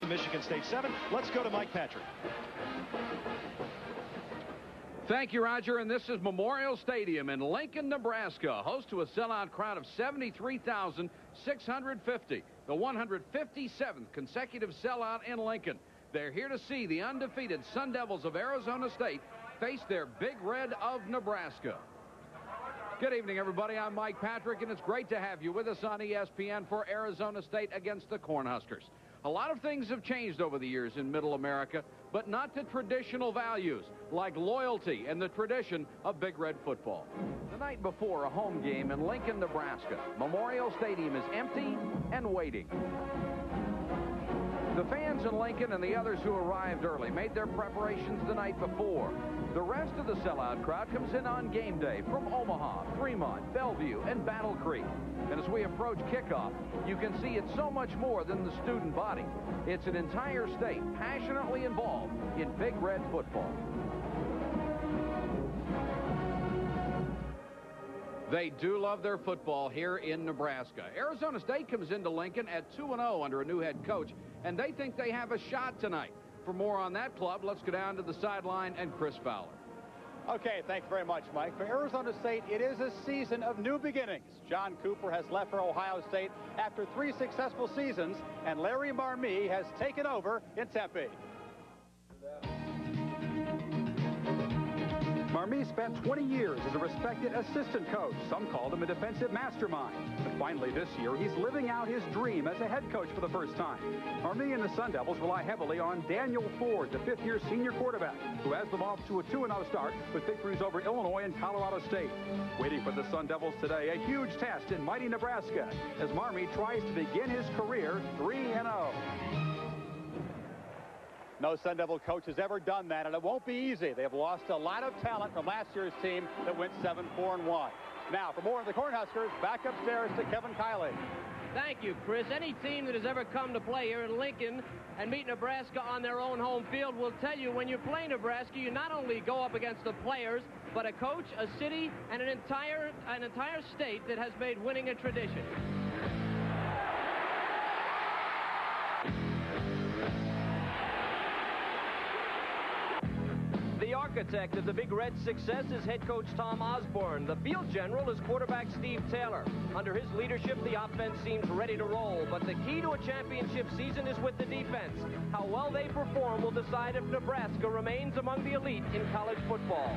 Michigan State 7. Let's go to Mike Patrick. Thank you, Roger. And this is Memorial Stadium in Lincoln, Nebraska, host to a sellout crowd of 73,650. The 157th consecutive sellout in Lincoln. They're here to see the undefeated Sun Devils of Arizona State face their Big Red of Nebraska. Good evening, everybody. I'm Mike Patrick, and it's great to have you with us on ESPN for Arizona State against the Cornhuskers. A lot of things have changed over the years in Middle America, but not the traditional values like loyalty and the tradition of Big Red football. The night before a home game in Lincoln, Nebraska, Memorial Stadium is empty and waiting. The fans in Lincoln and the others who arrived early made their preparations the night before. The rest of the sellout crowd comes in on game day from Omaha, Fremont, Bellevue, and Battle Creek. And as we approach kickoff, you can see it's so much more than the student body. It's an entire state passionately involved in Big Red football. They do love their football here in Nebraska. Arizona State comes into Lincoln at 2-0 under a new head coach, and they think they have a shot tonight. For more on that club, let's go down to the sideline and Chris Fowler. Okay, thanks very much, Mike. For Arizona State, it is a season of new beginnings. John Cooper has left for Ohio State after 3 successful seasons, and Larry Marmee has taken over in Tempe. Marmee spent 20 years as a respected assistant coach. Some called him a defensive mastermind. But finally this year, he's living out his dream as a head coach for the first time. Marmee and the Sun Devils rely heavily on Daniel Ford, the fifth-year senior quarterback, who has them off to a 2-0 start with victories over Illinois and Colorado State. Waiting for the Sun Devils today, a huge test in mighty Nebraska as Marmee tries to begin his career 3-0. No Sun Devil coach has ever done that, and it won't be easy. They have lost a lot of talent from last year's team that went 7-4-1. Now, for more of the Cornhuskers, back upstairs to Kevin Kiley. Thank you, Chris. Any team that has ever come to play here in Lincoln and meet Nebraska on their own home field will tell you when you play Nebraska, you not only go up against the players, but a coach, a city, and an entire state that has made winning a tradition. The architect of the Big Red's success is head coach Tom Osborne. The field general is quarterback Steve Taylor. Under his leadership, the offense seems ready to roll, but the key to a championship season is with the defense. How well they perform will decide if Nebraska remains among the elite in college football.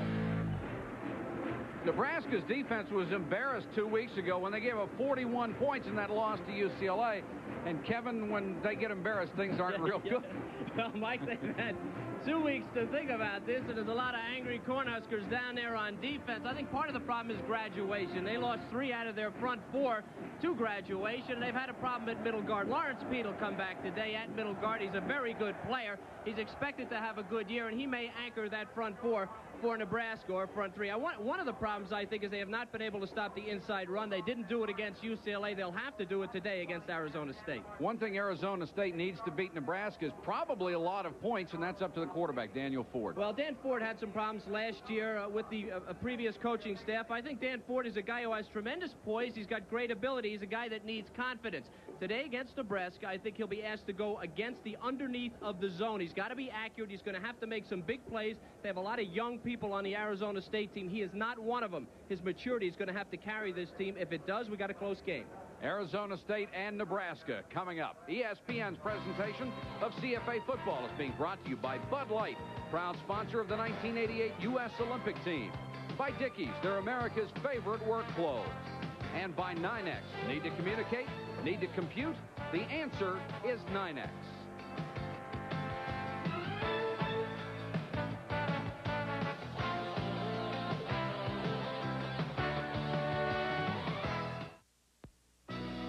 Nebraska's defense was embarrassed 2 weeks ago when they gave up 41 points in that loss to UCLA. And Kevin, when they get embarrassed, things aren't real good. Well, Mike, they've had 2 weeks to think about this, and there's a lot of angry Cornhuskers down there on defense. I think part of the problem is graduation. They lost 3 out of their front 4 to graduation. They've had a problem at middle guard. Lawrence Pete will come back today at middle guard. He's a very good player. He's expected to have a good year, and he may anchor that front 4 for Nebraska, or front 3. One of the problems, I think, is they have not been able to stop the inside run. They didn't do it against UCLA. They'll have to do it today against Arizona State. One thing Arizona State needs to beat Nebraska is probably a lot of points, and that's up to the quarterback, Daniel Ford. Well, Dan Ford had some problems last year with the previous coaching staff. I think Dan Ford is a guy who has tremendous poise. He's got great ability. He's a guy that needs confidence. Today against Nebraska, I think he'll be asked to go against the underneath of the zone. He's got to be accurate. He's going to have to make some big plays. They have a lot of young people on the Arizona State team. He is not one of them. His maturity is going to have to carry this team. If it does, we got a close game. Arizona State and Nebraska coming up. ESPN's presentation of CFA football is being brought to you by Bud Light, proud sponsor of the 1988 U.S. Olympic team. By Dickies, they're America's favorite work clothes. And by 9X. Need to communicate? Need to compute? The answer is 9X.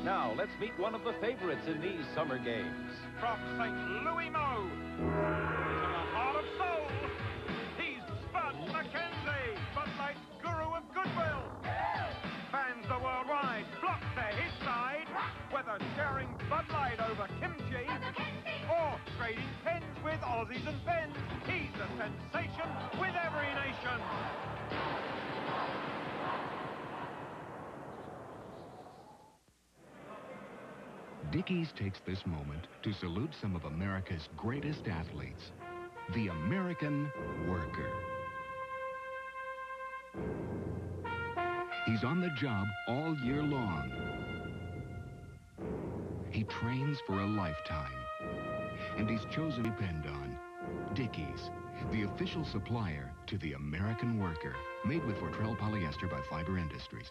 Now, let's meet one of the favorites in these summer games. From St. Louis Mo to the heart of Seoul, he's Bud McKenzie, Bud Light's guru of goodwill. Fans the worldwide flock to his side, whether sharing Bud Light over kimchi or trading pens with Aussies and pens. He's a sensation with every nation. Dickies takes this moment to salute some of America's greatest athletes, the American worker. He's on the job all year long. He trains for a lifetime, and he's chosen to depend on Dickies, the official supplier to the American worker, made with Fortrell polyester by Fiber Industries.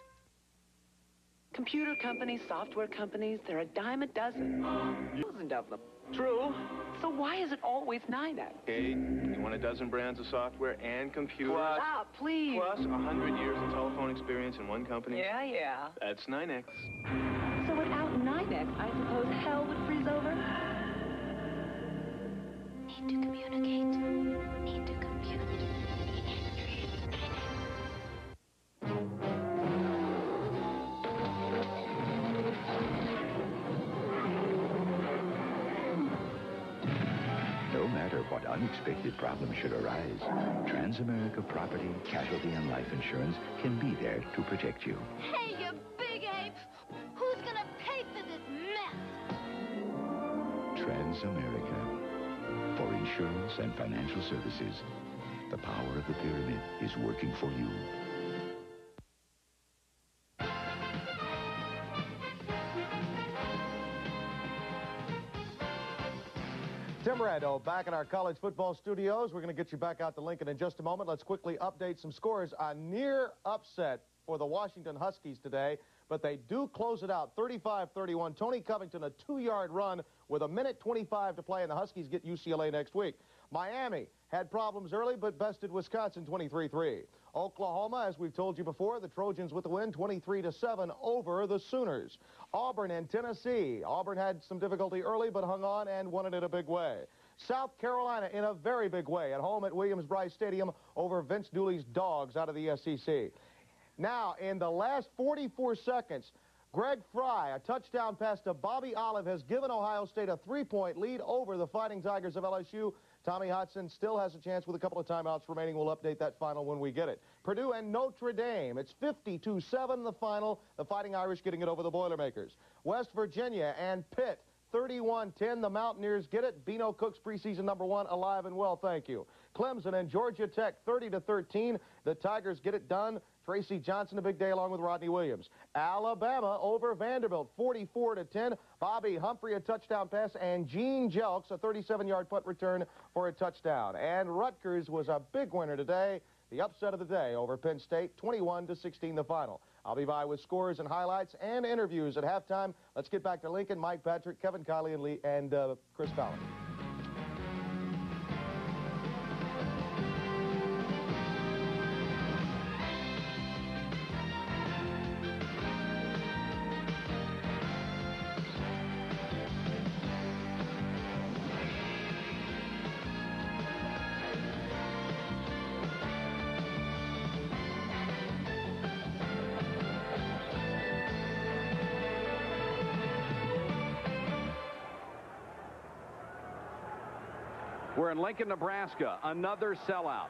Computer companies, software companies, they're a dime a dozen. Thousands of them. True. So why is it always NYNEX? Okay, you want a dozen brands of software and computers? Stop, please. Plus 100 years of telephone experience in one company? Yeah. That's NYNEX. So without NYNEX, I suppose hell would freeze over? Need to communicate. Need to compute. No matter what unexpected problems should arise, Transamerica Property, Casualty, and Life Insurance can be there to protect you. Hey, you big ape! Who's gonna pay for this mess? Transamerica. For insurance and financial services, the power of the pyramid is working for you. Tim Rando back in our college football studios. We're going to get you back out to Lincoln in just a moment. Let's quickly update some scores. A near upset for the Washington Huskies today, but they do close it out 35-31. Tony Covington, a 2-yard run with 1:25 to play, and the Huskies get UCLA next week. Miami had problems early, but bested Wisconsin 23-3. Oklahoma, as we've told you before, the Trojans with the win 23-7 over the Sooners. Auburn and Tennessee. Auburn had some difficulty early, but hung on and won it in a big way. South Carolina in a very big way at home at Williams-Brice Stadium over Vince Dooley's Dogs out of the SEC. Now, in the last 44 seconds, Greg Fry, a touchdown pass to Bobby Olive, has given Ohio State a 3-point lead over the Fighting Tigers of LSU. Tommy Hodson still has a chance with a couple of timeouts remaining. We'll update that final when we get it. Purdue and Notre Dame. It's 52-7 the final. The Fighting Irish getting it over the Boilermakers. West Virginia and Pitt. 31-10, the Mountaineers get it. Bino Cook's preseason #1 alive and well, thank you. Clemson and Georgia Tech 30-13. The Tigers get it done. Tracy Johnson, a big day along with Rodney Williams. Alabama over Vanderbilt 44-10. Bobby Humphrey, a touchdown pass, and Gene Jelks, a 37-yard punt return for a touchdown. And Rutgers was a big winner today. The upset of the day over Penn State, 21-16 the final. I'll be by with scores and highlights and interviews at halftime. Let's get back to Lincoln. Mike Patrick, Kevin Kiley, and Chris Fowler. We're in Lincoln, Nebraska, another sellout.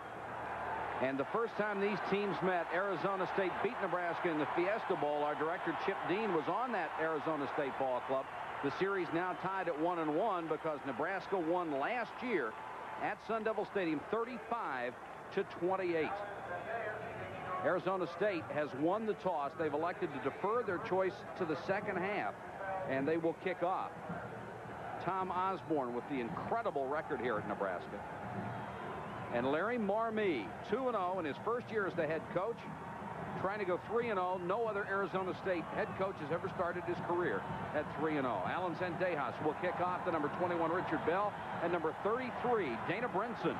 And the first time these teams met, Arizona State beat Nebraska in the Fiesta Bowl. Our director, Chip Dean, was on that Arizona State ball club. The series now tied at 1-1 because Nebraska won last year at Sun Devil Stadium 35-28. Arizona State has won the toss. They've elected to defer their choice to the second half, and they will kick off. Tom Osborne with the incredible record here at Nebraska. And Larry Marmee, 2-0 in his first year as the head coach, trying to go 3-0. No other Arizona State head coach has ever started his career at 3-0. Alan Zendejas will kick off to number 21, Richard Bell, and number 33, Dana Brinson.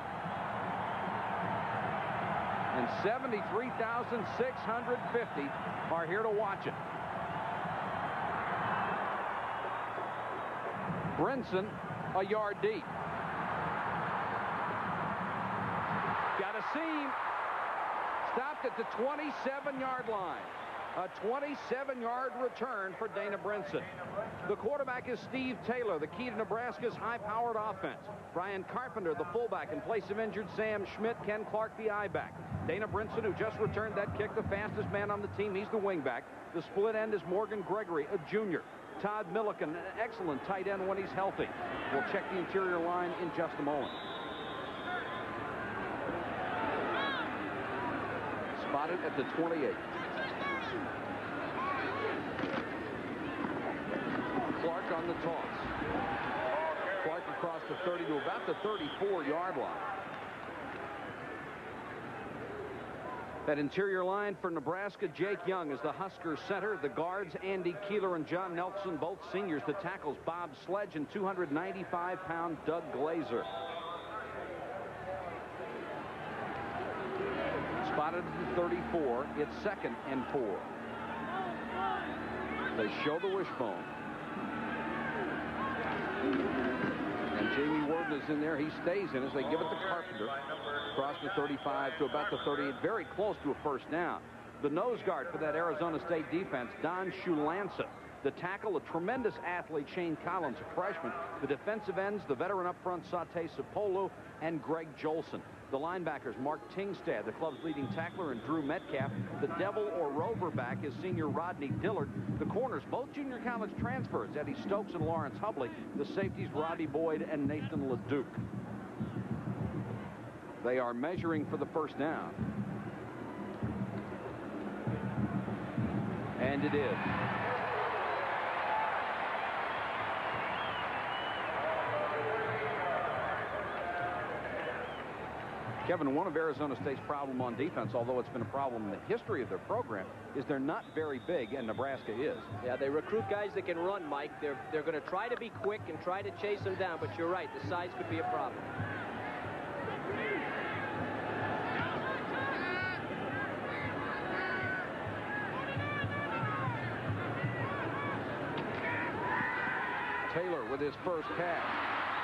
And 73,650 are here to watch it. Brinson, a yard deep. Got a seam. Stopped at the 27-yard line. A 27-yard return for Dana Brinson. The quarterback is Steve Taylor, the key to Nebraska's high-powered offense. Brian Carpenter, the fullback, in place of injured Sam Schmidt. Ken Clark, the I-back. Dana Brinson, who just returned that kick, the fastest man on the team. He's the wingback. The split end is Morgan Gregory, a junior. Todd Milliken, an excellent tight end when he's healthy. We'll check the interior line in just a moment. Spotted at the 28. Clark on the toss. Clark across the 30 to about the 34-yard line. That interior line for Nebraska, Jake Young is the Husker center. The guards, Andy Keeler and John Nelson, both seniors. The tackles, Bob Sledge and 295-pound Doug Glazer. Spotted at the 34. It's 2nd and 4. They show the wishbone. And Jamie Worden is in there. He stays in as they give it to Carpenter. Across the 35 to about the 38. Very close to a first down. The nose guard for that Arizona State defense, Don Schulanza. The tackle, a tremendous athlete, Shane Collins, a freshman. The defensive ends, the veteran up front, Sate Sapolu and Greg Jolson. The linebackers, Mark Tingstad, the club's leading tackler, and Drew Metcalf. The devil or rover back is senior Rodney Dillard. The corners, both junior college transfers, Eddie Stokes and Lawrence Hubley. The safeties, Robbie Boyd and Nathan LeDuc. They are measuring for the first down. And it is. Kevin, one of Arizona State's problem on defense, although it's been a problem in the history of their program, is they're not very big, and Nebraska is. Yeah, they recruit guys that can run, Mike. They're going to try to be quick and try to chase them down, but you're right, the size could be a problem. Taylor with his first pass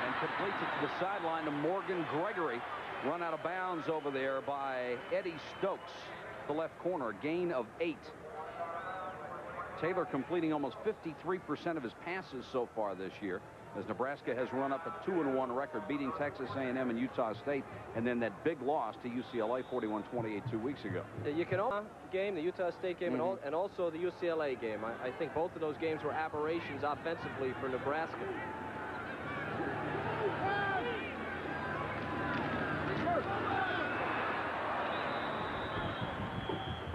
and completes it to the sideline to Morgan Gregory. Run out of bounds over there by Eddie Stokes, the left corner, a gain of 8. Taylor completing almost 53% of his passes so far this year, as Nebraska has run up a 2-1 record, beating Texas A&M and Utah State, and then that big loss to UCLA 41-28 2 weeks ago. You can game, the Utah State game, and also the UCLA game. I think both of those games were aberrations offensively for Nebraska.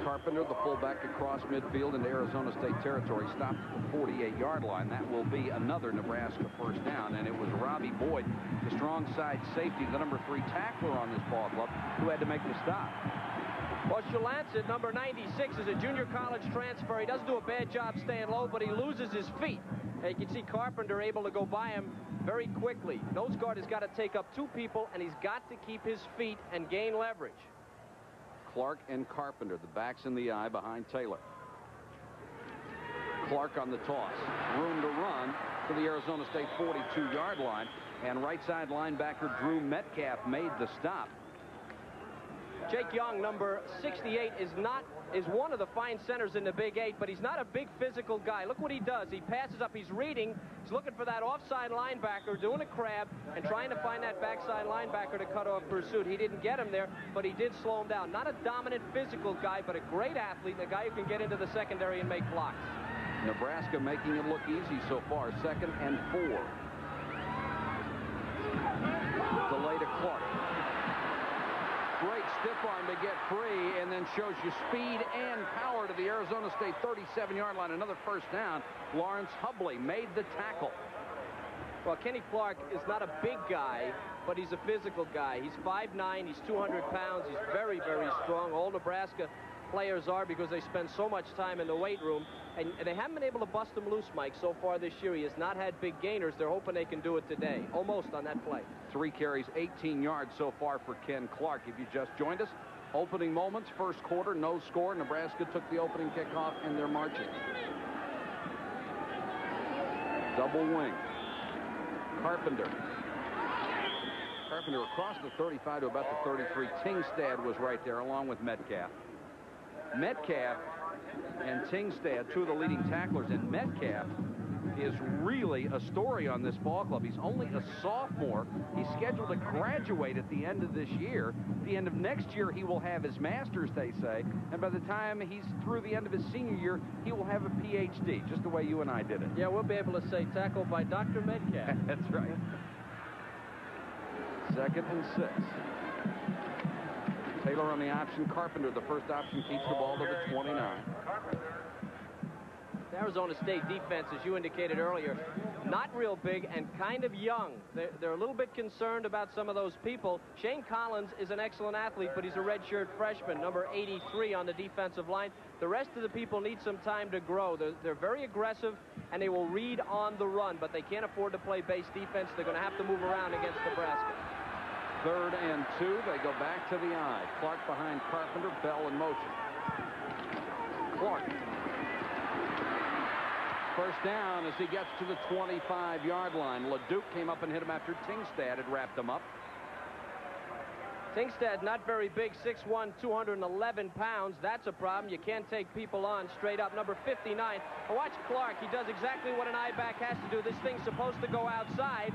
Carpenter, the fullback, across midfield into Arizona State territory, stopped at the 48-yard line. That will be another Nebraska first down, and it was Robbie Boyd, the strong side safety, the number 3 tackler on this ball club, who had to make the stop. Well, Schulanza, number 96, is a junior college transfer. He doesn't do a bad job staying low, but he loses his feet. And you can see Carpenter able to go by him very quickly. Nose guard has got to take up 2 people, and he's got to keep his feet and gain leverage. Clark and Carpenter, the backs in the eye behind Taylor. Clark on the toss. Room to run to the Arizona State 42-yard line. And right side linebacker Drew Metcalf made the stop. Jake Young, number 68, is one of the fine centers in the Big 8, but he's not a big physical guy. Look what he does. He passes up. He's reading. He's looking for that offside linebacker, doing a crab, and trying to find that backside linebacker to cut off pursuit. He didn't get him there, but he did slow him down. Not a dominant physical guy, but a great athlete, and a guy who can get into the secondary and make blocks. Nebraska making it look easy so far. 2nd and 4. Delay to Clark. Great stiff arm to get free, and then shows you speed and power to the Arizona State 37-yard line. Another first down. Lawrence Hubley made the tackle. Well, Kenny Clark is not a big guy, but he's a physical guy. He's 5'9", he's 200 pounds. He's very, very strong. All Nebraska players are, because they spend so much time in the weight room, and they haven't been able to bust him loose, Mike, so far this year. He has not had big gainers. They're hoping they can do it today, almost on that play. 3 carries, 18 yards so far for Ken Clark. If you just joined us, opening moments, first quarter, no score. Nebraska took the opening kickoff, and they're marching. Double wing. Carpenter across the 35 to about the 33. Tingstad was right there, along with Metcalf. Metcalf and Tingstad, 2 of the leading tacklers, and Metcalf is really a story on this ball club. He's only a sophomore. He's scheduled to graduate at the end of this year. At the end of next year, he will have his master's, they say. And by the time he's through the end of his senior year, he will have a PhD, just the way you and I did it. Yeah, we'll be able to say tackled by Dr. Metcalf. That's right. 2nd and 6. Taylor on the option. Carpenter, the first option, keeps the ball to the 29. The Arizona State defense, as you indicated earlier, not real big and kind of young. They're a little bit concerned about some of those people. Shane Collins is an excellent athlete, but he's a redshirt freshman, number 83 on the defensive line. The rest of the people need some time to grow. They're very aggressive, and they will read on the run, but they can't afford to play base defense. They're going to have to move around against Nebraska. 3rd and 2. They go back to the I. Clark behind Carpenter. Bell in motion. Clark. First down as he gets to the 25-yard line. LeDuc came up and hit him after Tingstad had wrapped him up. Tingstad, not very big, 6'1", 211 pounds. That's a problem. You can't take people on straight up. Number 59. But watch Clark. He does exactly what an I-back has to do. This thing's supposed to go outside.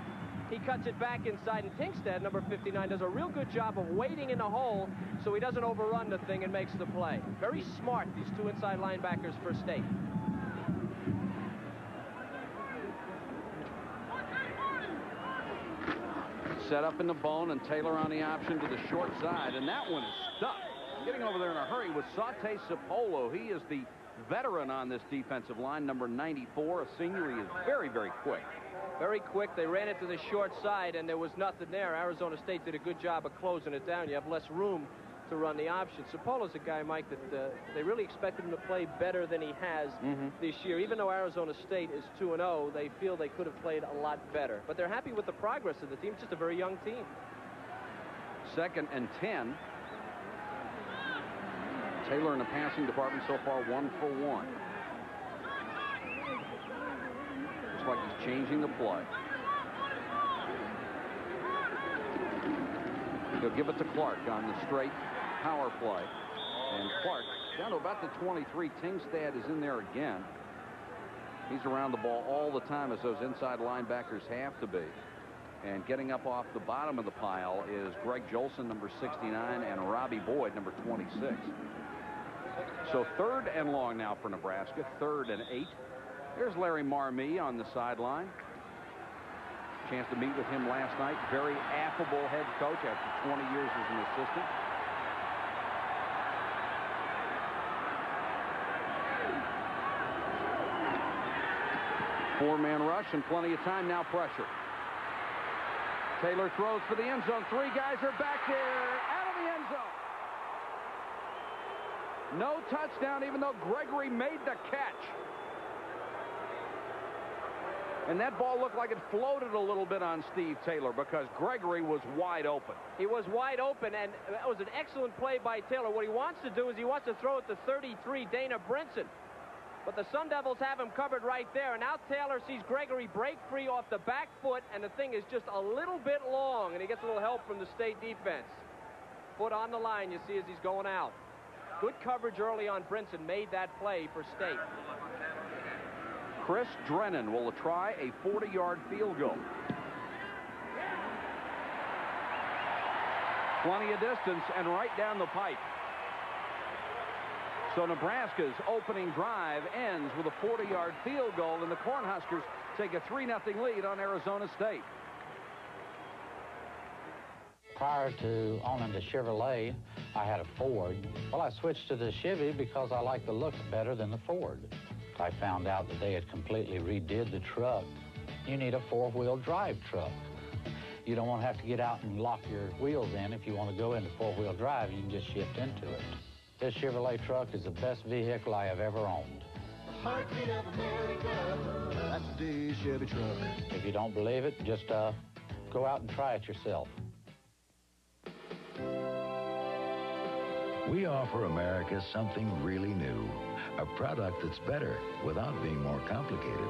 He cuts it back inside, and Tingstad, number 59, does a real good job of waiting in the hole so he doesn't overrun the thing and makes the play. Very smart, these two inside linebackers for State. Set up in the bone, and Taylor on the option to the short side, and that one is stuck. Getting over there in a hurry was Sate Sapolo. He is the veteran on this defensive line, number 94, a senior. He is very, very quick. Very quick. They ran it to the short side, and there was nothing there. Arizona State did a good job of closing it down. You have less room to run the option. Sapolo's a guy, Mike, that they really expected him to play better than he has this year. Even though Arizona State is 2-0, they feel they could have played a lot better. But they're happy with the progress of the team. It's just a very young team. 2nd and 10. Taylor in the passing department so far 1 for 1. Looks like he's changing the play. He'll give it to Clark on the straight power play. And Clark down to about the 23. Tingstad is in there again. He's around the ball all the time, as those inside linebackers have to be. And getting up off the bottom of the pile is Greg Jolson, number 69, and Robbie Boyd, number 26. So 3rd and long now for Nebraska. 3rd and 8. There's Larry Marmee on the sideline. Chance to meet with him last night. Very affable head coach after 20 years as an assistant. Four-man rush and plenty of time now. Pressure. Taylor throws for the end zone. 3 guys are back there out of the end zone. No touchdown, even though Gregory made the catch. And that ball looked like it floated a little bit on Steve Taylor because Gregory was wide open. He was wide open, and that was an excellent play by Taylor. What he wants to do is he wants to throw it to 33, Dana Brinson. But the Sun Devils have him covered right there. And now Taylor sees Gregory break free off the back foot, and the thing is just a little bit long, and he gets a little help from the State defense. Foot on the line, you see, as he's going out. Good coverage early on Brinson, made that play for State. Chris Drennan will try a 40-yard field goal. Plenty of distance and right down the pipe. So Nebraska's opening drive ends with a 40-yard field goal, and the Cornhuskers take a 3-0 lead on Arizona State. Prior to owning the Chevrolet, I had a Ford. Well, I switched to the Chevy because I like the look better than the Ford. I found out that they had completely redid the truck. You need a 4-wheel drive truck. You don't want to have to get out and lock your wheels in. If you want to go into 4-wheel drive, you can just shift into it. This Chevrolet truck is the best vehicle I have ever owned. Heartbeat of America, that's the Chevy truck. If you don't believe it, just go out and try it yourself. We offer America something really new, a product that's better without being more complicated.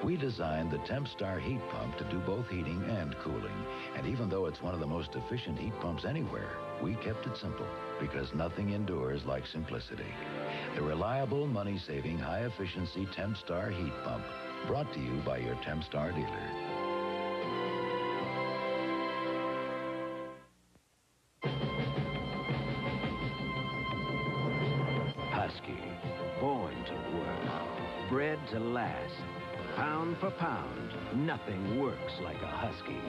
We designed the TempStar heat pump to do both heating and cooling. And even though it's one of the most efficient heat pumps anywhere, we kept it simple because nothing endures like simplicity. The reliable, money-saving, high-efficiency TempStar heat pump Brought to you by your Tempstar dealer. Husky, born to work, bred to last. Pound for pound, nothing works like a Husky.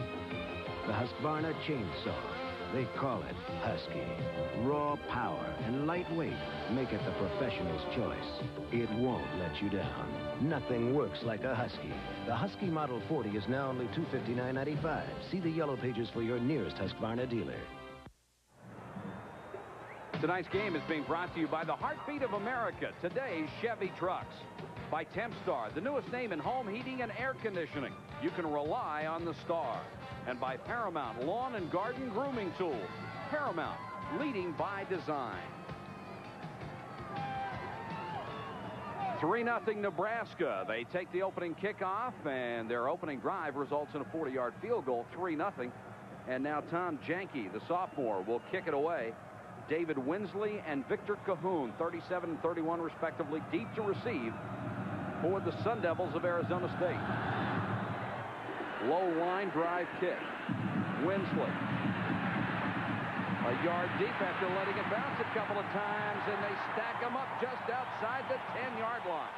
The Husqvarna chainsaw, they call it Husky. Raw power and lightweight make it the professional's choice. It won't let you down. Nothing works like a Husky. The Husky Model 40 is now only $259.95. See the yellow pages for your nearest Husqvarna dealer. Tonight's game is being brought to you by the heartbeat of America, today's Chevy trucks. By Tempstar, the newest name in home heating and air conditioning. You can rely on the Star. And by Paramount Lawn and Garden Grooming Tools. Paramount, leading by design. 3-0 Nebraska. They take the opening kickoff, and their opening drive results in a 40-yard field goal, 3-0. And now Tom Janke, the sophomore, will kick it away. David Winsley and Victor Cahoon, 37 and 31 respectively, deep to receive for the Sun Devils of Arizona State. Low line drive kick. Winsley. A yard deep after letting it bounce a couple of times, and they stack them up just outside the 10-yard line.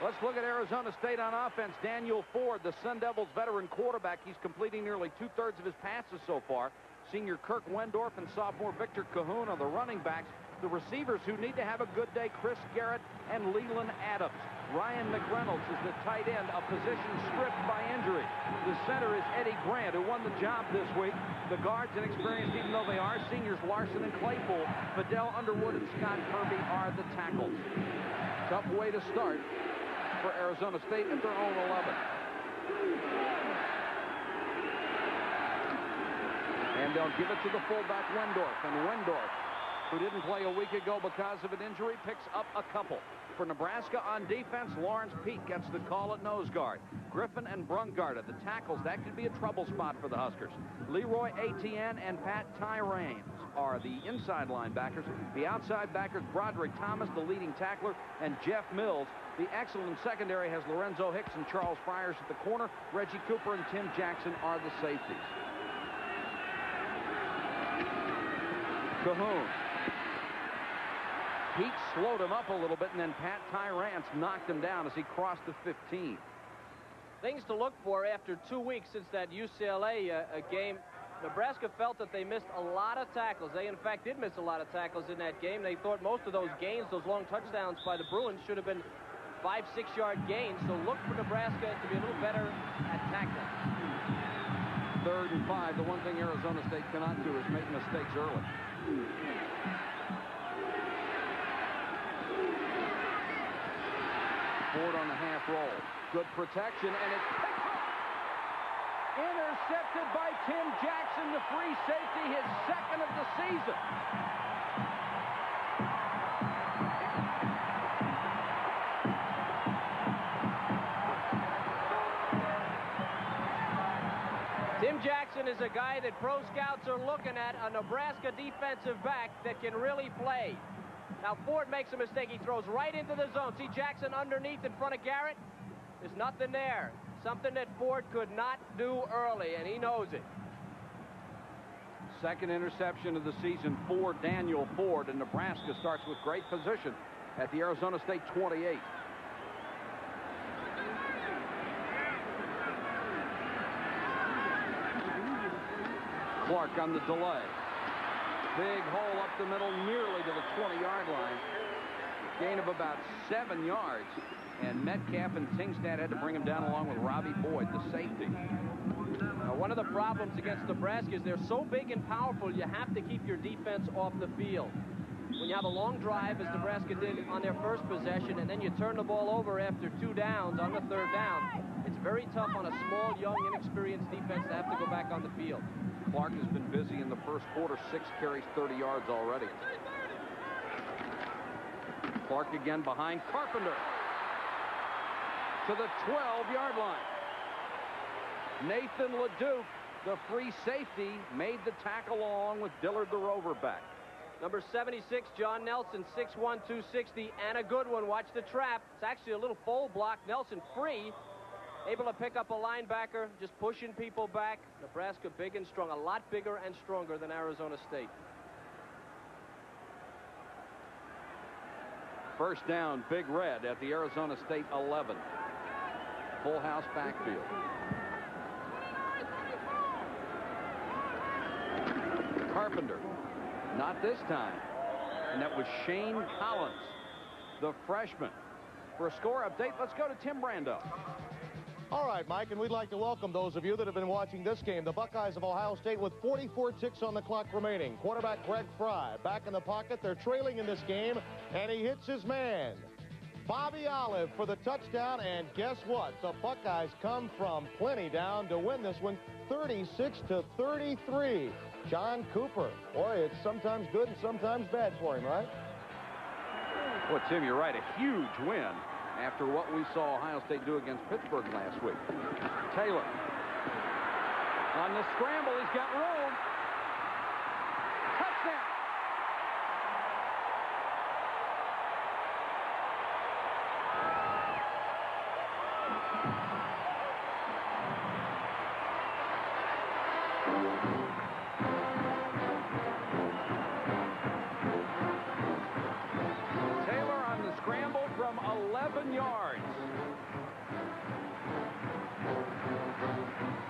Let's look at Arizona State on offense. Daniel Ford, the Sun Devils veteran quarterback. He's completing nearly 2/3 of his passes so far. Senior Kirk Wendorf and sophomore Victor Cahoon are the running backs. The receivers who need to have a good day, Chris Garrett and Leland Adams. Ryan McReynolds is the tight end, a position stripped by injury. The center is Eddie Grant, who won the job this week. The guards, inexperienced even though they are, seniors Larson and Claypool. Fidel Underwood and Scott Kirby are the tackles. Tough way to start for Arizona State at their own 11. And they'll give it to the fullback, Wendorf. And Wendorf, who didn't play a week ago because of an injury, picks up a couple. For Nebraska on defense, Lawrence Peak gets the call at nose guard. Griffin and Brungard at the tackles. That could be a trouble spot for the Huskers. Leroy Etienne and Pat Tyranes are the inside linebackers. The outside backers, Broderick Thomas, the leading tackler, and Jeff Mills. The excellent secondary has Lorenzo Hicks and Charles Friars at the corner. Reggie Cooper and Tim Jackson are the safeties. Cahoon. Pete slowed him up a little bit, and then Pat Tyrance knocked him down as he crossed the 15. Things to look for after 2 weeks since that UCLA game. Nebraska felt that they missed a lot of tackles. They, in fact, did miss a lot of tackles in that game. They thought most of those gains, those long touchdowns by the Bruins, should have been 5-6-yard gains. So look for Nebraska to be a little better at tackling. 3rd and 5. The one thing Arizona State cannot do is make mistakes early. Ford on the half roll. Good protection, and it's picked up. Intercepted by Tim Jackson, the free safety, his second of the season. Tim Jackson is a guy that pro scouts are looking at, a Nebraska defensive back that can really play. Now Ford makes a mistake. He throws right into the zone. See Jackson underneath in front of Garrett? There's nothing there. Something that Ford could not do early, and he knows it. Second interception of the season for Daniel Ford, and Nebraska starts with great position at the Arizona State 28. Clark on the delay. Big hole up the middle, nearly to the 20-yard line. Gain of about 7 yards. And Metcalf and Tingstad had to bring him down along with Robbie Boyd, the safety. Now, one of the problems against Nebraska is they're so big and powerful, you have to keep your defense off the field. When you have a long drive, as Nebraska did on their first possession, and then you turn the ball over after 2 downs on the 3rd down, it's very tough on a small, young, inexperienced defense to have to go back on the field. Clark has been busy in the first quarter, 6 carries, 30 yards already. Clark again behind Carpenter to the 12-yard line. Nathan LeDuc, the free safety, made the tackle along with Dillard, the rover back. Number 76, John Nelson, 6'1", 260, and a good one. Watch the trap. It's actually a little fold block. Nelson free, able to pick up a linebacker, just pushing people back. Nebraska big and strong, a lot bigger and stronger than Arizona State. First down, Big Red at the Arizona State 11. Full house backfield. Carpenter. Not this time. And that was Shane Collins, the freshman. For a score update, let's go to Tim Brando. All right, Mike, and we'd like to welcome those of you that have been watching this game. The Buckeyes of Ohio State with 44 ticks on the clock remaining. Quarterback Greg Fry back in the pocket. They're trailing in this game, and he hits his man. Bobby Olive for the touchdown, and guess what? The Buckeyes come from plenty down to win this one, 36-33. John Cooper. Boy, it's sometimes good and sometimes bad for him, right? Well, Tim, you're right. A huge win after what we saw Ohio State do against Pittsburgh last week. Taylor. On the scramble, he's got room. Touchdown. Taylor on the scramble from 11 yards.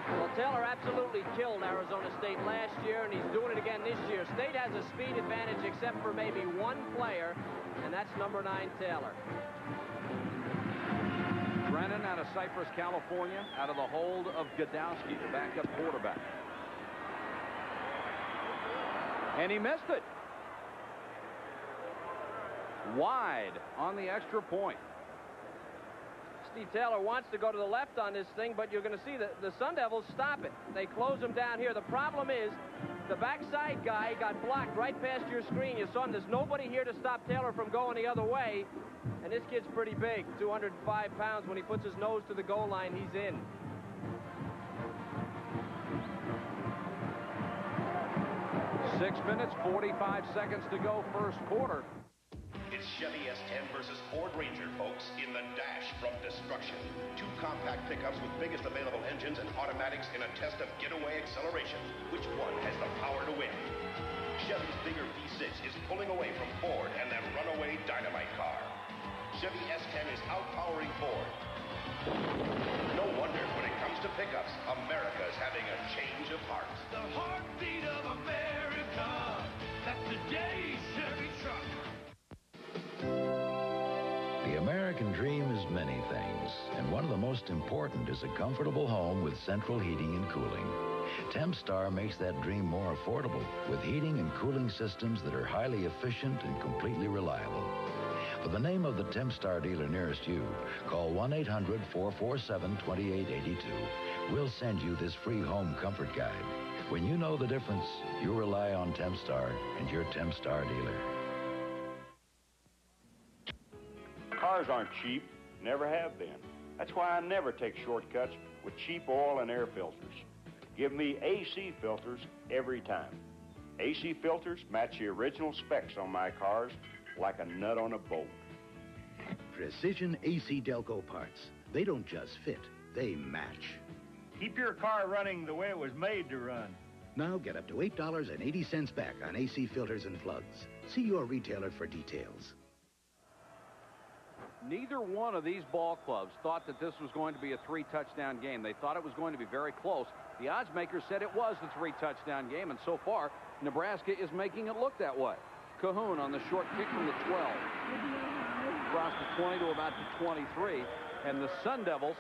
Well, Taylor absolutely killed Arizona State last year, and he's doing it again this year. State has a speed advantage except for maybe one player, and that's number 9, Taylor. Brennan out of Cypress, California, out of the hold of Godowski, the backup quarterback. And he missed it. Wide on the extra point. Steve Taylor wants to go to the left on this thing, but you're going to see the Sun Devils stop it. They close him down here. The problem is the backside guy got blocked right past your screen. You saw him. There's nobody here to stop Taylor from going the other way. And this kid's pretty big, 205 pounds. When he puts his nose to the goal line, he's in. Six minutes, 45 seconds to go first quarter. It's Chevy S10 versus Ford Ranger, folks, in the dash from destruction. Two compact pickups with biggest available engines and automatics in a test of getaway acceleration. Which one has the power to win? Chevy's bigger V6 is pulling away from Ford and that runaway dynamite car. Chevy S10 is outpowering Ford. No wonder when it comes to pickups, America is having a change of heart. The heartbeat of America. That's today's Chevy truck. The American dream is many things, and one of the most important is a comfortable home with central heating and cooling. Tempstar makes that dream more affordable with heating and cooling systems that are highly efficient and completely reliable. For the name of the Tempstar dealer nearest you, call 1-800-447-2882. We'll send you this free home comfort guide. When you know the difference, you rely on Tempstar and your Tempstar dealer. Cars aren't cheap, never have been. That's why I never take shortcuts with cheap oil and air filters. Give me AC filters every time. AC filters match the original specs on my cars like a nut on a bolt. Precision AC Delco parts. They don't just fit, they match. Keep your car running the way it was made to run. Now get up to $8.80 back on AC filters and plugs. See your retailer for details. Neither one of these ball clubs thought that this was going to be a 3-touchdown game. They thought it was going to be very close. The odds makers said it was a 3-touchdown game, and so far, Nebraska is making it look that way. Cahoon on the short kick from the 12. Across the 20 to about the 23. And the Sun Devils,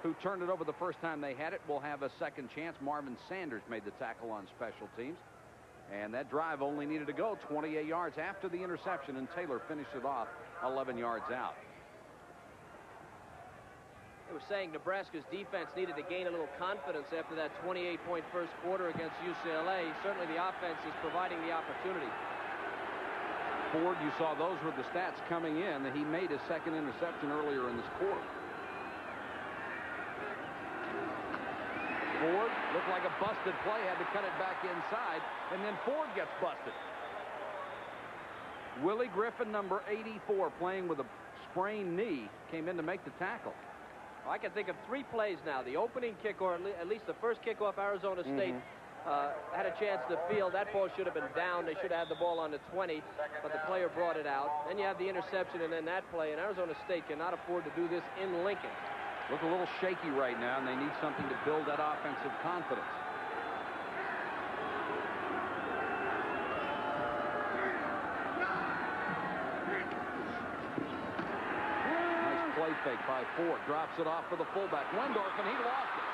who turned it over the first time they had it, will have a second chance. Marvin Sanders made the tackle on special teams. And that drive only needed to go 28 yards after the interception, and Taylor finished it off 11 yards out. They were saying Nebraska's defense needed to gain a little confidence after that 28-point first quarter against UCLA. Certainly the offense is providing the opportunity. Ford, you saw those were the stats coming in, that he made his second interception earlier in this quarter. Ford looked like a busted play, had to cut it back inside, and then Ford gets busted. Willie Griffin, number 84, playing with a sprained knee, came in to make the tackle. I can think of 3 plays now. The opening kick, or at least the first kickoff, Arizona State had a chance to field. That ball should have been down. They should have had the ball on the 20, but the player brought it out. Then you have the interception and then that play, and Arizona State cannot afford to do this in Lincoln. Look a little shaky right now, and they need something to build that offensive confidence. Play fake by Ford, drops it off for the fullback Wendorf, and he lost it.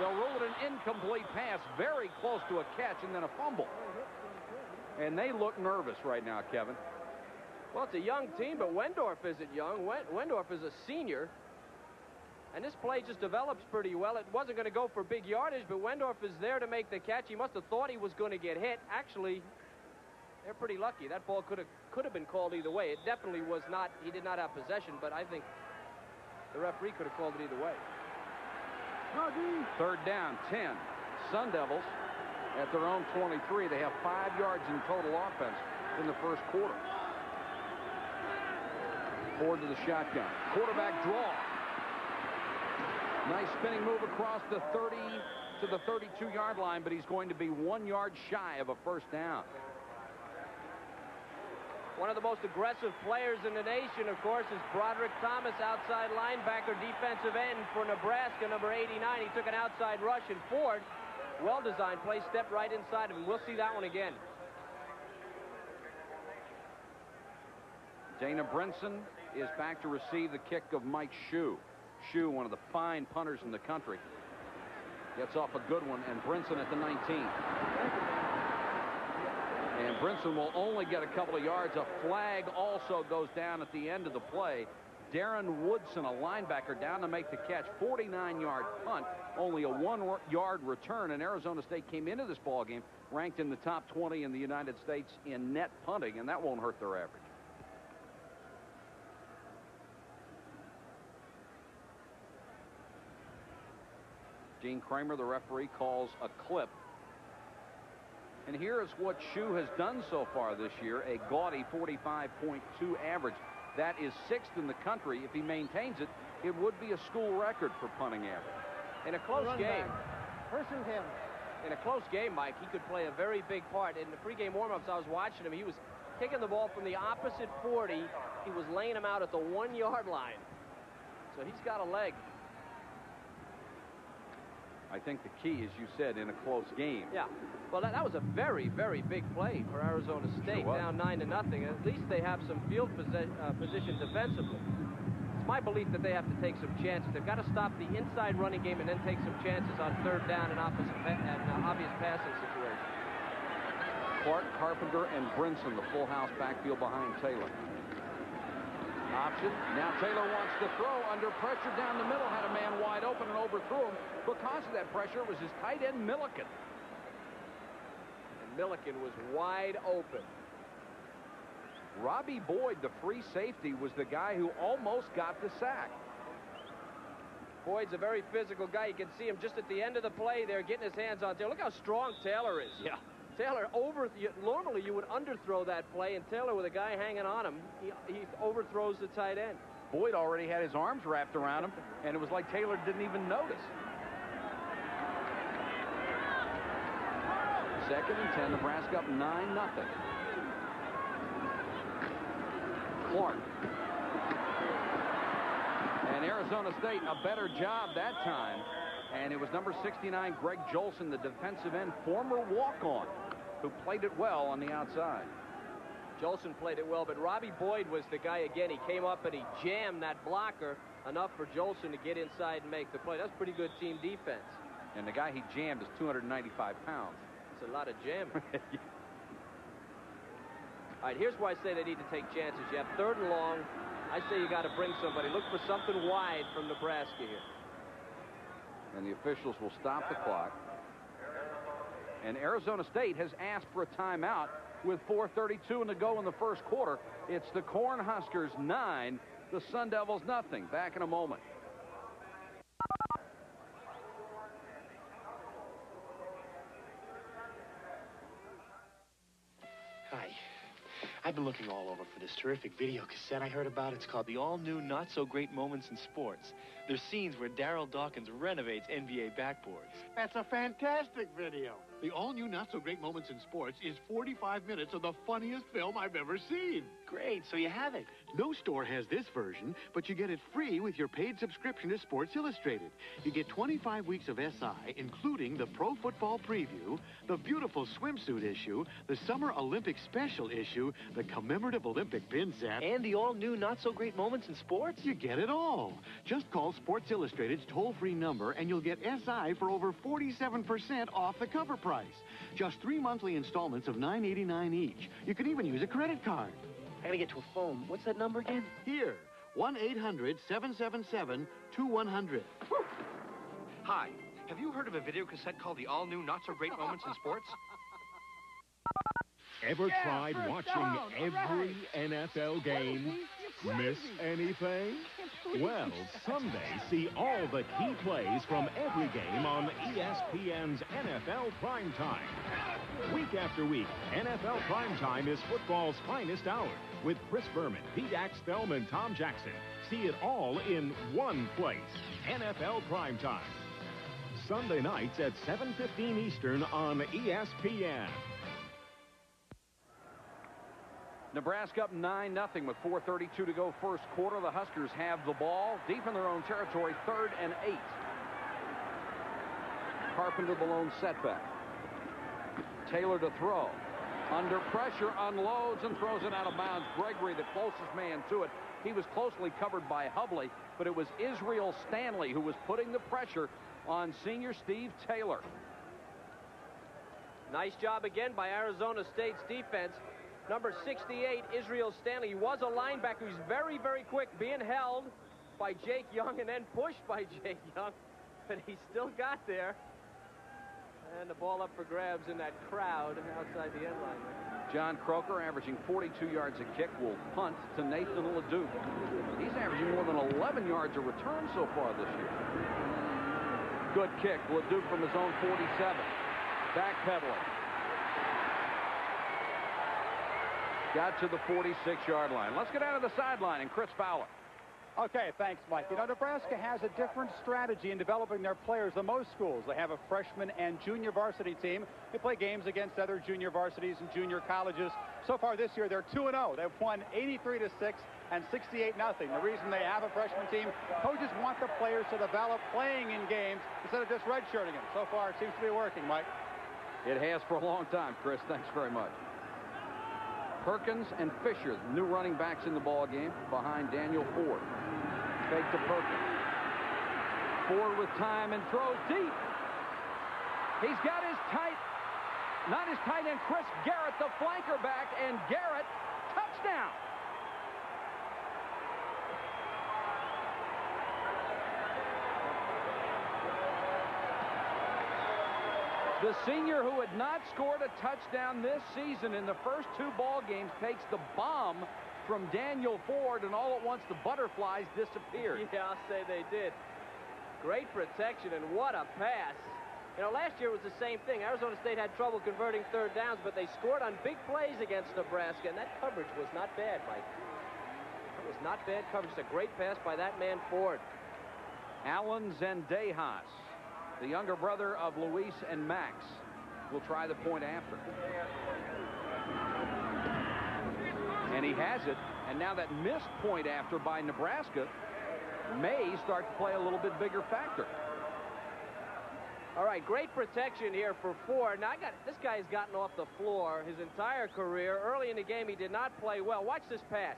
They'll rule it an incomplete pass, very close to a catch, and then a fumble. And they look nervous right now, Kevin. Well, it's a young team, but Wendorf isn't young. Wendorf is a senior, and this play just develops pretty well. It wasn't going to go for big yardage, but Wendorf is there to make the catch. He must have thought he was going to get hit. Actually, they're pretty lucky. That ball could have been called either way. It definitely was not. He did not have possession, but I think the referee could have called it either way. 3rd down, 10. Sun Devils at their own 23. They have 5 yards in total offense in the first quarter. Ford to the shotgun. Quarterback draw. Nice spinning move across the 30 to the 32-yard line, but he's going to be 1 yard shy of a first down. One of the most aggressive players in the nation, of course, is Broderick Thomas, outside linebacker, defensive end for Nebraska, number 89. He took an outside rush, and Ford, well-designed play, stepped right inside of him. We'll see that one again. Dana Brinson is back to receive the kick of Mike Shue. Shue, one of the fine punters in the country, gets off a good one, and Brinson at the 19. And Brinson will only get a couple of yards. A flag also goes down at the end of the play. Darren Woodson, a linebacker, down to make the catch. 49-yard punt, only a 1-yard return. And Arizona State came into this ball game ranked in the top 20 in the United States in net punting, and that won't hurt their average. Gene Kramer, the referee, calls a clip. And here is what Shue has done so far this year, a gaudy 45.2 average. That is 6th in the country. If he maintains it, it would be a school record for punting average. In a close game, in a close game, Mike, he could play a very big part. In the pregame warm-ups, I was watching him. He was kicking the ball from the opposite 40. He was laying him out at the 1-yard line. So he's got a leg. I think the key, as you said, in a close game. Yeah. Well, that was a very, very big play for Arizona State, down 9-0. At least they have some field position defensively. It's my belief that they have to take some chances. They've got to stop the inside running game and then take some chances on 3rd down and obvious passing situation. Clark, Carpenter, and Brinson, the full house backfield behind Taylor. Option. Now Taylor wants to throw under pressure down the middle. Had a man wide open and overthrew him. Because of that pressure, it was his tight end, Milliken. And Milliken was wide open. Robbie Boyd, the free safety, was the guy who almost got the sack. Boyd's a very physical guy. You can see him just at the end of the play there, getting his hands on Taylor. Look how strong Taylor is. Yeah. Taylor normally you would underthrow that play, and Taylor, with a guy hanging on him, he overthrows the tight end. Boyd already had his arms wrapped around him, and it was like Taylor didn't even notice. 2nd and 10, Nebraska up 9-0. Clark. And Arizona State, a better job that time. And it was number 69, Greg Jolson, the defensive end, former walk-on, who played it well on the outside. Jolson played it well, but Robbie Boyd was the guy again. He came up and he jammed that blocker enough for Jolson to get inside and make the play. That's pretty good team defense. And the guy he jammed is 295 pounds. That's a lot of jamming. All right, here's why I say they need to take chances. You have 3rd and long. I say you got to bring somebody. Look for something wide from Nebraska here. And the officials will stop the clock. And Arizona State has asked for a timeout with 4:32 to go in the first quarter. It's the Cornhuskers 9, the Sun Devils nothing. Back in a moment. Hi. I've been looking all over for this terrific video cassette I heard about. It's called The All-New Not-So-Great Moments in Sports. There's scenes where Daryl Dawkins renovates NBA backboards. That's a fantastic video. The all-new Not-So-Great Moments in Sports is 45 minutes of the funniest film I've ever seen. Great, so you have it. No store has this version, but you get it free with your paid subscription to Sports Illustrated. You get 25 weeks of SI, including the Pro Football Preview, the beautiful swimsuit issue, the Summer Olympic Special issue, the commemorative Olympic pin set, and the all-new Not-So-Great Moments in Sports? You get it all. Just call Sports Illustrated's toll-free number, and you'll get SI for over 47% off the cover price. Just 3 monthly installments of $9.89 each. You can even use a credit card. I gotta get to a phone. What's that number again? Here, 1-800-777-2100. Hi, have you heard of a video cassette called The All-New Not-So-Great Moments in Sports? Ever tried watching every NFL game? Miss anything? Well, Sunday, see all the key plays from every game on ESPN's NFL Primetime. Week after week, NFL Primetime is football's finest hour with Chris Berman, Pete Axthelm, and Tom Jackson. See it all in one place. NFL Primetime. Sunday nights at 7:15 Eastern on ESPN. Nebraska up 9-0 with 4:32 to go first quarter. The Huskers have the ball deep in their own territory, 3rd and 8. Carpenter the lone setback. Taylor to throw. Under pressure, unloads and throws it out of bounds. Gregory, the closest man to it. He was closely covered by Hubley, but it was Israel Stanley who was putting the pressure on senior Steve Taylor. Nice job again by Arizona State's defense. Number 68, Israel Stanley. He was a linebacker. He's very, very quick, being held by Jake Young and then pushed by Jake Young, but he still got there. And the ball up for grabs in that crowd outside the end line. John Croker, averaging 42 yards a kick, will punt to Nathan LeDuc. He's averaging more than 11 yards a return so far this year. Good kick. LeDuc from his own 47. Backpedaling. Got to the 46-yard line. Let's get out of the sideline and Chris Fowler. Okay, thanks, Mike. You know, Nebraska has a different strategy in developing their players than most schools. They have a freshman and junior varsity team. They play games against other junior varsities and junior colleges. So far this year, they're 2-0. They've won 83-6 and 68-0. The reason they have a freshman team, coaches want the players to develop playing in games instead of just redshirting them. So far, it seems to be working, Mike. It has for a long time, Chris. Thanks very much. Perkins and Fisher, new running backs in the ball game behind Daniel Ford. Fake to Perkins. Ford with time and throws deep. He's got his not his tight end, Chris Garrett, the flanker back, and Garrett, touchdown. The senior who had not scored a touchdown this season in the first 2 ball games takes the bomb from Daniel Ford, and all at once the butterflies disappeared. Yeah, I'll say they did. Great protection, and what a pass. You know, last year was the same thing. Arizona State had trouble converting 3rd downs, but they scored on big plays against Nebraska, and that coverage was not bad, Mike. It was not bad coverage. It's a great pass by that man, Ford. Alan Zendejas, the younger brother of Luis and Max, will try the point after. And he has it. And now that missed point after by Nebraska may start to play a little bit bigger factor. All right, great protection here for Ford. Now, this guy has gotten off the floor his entire career. Early in the game, he did not play well. Watch this pass.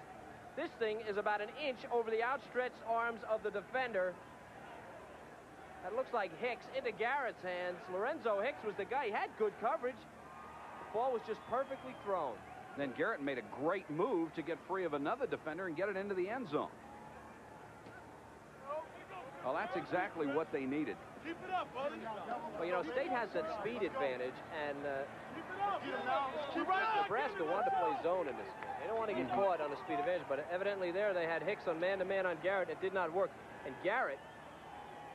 This thing is about an inch over the outstretched arms of the defender. That looks like Hicks into Garrett's hands. Lorenzo Hicks was the guy. He had good coverage. The ball was just perfectly thrown. Then Garrett made a great move to get free of another defender and get it into the end zone. Well, that's exactly what they needed. Keep it up, buddy. Well, you know, State has that speed advantage, and Nebraska wanted to play zone in this game. They don't want to get caught on the speed advantage, but evidently there they had Hicks on man-to-man on Garrett. It did not work. And Garrett,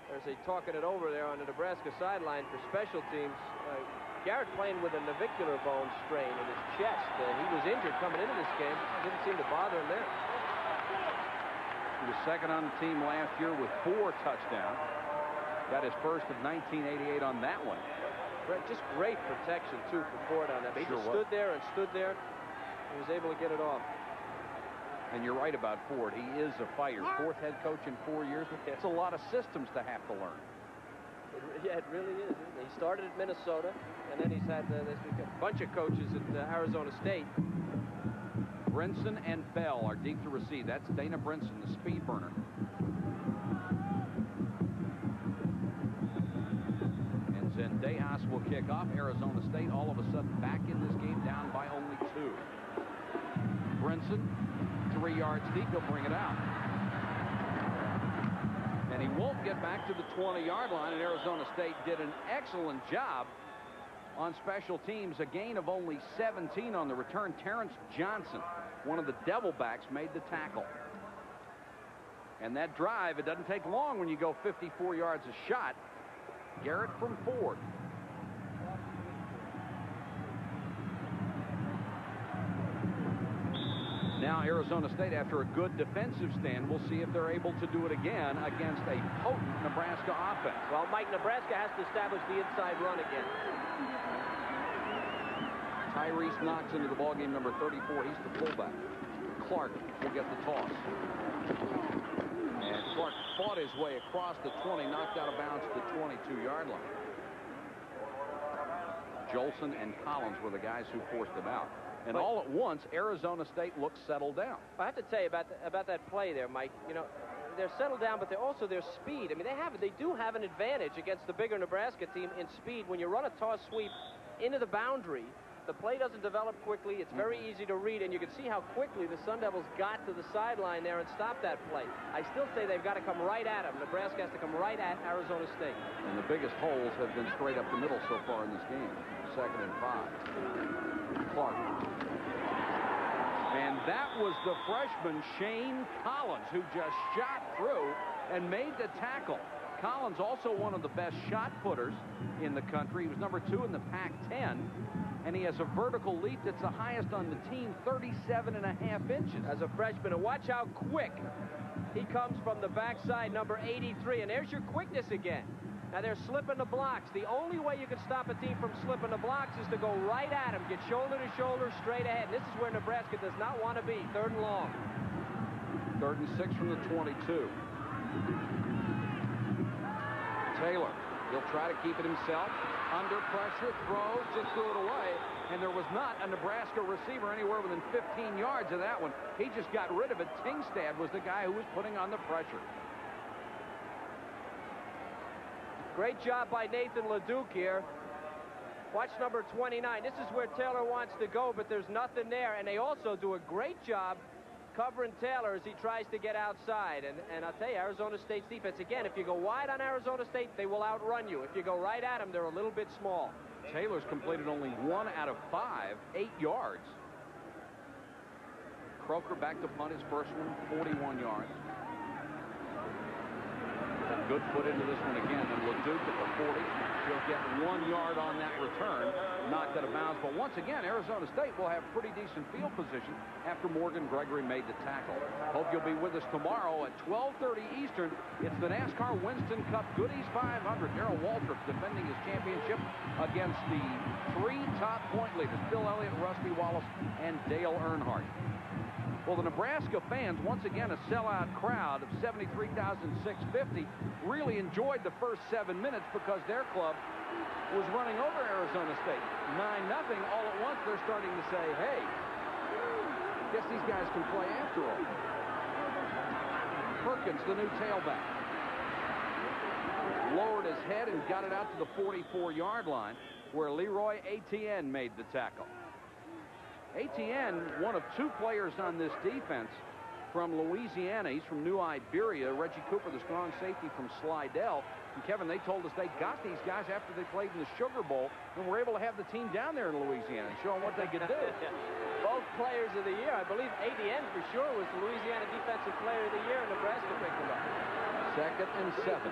there's a talking it over there on the Nebraska sideline for special teams. Garrett playing with a navicular bone strain in his chest. He was injured coming into this game. Didn't seem to bother him there. He was second on the team last year with 4 touchdowns. Got his first of 1988 on that one. Just great protection, too, for Ford on that. He just stood there and stood there and was able to get it off. And you're right about Ford. He is a fighter. 4th head coach in 4 years. It's a lot of systems to have to learn. Yeah, it really is. He started at Minnesota, and then he's had a bunch of coaches at Arizona State. Brinson and Bell are deep to receive. That's Dana Brinson, the speed burner. And Zendejas will kick off. Arizona State all of a sudden back in this game, down by only 2. Brinson, 3 yards deep. He'll bring it out. And he won't get back to the 20-yard line, and Arizona State did an excellent job on special teams. A gain of only 17 on the return. Terrence Johnson, one of the Devilbacks, made the tackle. And that drive, it doesn't take long when you go 54 yards a shot. Garrett from Ford. Now Arizona State, after a good defensive stand, we'll see if they're able to do it again against a potent Nebraska offense. Well, Mike, Nebraska has to establish the inside run again. Tyrese Knox into the ballgame, number 34. He's the fullback. Clark will get the toss. And Clark fought his way across the 20, knocked out of bounds to the 22-yard line. Jolson and Collins were the guys who forced him out. And all at once, Arizona State looks settled down. I have to tell you about that play there, Mike. You know, they're settled down, but they're also their speed. I mean, they do have an advantage against the bigger Nebraska team in speed. When you run a toss sweep into the boundary, the play doesn't develop quickly. It's very easy to read, and you can see how quickly the Sun Devils got to the sideline there and stopped that play. I still say they've got to come right at them. Nebraska has to come right at Arizona State. And the biggest holes have been straight up the middle so far in this game. 2nd and 5. Clark. And that was the freshman Shane Collins, who just shot through and made the tackle. Collins also one of the best shot putters in the country. He was number 2 in the Pac-10, and he has a vertical leap that's the highest on the team, 37.5 inches. As a freshman, and watch how quick he comes from the backside, number 83, and there's your quickness again. Now, they're slipping the blocks. The only way you can stop a team from slipping the blocks is to go right at them, get shoulder to shoulder, straight ahead. And this is where Nebraska does not want to be, 3rd and long. 3rd and 6 from the 22. Taylor, he'll try to keep it himself. Under pressure, throws, just threw it away. And there was not a Nebraska receiver anywhere within 15 yards of that one. He just got rid of it. Tingstad was the guy who was putting on the pressure. Great job by Nathan LeDuc here. Watch number 29. This is where Taylor wants to go, but there's nothing there. And they also do a great job covering Taylor as he tries to get outside. And I'll tell you, Arizona State's defense, again, if you go wide on Arizona State, they will outrun you. If you go right at them, they're a little bit small. Taylor's completed only 1 out of 5, 8 yards. Croker back to punt his first one, 41 yards. Good foot into this one again, and LeDuc at the 40. He'll get 1 yard on that return, knocked out of bounds. But once again, Arizona State will have pretty decent field position after Morgan Gregory made the tackle. Hope you'll be with us tomorrow at 12:30 Eastern. It's the NASCAR Winston Cup Goodies 500. Darrell Waltrip defending his championship against the 3 top point leaders, Bill Elliott, Rusty Wallace, and Dale Earnhardt. Well, the Nebraska fans, once again, a sellout crowd of 73,650, really enjoyed the first 7 minutes because their club was running over Arizona State. 9-0. All at once, they're starting to say, hey, guess these guys can play after all. Perkins, the new tailback, lowered his head and got it out to the 44-yard line, where Leroy Etienne made the tackle. Etienne, one of 2 players on this defense from Louisiana. He's from New Iberia. Reggie Cooper, the strong safety from Slidell. And Kevin, they told us they got these guys after they played in the Sugar Bowl and were able to have the team down there in Louisiana and show them what they could do. Both players of the year. I believe Etienne for sure was the Louisiana Defensive Player of the Year, and Nebraska picked him up. 2nd and 7.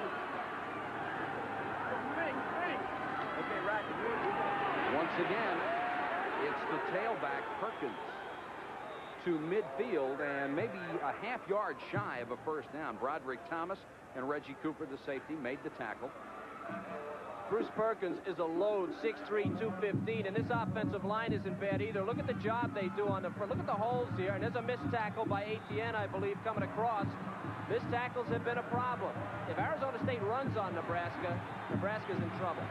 again, it's the tailback, Perkins, to midfield and maybe a half-yard shy of a first down. Broderick Thomas and Reggie Cooper, the safety, made the tackle. Bruce Perkins is a load, 6'3", 215, and this offensive line isn't bad either. Look at the job they do on the front. Look at the holes here, and there's a missed tackle by Etienne, I believe, coming across. Missed tackles have been a problem. If Arizona State runs on Nebraska, Nebraska's in trouble.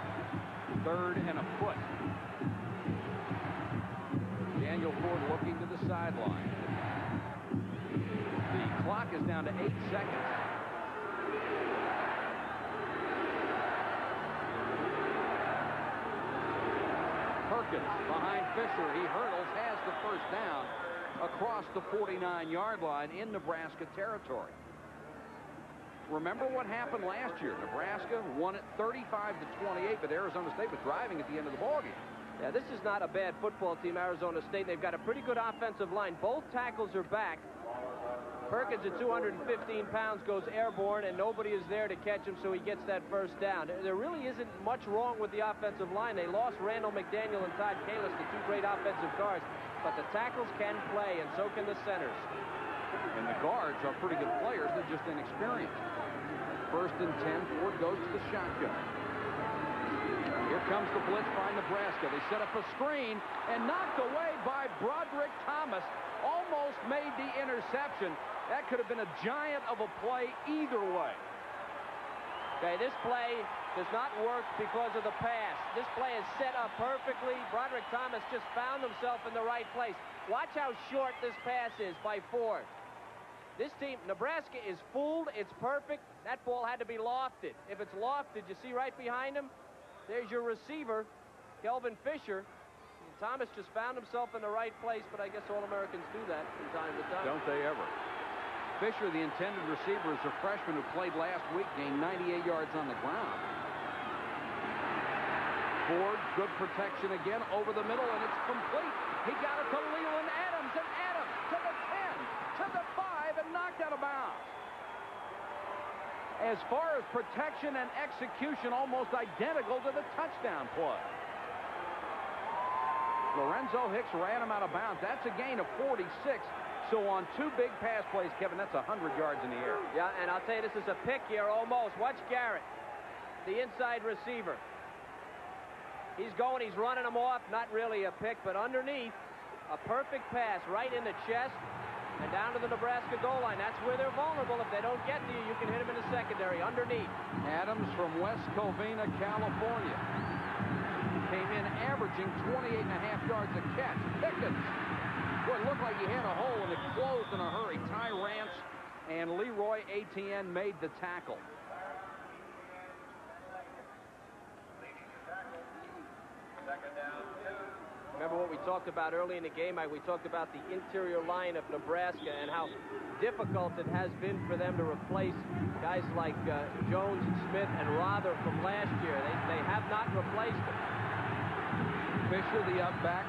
3rd and a foot. Daniel Ford looking to the sideline. The clock is down to 8 seconds. Perkins behind Fisher. He hurdles, has the first down across the 49-yard line in Nebraska territory. Remember what happened last year. Nebraska won it 35-28, but Arizona State was driving at the end of the ballgame. Yeah, this is not a bad football team, Arizona State. They've got a pretty good offensive line. Both tackles are back. Perkins at 215 pounds goes airborne, and nobody is there to catch him, so he gets that first down. There really isn't much wrong with the offensive line. They lost Randall McDaniel and Todd Kalis, the 2 great offensive guards, but the tackles can play, and so can the centers. And the guards are pretty good players. They're just inexperienced. 1st and 10. Ford goes to the shotgun. Here comes the blitz by Nebraska. They set up a screen and knocked away by Broderick Thomas. Almost made the interception. That could have been a giant of a play either way. Okay, this play does not work because of the pass. This play is set up perfectly. Broderick Thomas just found himself in the right place. Watch how short this pass is by Ford. This team, Nebraska, is fooled. It's perfect. That ball had to be lofted. If it's lofted, you see right behind him? There's your receiver, Kelvin Fisher. Thomas just found himself in the right place, but I guess All-Americans do that from time to time. Don't they ever? Fisher, the intended receiver, is a freshman who played last week, gained 98 yards on the ground. Ford, good protection again over the middle, and it's complete. He got it to Leland Adams, and Adams to the 10, to the 5, and knocked out of bounds. As far as protection and execution, almost identical to the touchdown play. Lorenzo Hicks ran him out of bounds. That's a gain of 46. So on 2 big pass plays, Kevin, that's 100 yards in the air. Yeah, and I'll tell you, this is a pick here almost. Watch Garrett, the inside receiver. He's going, he's running him off. Not really a pick, but underneath, a perfect pass right in the chest and down to the Nebraska goal line. That's where they're vulnerable. If they don't get to you, you can hit them in the secondary, underneath. Adams from West Covina, California. Came in averaging 28.5 yards a catch. Pickens. Boy, it looked like he had a hole, and it closed in a hurry. Ty Rance and Leroy Etienne made the tackle. Remember what we talked about early in the game? We talked about the interior line of Nebraska and how difficult it has been for them to replace guys like Jones and Smith and Rother from last year. They have not replaced them. Fisher, the up back.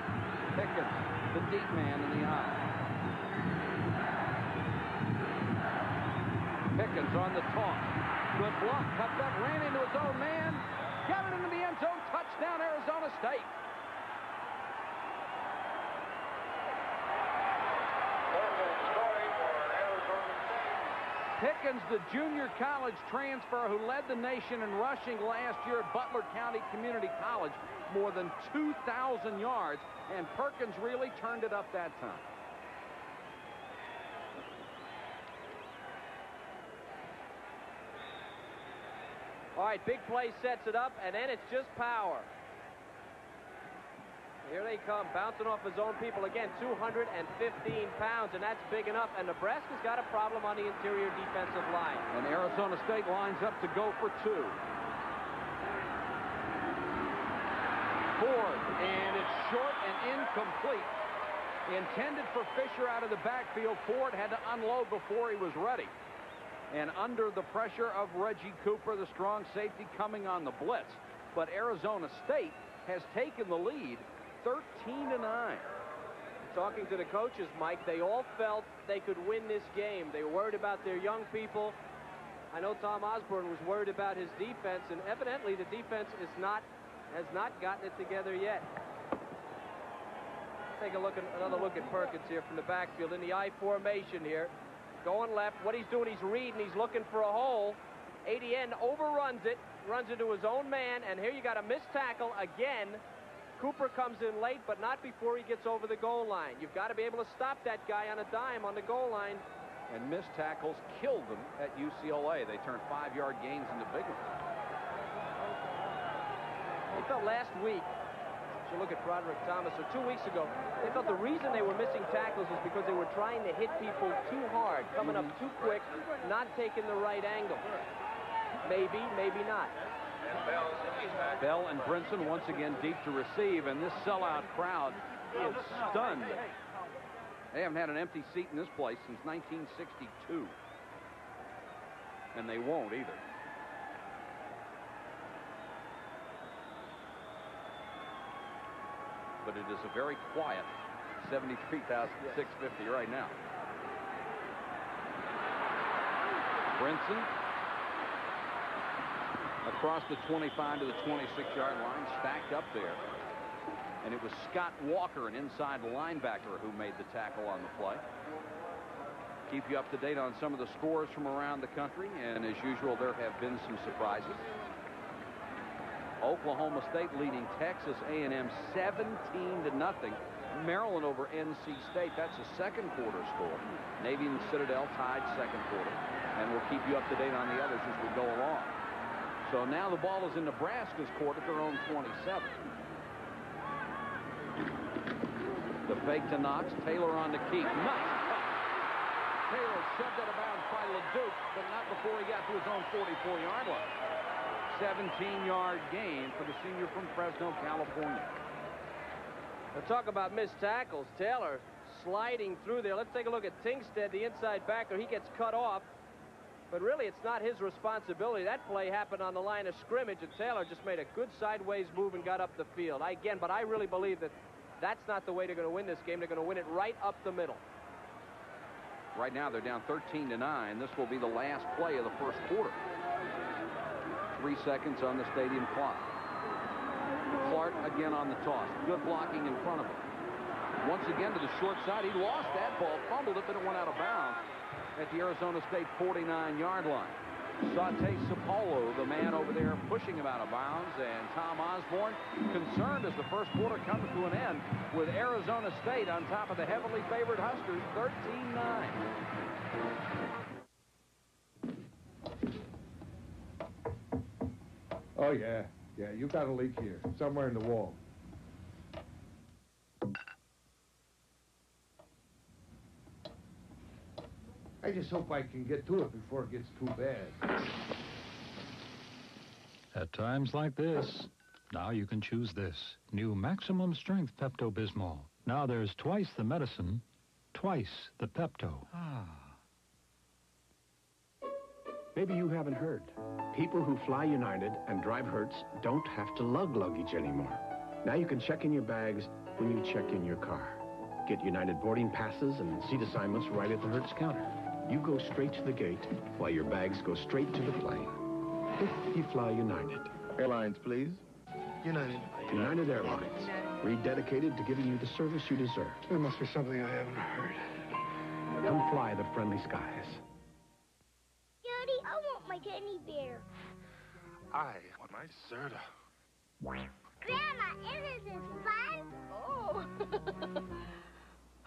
Pickens, the deep man in the eye. Pickens on the toss. Good block. Cut back, ran into his own man. Got it into the end zone. Touchdown, Arizona State. Pickens, the junior college transfer who led the nation in rushing last year at Butler County Community College, more than 2,000 yards, and Perkins really turned it up that time. All right, big play sets it up, and then it's just power. Here they come, bouncing off his own people again. 215 pounds, and that's big enough. And Nebraska's got a problem on the interior defensive line. And Arizona State lines up to go for 2. Ford, and it's short and incomplete. Intended for Fisher out of the backfield. Ford had to unload before he was ready. And under the pressure of Reggie Cooper, the strong safety coming on the blitz. But Arizona State has taken the lead 13-9. Talking to the coaches, Mike, they all felt they could win this game. They were worried about their young people. I know Tom Osborne was worried about his defense, and evidently the defense has not gotten it together yet. Take another look at Perkins here from the backfield in the I formation here. Going left. What he's doing, he's reading. He's looking for a hole. ADN overruns it, runs into his own man, and here you got a missed tackle again. Cooper comes in late, but not before he gets over the goal line. You've got to be able to stop that guy on a dime on the goal line. And missed tackles killed them at UCLA. They turned 5-yard gains into big ones. They felt last week, if you look at Broderick Thomas, or 2 weeks ago, they felt the reason they were missing tackles is because they were trying to hit people too hard, coming up too quick, not taking the right angle. Maybe, maybe not. Bell and Brinson once again deep to receive, and this sellout crowd is stunned. They haven't had an empty seat in this place since 1962. And they won't either. But it is a very quiet 73,650 right now. Brinson across the 25 to the 26-yard line, stacked up there. And it was Scott Walker, an inside linebacker, who made the tackle on the play. Keep you up to date on some of the scores from around the country, and as usual, there have been some surprises. Oklahoma State leading Texas A&M 17-0. Maryland over NC State. That's a second quarter score. Navy and Citadel tied second quarter, and we'll keep you up to date on the others as we go along. So now the ball is in Nebraska's court at their own 27. The fake to Knox. Taylor on to Keith. Nice. Taylor shoved out of bounds by LeDuc, but not before he got to his own 44-yard line. 17-yard gain for the senior from Fresno, California. We'll talk about missed tackles. Taylor sliding through there. Let's take a look at Tingstead, the inside backer. He gets cut off, but really it's not his responsibility. That play happened on the line of scrimmage, and Taylor just made a good sideways move and got up the field. But I really believe that that's not the way they're going to win this game. They're going to win it right up the middle. Right now they're down 13-9. This will be the last play of the first quarter. 3 seconds on the stadium clock. Clark again on the toss. Good blocking in front of him. Once again to the short side. He lost that ball, fumbled it, but it went out of bounds at the Arizona State 49-yard line. Saute Sapolo, the man over there, pushing him out of bounds, and Tom Osborne concerned as the first quarter comes to an end with Arizona State on top of the heavily favored Huskers, 13-9. Oh, yeah. Yeah, you got a leak here, somewhere in the wall. I just hope I can get to it before it gets too bad. At times like this, now you can choose this. New maximum strength Pepto-Bismol. Now there's twice the medicine, twice the Pepto. Maybe you haven't heard. People who fly United and drive Hertz don't have to lug luggage anymore. Now you can check in your bags when you check in your car. Get United boarding passes and seat assignments right at the Hertz counter. You go straight to the gate while your bags go straight to the plane. If you fly United. Airlines, please. United. United Airlines. Rededicated to giving you the service you deserve. There must be something I haven't heard. Come fly the friendly skies. Daddy, I want my teddy bear. I want my soda. Grandma, isn't this fun? Oh.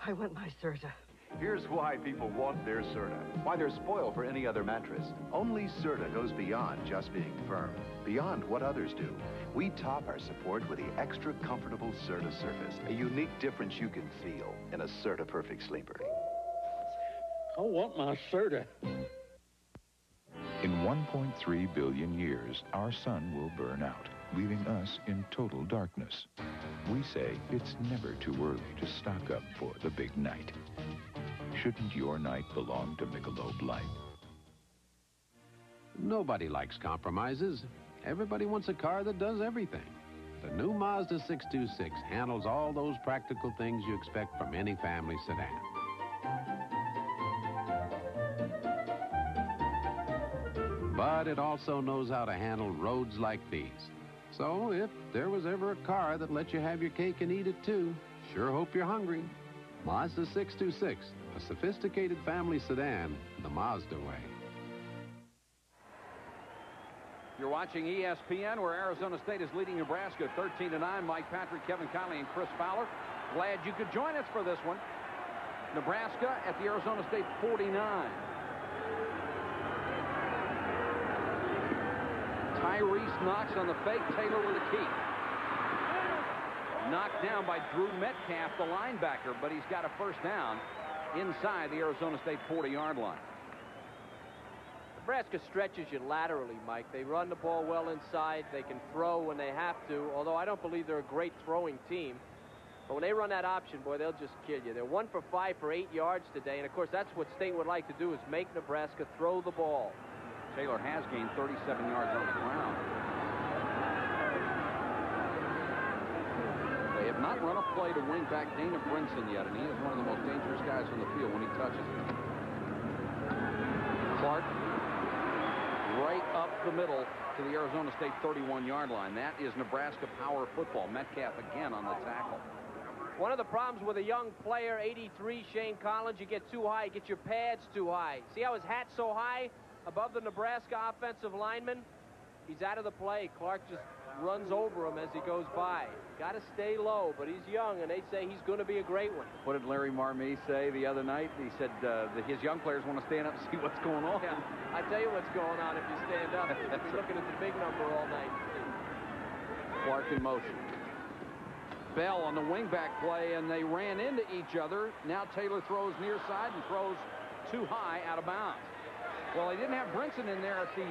I want my Serta. Here's why people want their Serta. Why they're spoiled for any other mattress. Only Serta goes beyond just being firm. Beyond what others do. We top our support with the extra comfortable Serta surface. A unique difference you can feel in a Serta Perfect Sleeper. I want my Serta. In 1.3 billion years, our sun will burn out, leaving us in total darkness. We say it's never too early to stock up for the big night. Shouldn't your night belong to Michelob Light? Nobody likes compromises. Everybody wants a car that does everything. The new Mazda 626 handles all those practical things you expect from any family sedan. But it also knows how to handle roads like these. So if there was ever a car that let you have your cake and eat it too, Sure hope you're hungry. Mazda 626, a sophisticated family sedan the Mazda way. You're watching ESPN, where Arizona State is leading Nebraska 13-9. Mike Patrick, Kevin Conley, and Chris Fowler. Glad you could join us for this one. Nebraska at the Arizona State 49. Tyrese Knox on the fake. Taylor with a key. Knocked down by Drew Metcalf, the linebacker, but he's got a first down inside the Arizona State 40-yard line. Nebraska stretches you laterally, Mike. They run the ball well inside. They can throw when they have to, although I don't believe they're a great throwing team. But when they run that option, boy, they'll just kill you. They're 1 for 5 for 8 yards today, and of course that's what State would like to do, is make Nebraska throw the ball. Taylor has gained 37 yards on the ground. They have not run a play to wing back Dana Brinson yet, and he is one of the most dangerous guys on the field when he touches it. Clark right up the middle to the Arizona State 31-yard line. That is Nebraska power football. Metcalf again on the tackle. One of the problems with a young player, 83, Shane Collins, you get too high, you get your pads too high. See how his hat's so high above the Nebraska offensive lineman? He's out of the play. Clark just runs over him as he goes by. Got to stay low, but he's young, and they say he's going to be a great one. What did Larry Marmee say the other night? He said that his young players want to stand up and see what's going on. Yeah, I tell you what's going on if you stand up. You'll be looking at the big number all night. Clark in motion. Bell on the wingback play, and they ran into each other. Now Taylor throws near side and throws too high, out of bounds. Well, they didn't have Brinson in there at the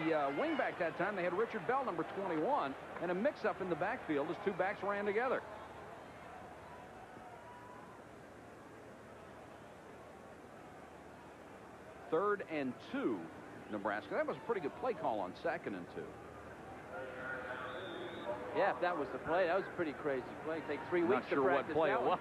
wingback that time. They had Richard Bell, number 21, and a mix-up in the backfield as two backs ran together. Third and 2, Nebraska. That was a pretty good play call on 2nd and 2. Yeah, if that was the play, that was a pretty crazy play. Take 3 weeks to practice. Not sure what play it was.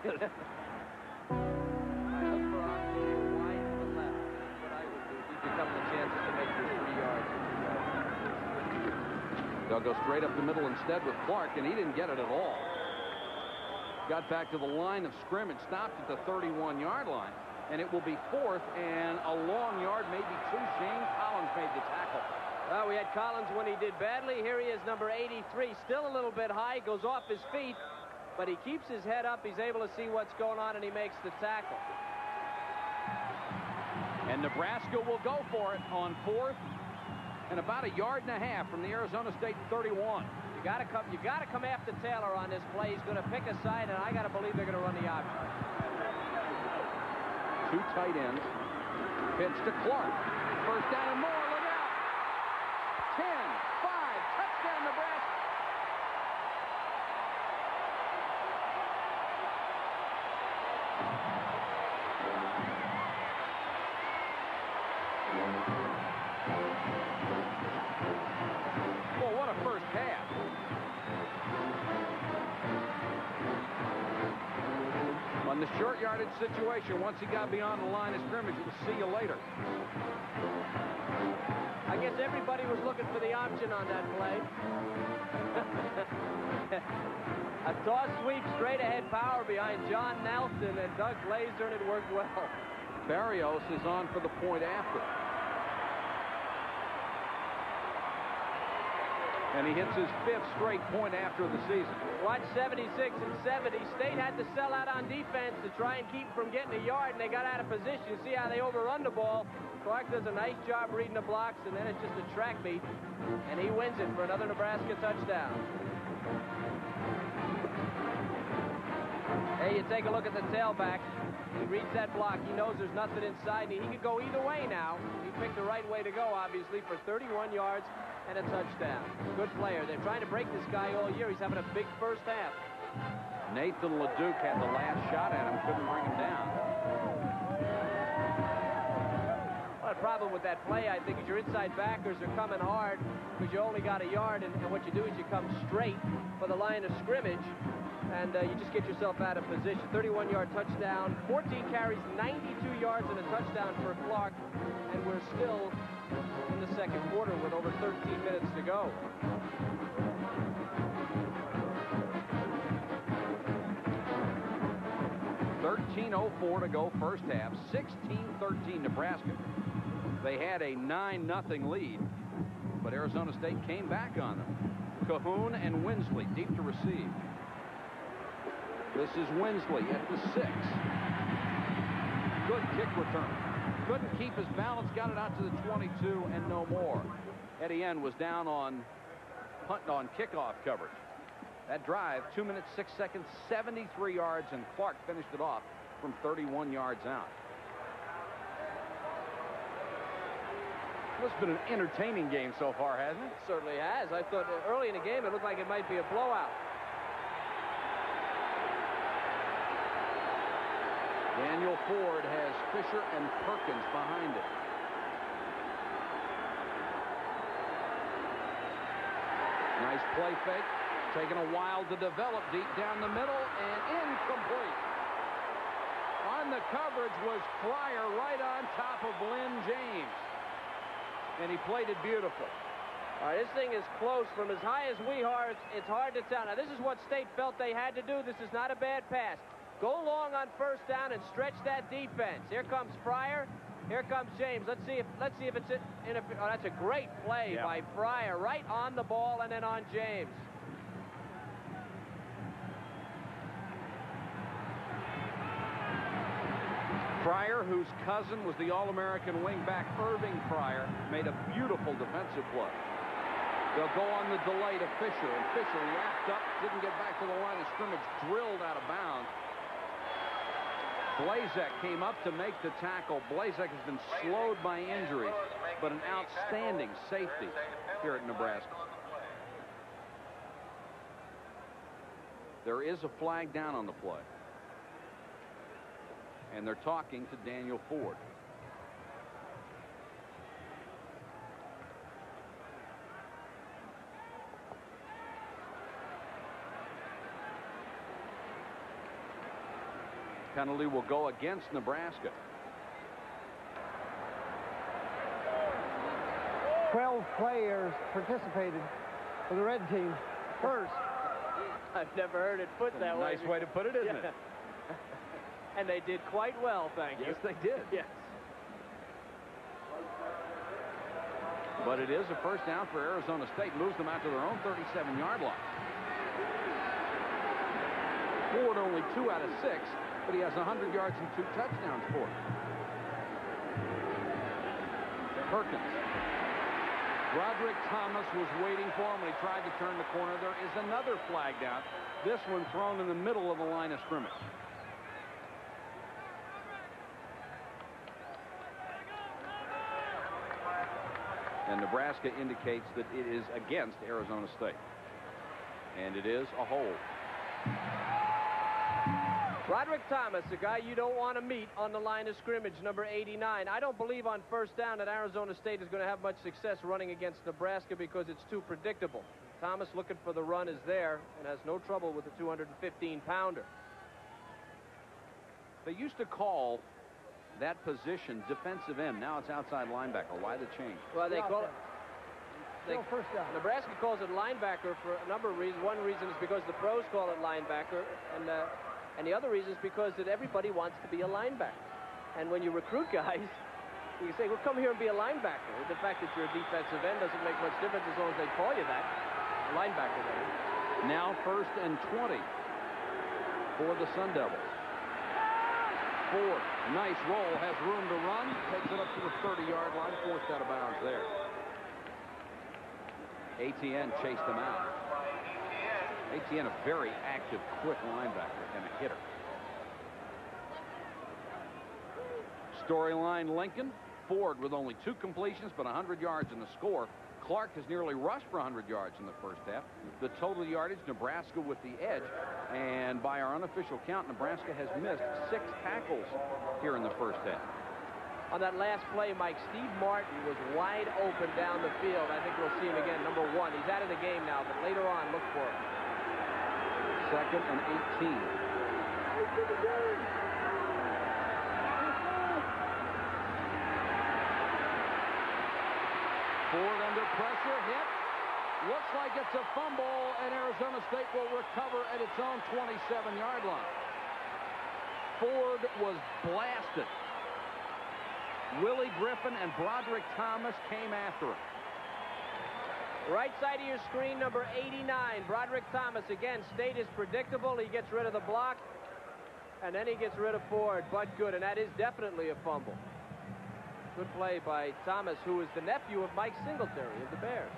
They'll go straight up the middle instead with Clark, and he didn't get it at all. Got back to the line of scrimmage, stopped at the 31-yard line, and it will be 4th and a long yard, maybe 2. Shane Collins made the tackle. Well, we had Collins when he did badly. Here he is, number 83, still a little bit high, goes off his feet, but he keeps his head up. He's able to see what's going on, and he makes the tackle. And Nebraska will go for it on 4th and about a yard and a half from the Arizona State 31. You got to come after Taylor on this play. He's going to pick a side, and I got to believe they're going to run the option. 2 tight ends. Pitch to Clark. First down and more. Look out. 10, 5, touchdown Nebraska. Well, what a first half. On the short yardage situation, once he got beyond the line of scrimmage, it was see you later. I guess everybody was looking for the option on that play. A toss sweep, straight ahead power behind John Nelson and Doug Glazer, and it worked well. Barrios is on for the point after. And he hits his 5th straight point after the season. Watch 76 and 70. State had to sell out on defense to try and keep from getting a yard, and they got out of position. See how they overrun the ball. Clark does a nice job reading the blocks, and then it's just a track meet, and he wins it for another Nebraska touchdown. Hey, you take a look at the tailback. He reads that block. He knows there's nothing inside, and he could go either way now. He picked the right way to go, obviously, for 31 yards and a touchdown. Good player. They're trying to break this guy all year. He's having a big first half. Nathan LeDuc had the last shot at him, couldn't bring him down. Well, the problem with that play, I think, is your inside backers are coming hard because you only got a yard, and what you do is you come straight for the line of scrimmage, and you just get yourself out of position. 31-yard touchdown, 14 carries, 92 yards, and a touchdown for Clark, and we're still in the second quarter with over 13 minutes to go. 13:04 to go first half. 16-13 Nebraska. They had a 9-0 lead, but Arizona State came back on them. Cahoon and Winsley deep to receive. This is Winsley at the 6. Good kick return. Couldn't keep his balance, got it out to the 22 and no more. Etienne was down on kickoff coverage. That drive, 2 minutes, 6 seconds, 73 yards, and Clark finished it off from 31 yards out. Well, it's been an entertaining game so far, hasn't it? It certainly has. I thought early in the game it looked like it might be a blowout. Daniel Ford has Fisher and Perkins behind it. Nice play fake. Taking a while to develop deep down the middle and incomplete. On the coverage was Fryer right on top of Lynn James. And he played it beautiful. All right, this thing is close from as high as we are. It's hard to tell. Now, this is what State felt they had to do. This is not a bad pass. Go long on first down and stretch that defense. Here comes Fryer. Here comes James. Let's see if it's in a. Oh, that's a great play by Fryer, right on the ball and then on James. Fryer, whose cousin was the All-American wingback Irving Fryer, made a beautiful defensive play. They'll go on the delay to Fisher, and Fisher wrapped up, didn't get back to the line of scrimmage, drilled out of bounds. Blazek came up to make the tackle. Blazek has been slowed by injury, but an outstanding safety here at Nebraska. There is a flag down on the play. And they're talking to Daniel Ford. Penalty will go against Nebraska. 12 players participated for the red team first. I've never heard it put that way. Nice way to put it, isn't it? And they did quite well, thank you. Yes, they did. Yes. But it is a first down for Arizona State. Moves them out to their own 37-yard line. Ford only 2 out of 6, but he has 100 yards and 2 touchdowns for it. Perkins. Roderick Thomas was waiting for him when he tried to turn the corner. There is another flag down. This one thrown in the middle of the line of scrimmage. And Nebraska indicates that it is against Arizona State. And it is a hold. Roderick Thomas, a guy you don't want to meet on the line of scrimmage, number 89. I don't believe on first down that Arizona State is going to have much success running against Nebraska because it's too predictable. Thomas, looking for the run, is there and has no trouble with the 215-pounder. They used to call that position defensive end. Now it's outside linebacker. Why the change? Well, they call it. First down. Nebraska calls it linebacker for a number of reasons. One reason is because the pros call it linebacker, and the other reason is because that everybody wants to be a linebacker. And when you recruit guys, you say, well, come here and be a linebacker. The fact that you're a defensive end doesn't make much difference as long as they call you that. A linebacker, that is. Now 1st and 20 for the Sun Devils. Ford, nice roll, has room to run, takes it up to the 30-yard line, forced out of bounds there. Etienne chased him out. Etienne, a very active, quick linebacker and a hitter. Storyline Lincoln. Ford with only 2 completions, but 100 yards in the score. Clark has nearly rushed for 100 yards in the first half. The total yardage, Nebraska with the edge. And by our unofficial count, Nebraska has missed 6 tackles here in the first half. On that last play, Mike, Steve Martin was wide open down the field. I think we'll see him again, number 1. He's out of the game now, but later on, look for him. 2nd and 18. Ford under pressure, hit. Looks like it's a fumble, and Arizona State will recover at its own 27-yard line. Ford was blasted. Willie Griffin and Broderick Thomas came after him. Right side of your screen, number 89, Broderick Thomas. Again, State is predictable. He gets rid of the block, and then he gets rid of Ford, but good, and that is definitely a fumble. Good play by Thomas, who is the nephew of Mike Singletary of the Bears.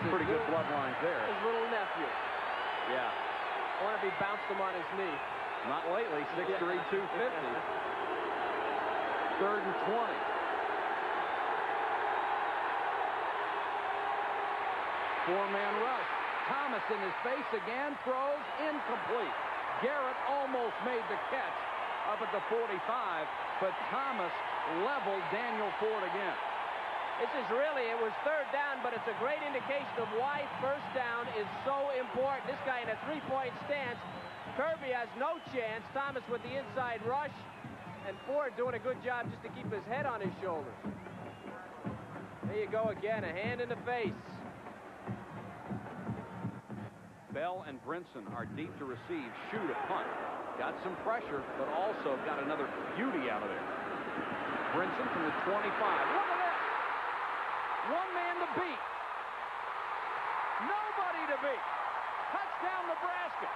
Pretty good bloodlines there. His little nephew. Yeah. I wonder if he bounced him on his knee. Not lately, 6'3", 250. 3rd and 20. Four-man rush. Thomas in his face again, throws incomplete. Garrett almost made the catch up at the 45, but Thomas leveled Daniel Ford again. This is really, it was 3rd down, but it's a great indication of why 1st down is so important. This guy in a three-point stance. Kirby has no chance. Thomas with the inside rush, and Ford doing a good job just to keep his head on his shoulders. There you go again, a hand in the face. Bell and Brinson are deep to receive, shoot a punt. Got some pressure, but also got another beauty out of there. Brinson from the 25. Look at this! One man to beat. Nobody to beat. Touchdown, Nebraska.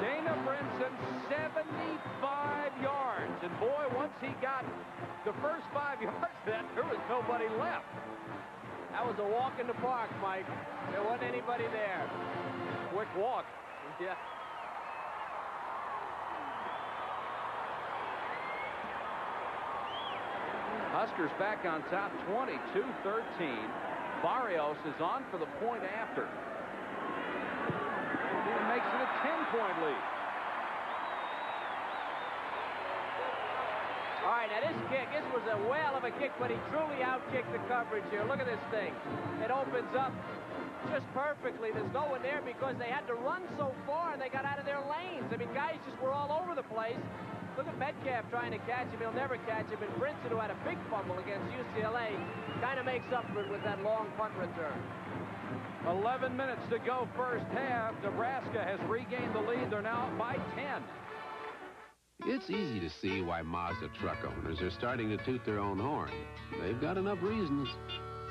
Dana Brinson, 75 yards. And boy, once he got the first 5 yards, there was nobody left. That was a walk in the park, Mike. There wasn't anybody there. Quick walk. Yeah. Huskers back on top, 22-13. Barrios is on for the point after. He makes it a 10-point lead. All right, now this kick, this was a whale of a kick, but he truly out-kicked the coverage here. Look at this thing. It opens up just perfectly. There's no one there because they had to run so far and they got out of their lanes. I mean, guys just were all over the place. Look at Metcalf trying to catch him. He'll never catch him. And Brinson, who had a big fumble against UCLA, kind of makes up for it with that long punt return. 11 minutes to go first half. Nebraska has regained the lead. They're now up by 10. It's easy to see why Mazda truck owners are starting to toot their own horn. They've got enough reasons.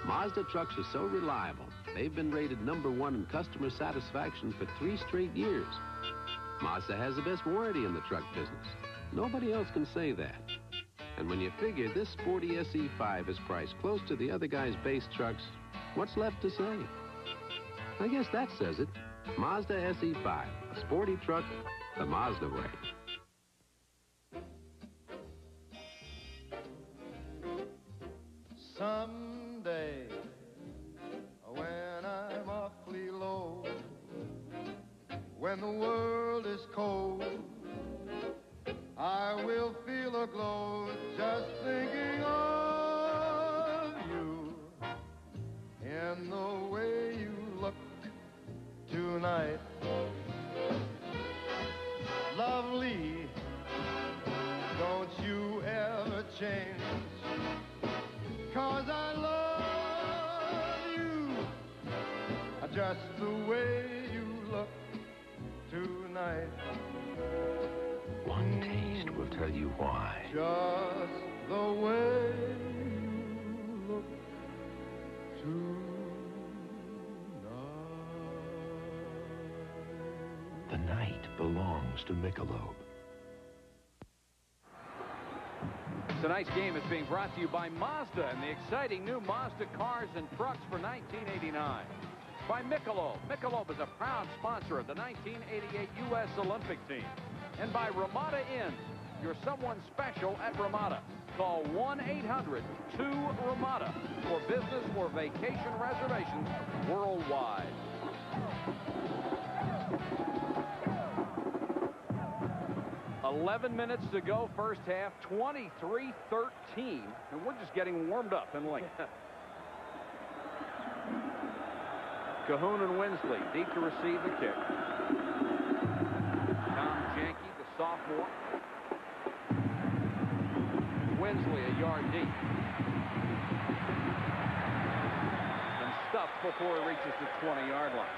Mazda trucks are so reliable. They've been rated #1 in customer satisfaction for 3 straight years. Mazda has the best warranty in the truck business. Nobody else can say that. And when you figure this sporty SE5 is priced close to the other guy's base trucks, what's left to say? I guess that says it. Mazda SE5, a sporty truck the Mazda way. Someday, when I'm awfully low, when the world is cold, I will feel a glow just thinking of you in the way you look tonight. Lovely, don't you ever change, 'cause I love you just the way you look tonight. One taste will tell you why. Just the way you look tonight. The night belongs to Michelob. Tonight's game is being brought to you by Mazda and the exciting new Mazda cars and trucks for 1989. By Michelob. Michelob is a proud sponsor of the 1988 U.S. Olympic team. And by Ramada Inns. You're someone special at Ramada. Call 1-800-2-RAMADA for business or vacation reservations worldwide. "11 minutes to go first half, 23-13, and we're just getting warmed up in Lincoln. Cahoon and Winsley deep to receive the kick. Tom Janke, the sophomore. Winsley a yard deep. And stuffed before he reaches the 20-yard line.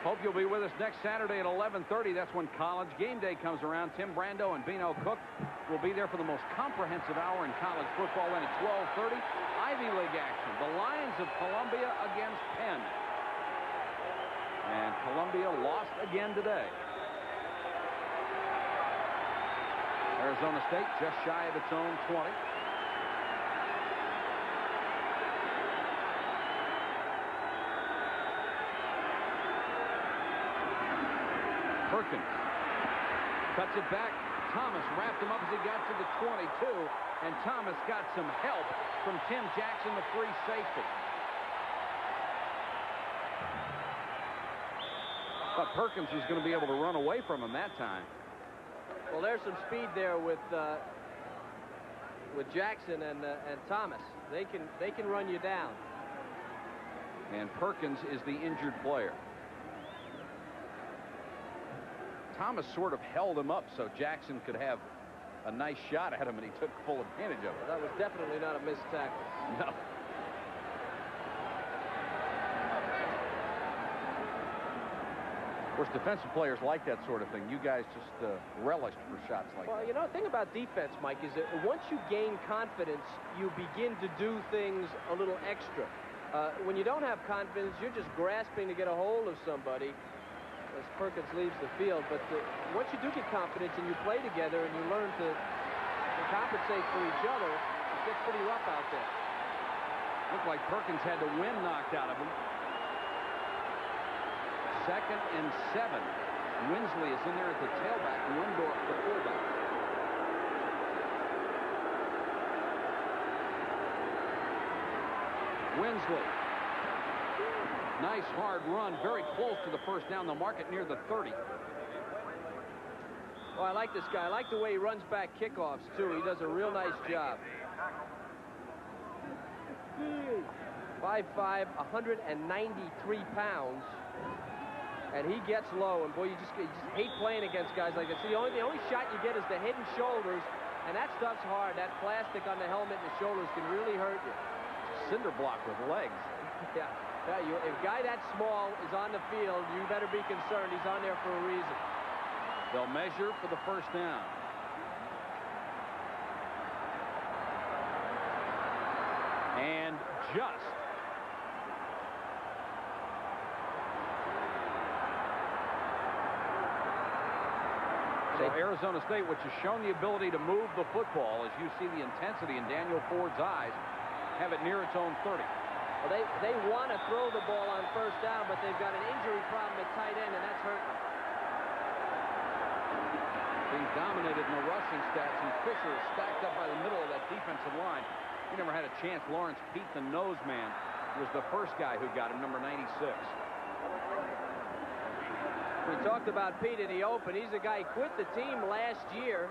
Hope you'll be with us next Saturday at 11:30. That's when College Game Day comes around. Tim Brando and Bino Cook will be there for the most comprehensive hour in college football. Then at 12:30, Ivy League action. The Lions of Columbia against Penn. And Columbia lost again today. Arizona State just shy of its own 20. Perkins cuts it back. Thomas wrapped him up as he got to the 22, and Thomas got some help from Tim Jackson, the free safety. But Perkins was going to be able to run away from him that time. Well, there's some speed there with Jackson and Thomas. They can run you down. And Perkins is the injured player. Thomas sort of held him up so Jackson could have a nice shot at him, and he took full advantage of it. That was definitely not a missed tackle. No. Of course, defensive players like that sort of thing. You guys just relished for shots like that. Well, you know, the thing about defense, Mike, is that once you gain confidence, you begin to do things a little extra. When you don't have confidence, you're just grasping to get a hold of somebody as Perkins leaves the field. But once you do get confidence and you play together and you learn to compensate for each other, it gets pretty rough out there. Looked like Perkins had the wind knocked out of him. 2nd and 7. Winsley is in there at the tailback. Windorf the fullback. Winsley. Nice hard run, very close to the first down. They'll mark it near the 30. Well, I like this guy. I like the way he runs back kickoffs, too. He does a real nice job. 5'5", 193 pounds. And he gets low, and boy, you just hate playing against guys like this. See, the only shot you get is the head and shoulders, and that stuff's hard. That plastic on the helmet and the shoulders can really hurt you. Cinder block with legs. Yeah. If a guy that small is on the field, you better be concerned. He's on there for a reason. They'll measure for the first down. And just. So Arizona State, which has shown the ability to move the football, as you see the intensity in Daniel Ford's eyes, have it near its own 30. Well, they want to throw the ball on first down, but they've got an injury problem at tight end, and that's hurting them. Being dominated in the rushing stats, and Fisher is stacked up by the middle of that defensive line. He never had a chance. Lawrence Pete, the nose man, was the first guy who got him, number 96. We talked about Pete in the open. He's a guy who quit the team last year.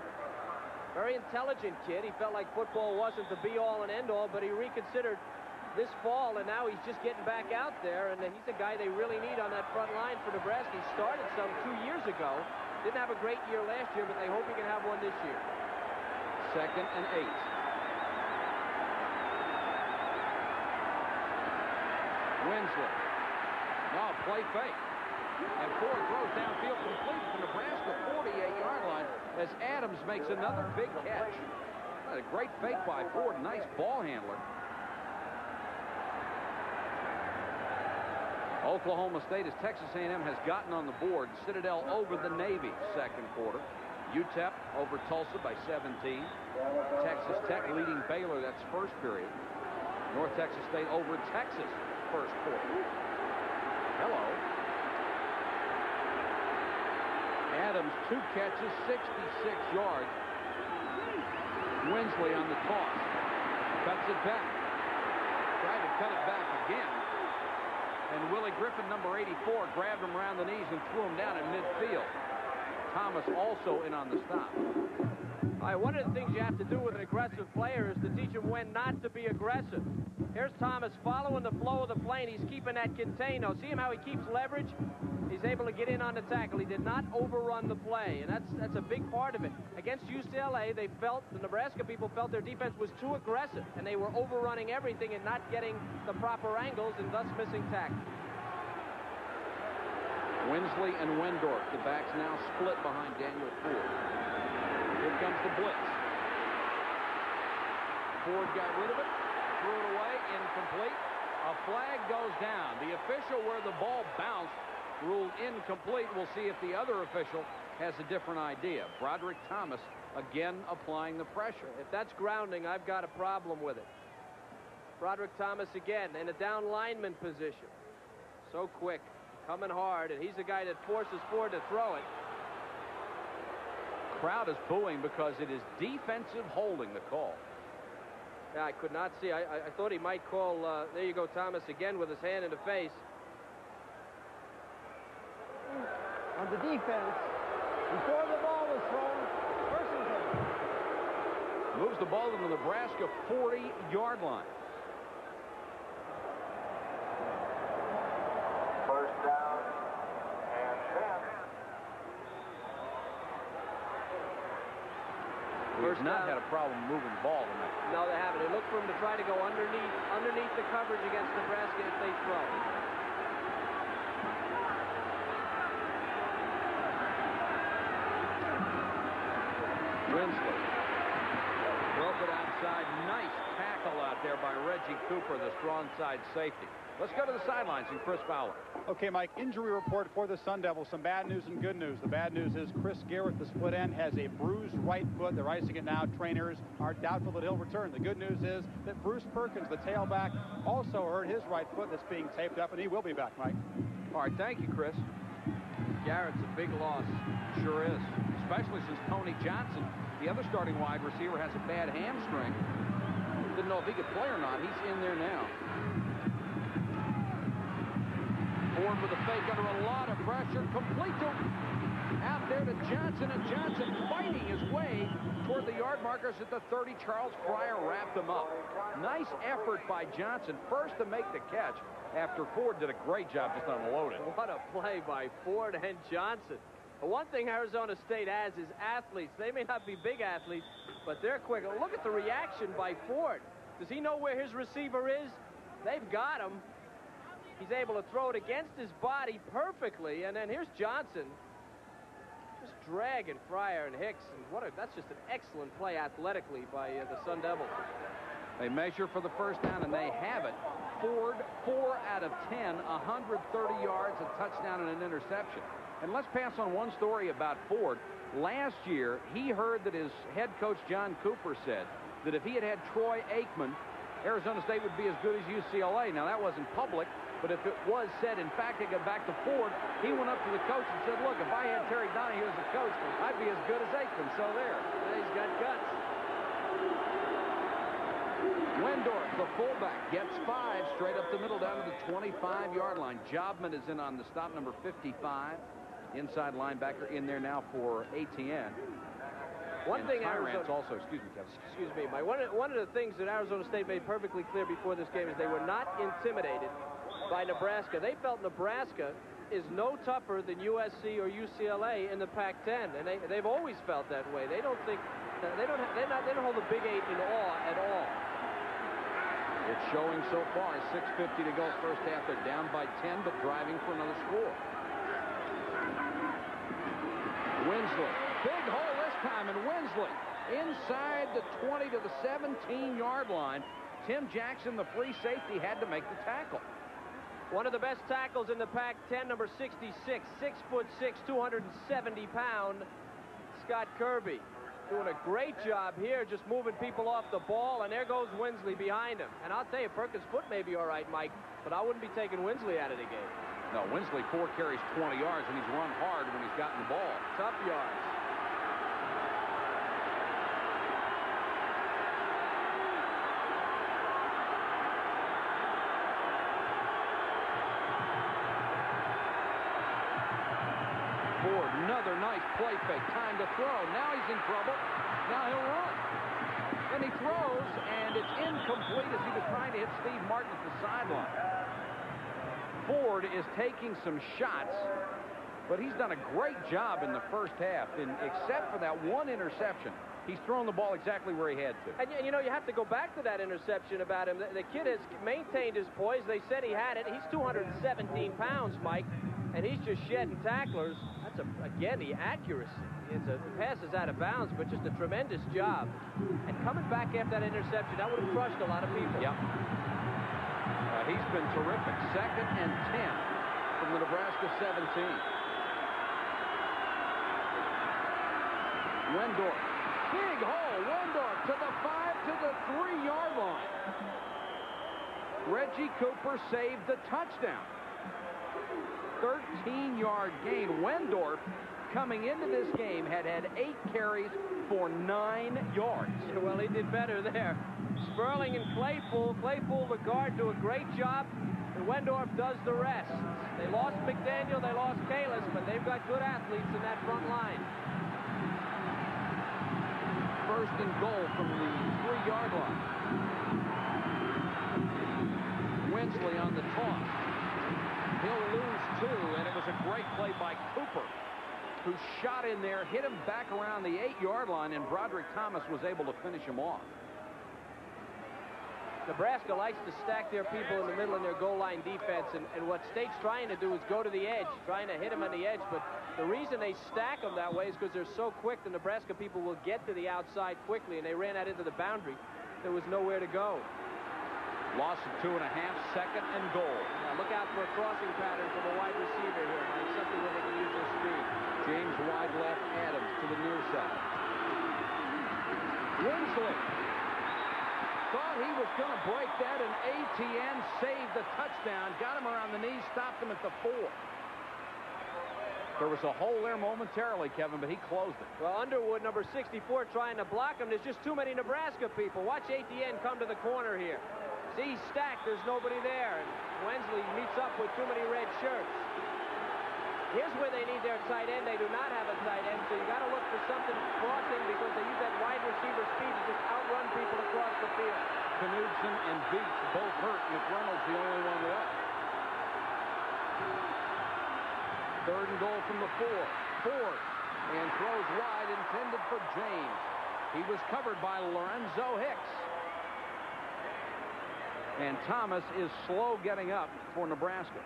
Very intelligent kid. He felt like football wasn't the be-all and end-all, but he reconsidered this fall, and now he's just getting back out there, and he's a guy they really need on that front line for Nebraska. He started some 2 years ago. Didn't have a great year last year, but they hope he can have one this year. 2nd and 8. Winsley. Now play fake. And Ford throws downfield complete to Nebraska 48-yard line as Adams makes another big catch. A great fake by Ford. Nice ball handler. Oklahoma State, as Texas A&M has gotten on the board. Citadel over the Navy, 2nd quarter. UTEP over Tulsa by 17. Texas Tech leading Baylor, that's first period. North Texas State over Texas, first quarter. Hello. Adams, 2 catches, 66 yards. Winsley on the toss. Cuts it back. Tried to cut it back again. And Willie Griffin, number 84, grabbed him around the knees and threw him down in midfield. Thomas also in on the stop. All right, one of the things you have to do with an aggressive player is to teach him when not to be aggressive. Here's Thomas following the flow of the plane. He's keeping that contained. Now, see him how he keeps leverage? He's able to get in on the tackle. He did not overrun the play, and that's a big part of it. Against UCLA, the Nebraska people felt their defense was too aggressive, and they were overrunning everything and not getting the proper angles and thus missing tackles. Winsley and Wendorf, the backs now split behind Daniel Ford. Here comes the blitz. Ford got rid of it, threw it away, incomplete. A flag goes down. The official where the ball bounced ruled incomplete. We'll see if the other official has a different idea. Broderick Thomas again applying the pressure. If that's grounding, I've got a problem with it. Broderick Thomas again in a down lineman position. So quick, coming hard, and he's the guy that forces Ford to throw it. Crowd is booing because it is defensive holding, the call. Yeah, I could not see. I thought he might call, there you go, Thomas again with his hand in the face. On the defense, before the ball was thrown, first and 10. Moves the ball to the Nebraska 40-yard line. First down and 10. We've not had a problem moving the ball tonight. No, they haven't. They look for him to try to go underneath the coverage against Nebraska if they throw. Winsley broke it outside. Nice tackle out there by Reggie Cooper, the strong side safety. Let's go to the sidelines and Chris Fowler. Okay, Mike, injury report for the Sun Devils. Some bad news and good news. The bad news is Chris Garrett, the split end, has a bruised right foot. They're icing it now. Trainers are doubtful that he'll return. The good news is that Bruce Perkins, the tailback, also hurt his right foot that's being taped up, and he will be back, Mike. All right, thank you, Chris. Garrett's a big loss. Sure is, especially since Tony Johnson, the other starting wide receiver, has a bad hamstring. Didn't know if he could play or not. He's in there now. Ford with a fake under a lot of pressure. Complete to out there to Johnson, and Johnson fighting his way toward the yard markers at the 30. Charles Pryor wrapped him up. Nice effort by Johnson, first to make the catch after Ford did a great job just unloading. What a play by Ford and Johnson. The one thing Arizona State has is athletes. They may not be big athletes, but they're quick. Look at the reaction by Ford. Does he know where his receiver is? They've got him. He's able to throw it against his body perfectly, and then here's Johnson just dragging Fryer and Hicks, and that's just an excellent play athletically by the Sun Devils. They measure for the first down, and they have it. Ford, 4 out of 10, 130 yards, a touchdown, and an interception. And let's pass on one story about Ford. Last year, he heard that his head coach, John Cooper, said that if he had Troy Aikman, Arizona State would be as good as UCLA. Now, that wasn't public, but if it was said, in fact, they got back to Ford, he went up to the coach and said, look, if I had Terry Donahue as a coach, I'd be as good as Aikman. So there. He's got guts. Wendorf, the fullback, gets 5 straight up the middle down to the 25-yard line. Jobman is in on the stop, number 55. Inside linebacker in there now for ATN. One thing Arizona also, excuse me, Kevin. Excuse me, Mike. One of the things that Arizona State made perfectly clear before this game is they were not intimidated by Nebraska. They felt Nebraska is no tougher than USC or UCLA in the Pac-10, and they've always felt that way. They don't think they don't hold the Big 8 in awe at all. It's showing so far 6:50 to go first half. They're down by 10, but driving for another score. Winsley, big hole this time, and Winsley inside the 20 to the 17-yard line. Tim Jackson, the free safety, had to make the tackle. One of the best tackles in the Pac-10, number 66, 6'6", 270-pound Scott Kirby. Doing a great job here, just moving people off the ball, and there goes Winsley behind him. And I'll tell you, Perkins' foot may be all right, Mike, but I wouldn't be taking Winsley out of the game. No, Winsley 4 carries 20 yards, and he's run hard when he's gotten the ball. Tough yards. Ford, another nice play fake. Time to throw. Now he's in trouble. Now he'll run. And he throws, and it's incomplete as he was trying to hit Steve Martin at the sideline. Ford is taking some shots, but he's done a great job in the first half, except for that one interception. He's thrown the ball exactly where he had to. And, you know, you have to go back to that interception about him. The kid has maintained his poise. They said he had it. He's 217 pounds, Mike, and he's just shedding tacklers. That's, again, the accuracy. It passes out of bounds, but just a tremendous job. And coming back after that interception, that would have crushed a lot of people. Yep. He's been terrific. 2nd and 10 from the Nebraska 17. Wendorf. Big hole. Wendorf to the 5 to the 3-yard line. Reggie Cooper saved the touchdown. 13-yard gain. Wendorf, coming into this game, had 8 carries for 9 yards. Well, he did better there. Sperling and Claypool. Claypool, the guard, do a great job, and Wendorf does the rest. They lost McDaniel, they lost Kalis, but they've got good athletes in that front line. 1st and goal from the 3-yard line. Winsley on the toss. He'll lose 2, and it was a great play by Cooper, who shot in there, hit him back around the 8-yard line, and Broderick Thomas was able to finish him off. Nebraska likes to stack their people in the middle in their goal line defense, and what State's trying to do is go to the edge, trying to hit them on the edge, but the reason they stack them that way is because they're so quick. The Nebraska people will get to the outside quickly, and they ran out into the boundary. There was nowhere to go. Loss of 2.5, 2nd and goal. Now look out for a crossing pattern from a wide receiver here, Mike, something where they can use their speed. James wide left, Adams to the near side. Winsley thought he was going to break that, and ATN saved the touchdown, got him around the knees, stopped him at the 4. There was a hole there momentarily, Kevin, but he closed it. Well, Underwood, number 64, trying to block him. There's just too many Nebraska people. Watch ATN come to the corner here. See, stacked, there's nobody there. And Wensley meets up with too many red shirts. Here's where they need their tight end. They do not have a tight end, so you got to look for something crossing because they use that wide receiver speed to just outrun people across the field. Knudsen and Beach both hurt. McReynolds the only one left. 3rd and goal from the 4. Ford and throws wide, intended for James. He was covered by Lorenzo Hicks. And Thomas is slow getting up for Nebraska.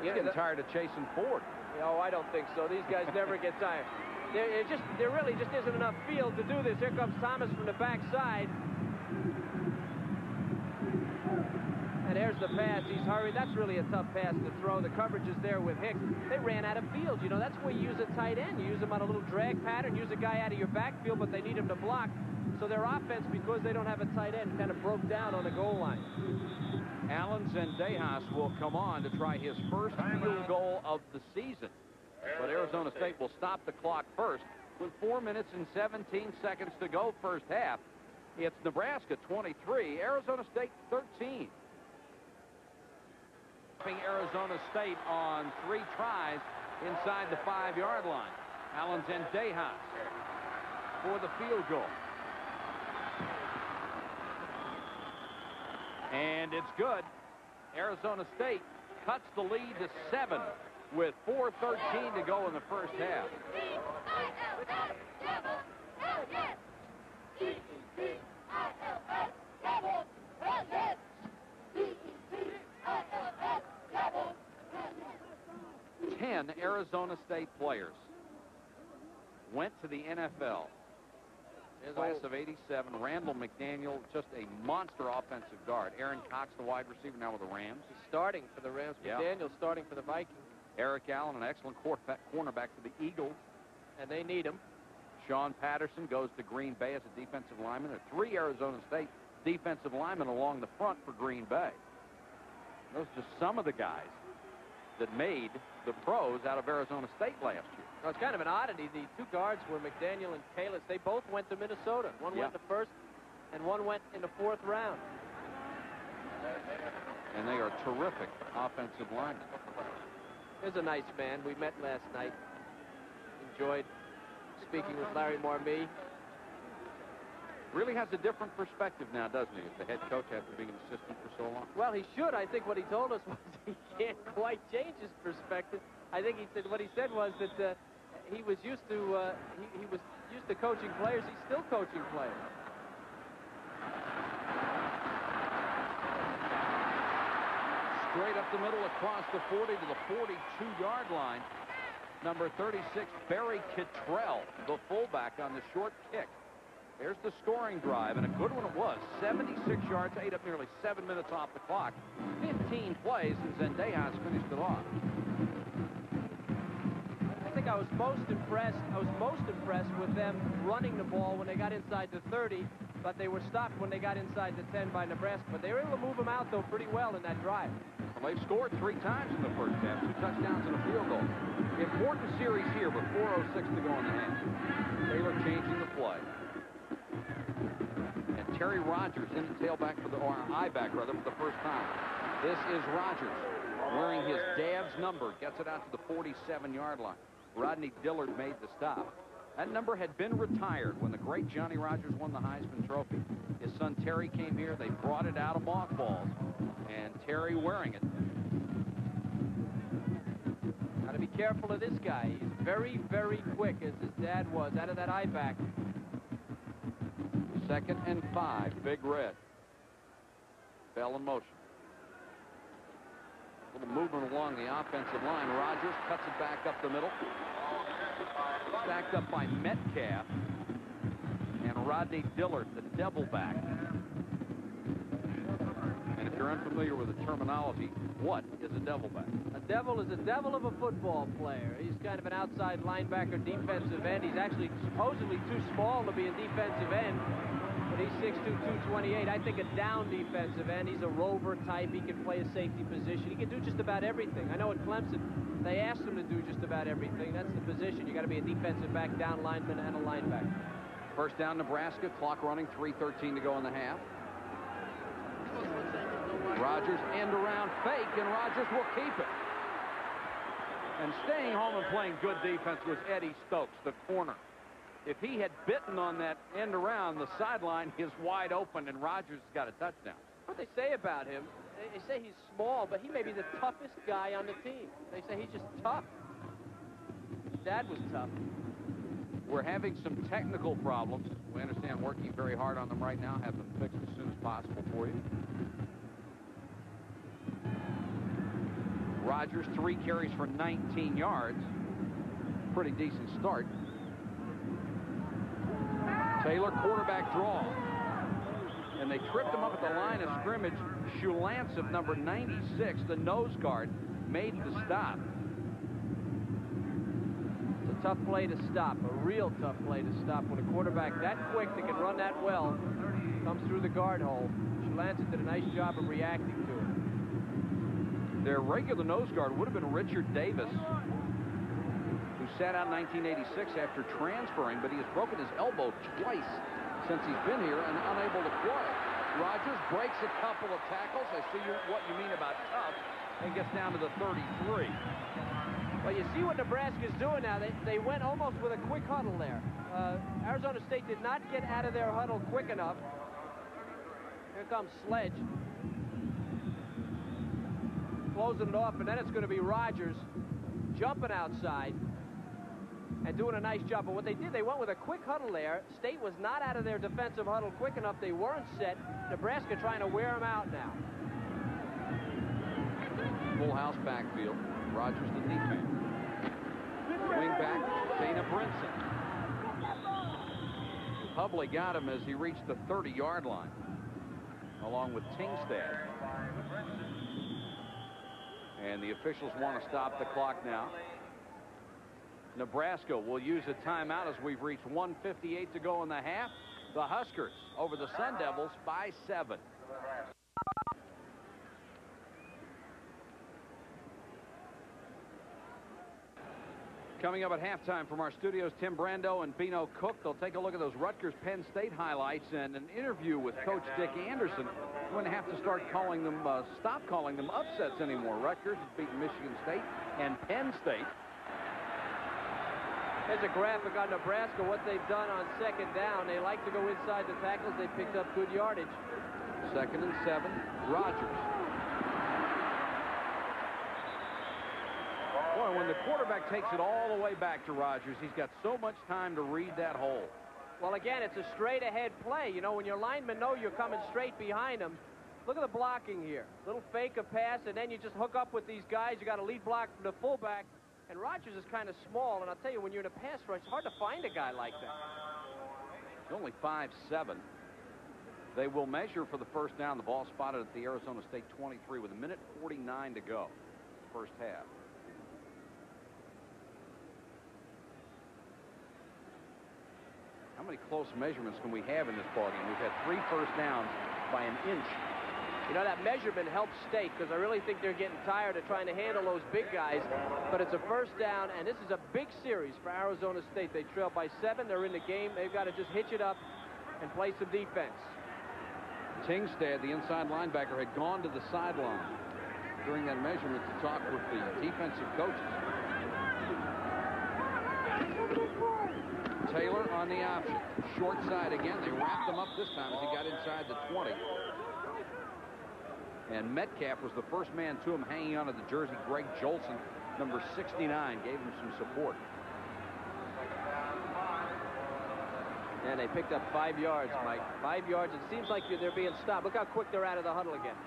He's getting tired of chasing Ford. No, I don't think so. These guys never get tired. There really just isn't enough field to do this. Here comes Thomas from the backside. And there's the pass. He's hurried. That's really a tough pass to throw. The coverage is there with Hicks. They ran out of field. You know, that's where you use a tight end. You use him on a little drag pattern, use a guy out of your backfield, but they need him to block. So their offense, because they don't have a tight end, kind of broke down on the goal line. Alan Zendejas will come on to try his first field goal of the season. But Arizona State will stop the clock first with 4 minutes and 17 seconds to go first half. It's Nebraska 23, Arizona State 13. Arizona State on 3 tries inside the 5-yard line. Alan Zendejas for the field goal. And it's good. Arizona State cuts the lead to 7 with 4:13 to go in the first half. Ten Arizona State players went to the NFL. Class of '87, Randall McDaniel, just a monster offensive guard. Aaron Cox, the wide receiver, now with the Rams. He's starting for the Rams. Yeah. McDaniel starting for the Vikings. Eric Allen, an excellent cornerback for the Eagles. And they need him. Sean Patterson goes to Green Bay as a defensive lineman. There are 3 Arizona State defensive linemen along the front for Green Bay. Those are just some of the guys that made the pros out of Arizona State last year. Well, it's kind of an oddity. The 2 guards were McDaniel and Kalis. They both went to Minnesota. One went in the 1st, and one went in the 4th round. And they are terrific offensive linemen. Here's a nice man. We met last night. Enjoyed speaking with Larry Marmee. Really has a different perspective now, doesn't he, as the head coach after being an assistant for so long? Well, he should. I think what he told us was he can't quite change his perspective. I think he said what he said was that he was used to he was used to coaching players. He's still coaching players. Straight up the middle across the 40 to the 42-yard line. Number 36, Barry Kittrell, the fullback on the short kick. There's the scoring drive, and a good one it was. 76 yards, ate up nearly 7 minutes off the clock. 15 plays, and Zendejas finished it off. I think I was most impressed with them running the ball when they got inside the 30, but they were stopped when they got inside the 10 by Nebraska. But they were able to move them out, though, pretty well in that drive. Well, they've scored 3 times in the first half, 2 touchdowns and a field goal. Important series here, but 4:06 to go in the half. Taylor changing the play. And Terry Rogers in the tailback for the, or I-back rather, for the first time. This is Rogers wearing his dad's number. Gets it out to the 47-yard line. Rodney Dillard made the stop. That number had been retired when the great Johnny Rogers won the Heisman Trophy. His son Terry came here. They brought it out of mothballs. And Terry wearing it. Got to be careful of this guy. He's very, very quick, as his dad was, out of that I-back. 2nd and 5, Big Red. Bell in motion. A little movement along the offensive line. Rogers cuts it back up the middle. Stacked up by Metcalf and Rodney Dillard, the devil back. And if you're unfamiliar with the terminology, what is a devil back? A devil is a devil of a football player. He's kind of an outside linebacker, defensive end. He's actually supposedly too small to be a defensive end, but he's 6'2", 228. I think a down defensive end. He's a rover type. He can play a safety position. He can do just about everything. I know at Clemson, they asked him to do just about everything. That's the position. You got to be a defensive back, down lineman, and a linebacker. First down, Nebraska. Clock running, 3:13 to go in the half. Rogers end around fake, and Rogers will keep it. And staying home and playing good defense was Eddie Stokes, the corner. If he had bitten on that end around, the sideline is wide open, and Rogers got a touchdown. What they say about him, they say he's small, but he may be the toughest guy on the team. They say he's just tough. His dad was tough. We're having some technical problems. We understand working very hard on them right now. Have them fixed as soon as possible for you. Rogers, 3 carries for 19 yards. Pretty decent start. Taylor, quarterback draw. And they tripped him up at the line of scrimmage. Shulansip, number 96, the nose guard, made the stop. It's a tough play to stop, a real tough play to stop when a quarterback that quick that can run that well comes through the guard hole. Shulansip did a nice job of reacting to it. Their regular nose guard would have been Richard Davis, who sat out in 1986 after transferring, but he has broken his elbow twice since he's been here and unable to play. Rogers breaks a couple of tackles. I see what you mean about tough, and gets down to the 33. Well, you see what Nebraska's doing now. They went almost with a quick huddle there. Arizona State did not get out of their huddle quick enough. Here comes Sledge. Closing it off, and then it's going to be Rogers jumping outside and doing a nice job. But what they did, they went with a quick huddle there. State was not out of their defensive huddle quick enough. They weren't set. Nebraska trying to wear them out now. Full house backfield. Rogers the deep man. Wing back, Dana Brinson. Hubley got him as he reached the 30-yard line, along with Tingstad. And the officials want to stop the clock now. Nebraska will use a timeout as we've reached 1:58 to go in the half. The Huskers over the Sun Devils by 7. Coming up at halftime from our studios, Tim Brando and Bino Cook. They'll take a look at those Rutgers-Penn State highlights and an interview with Coach Dick Anderson. We're going to have to start calling them, stop calling them upsets anymore. Rutgers has beaten Michigan State and Penn State. There's a graphic on Nebraska, what they've done on second down. They like to go inside the tackles. They picked up good yardage. 2nd and 7, Rogers. Boy, when the quarterback takes it all the way back to Rogers, he's got so much time to read that hole. Well, again, it's a straight-ahead play. You know, when your linemen know you're coming straight behind them, look at the blocking here. Little fake a pass, and then you just hook up with these guys. You got a lead block from the fullback, and Rogers is kind of small. And I'll tell you, when you're in a pass rush, it's hard to find a guy like that. He's only 5'7". They will measure for the first down. The ball spotted at the Arizona State 23 with 1:49 to go, first half. How many close measurements can we have in this ballgame? We've had 3 first downs by an inch. You know, that measurement helps State because I really think they're getting tired of trying to handle those big guys. But it's a first down, and this is a big series for Arizona State. They trail by 7. They're in the game. They've got to just hitch it up and play some defense. Tingstad, the inside linebacker, had gone to the sideline during that measurement to talk with the defensive coaches. Taylor on the option. Short side again. They wrapped him up this time as he got inside the 20. And Metcalf was the first man to him, hanging onto the jersey. Greg Jolson, number 69, gave him some support. And they picked up 5 yards, Mike. 5 yards. It seems like they're being stopped. Look how quick they're out of the huddle again.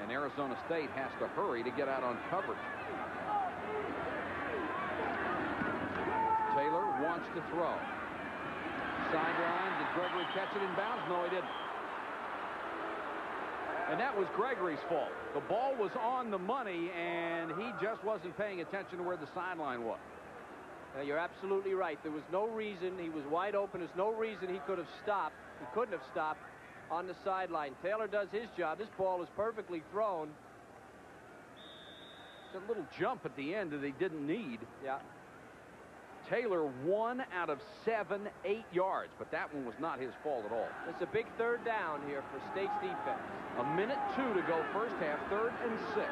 And Arizona State has to hurry to get out on coverage. Taylor wants to throw. Sideline. Did Gregory catch it in bounds? No, he didn't. And that was Gregory's fault. The ball was on the money, and he just wasn't paying attention to where the sideline was. You're absolutely right. There was no reason. He was wide open. There's no reason he could have stopped. He couldn't have stopped on the sideline. Taylor does his job. This ball is perfectly thrown. It's a little jump at the end that he didn't need. Yeah. Taylor 1 out of 7, 8 yards, but that one was not his fault at all. It's a big third down here for State's defense. 1:02 to go first half, 3rd and 6.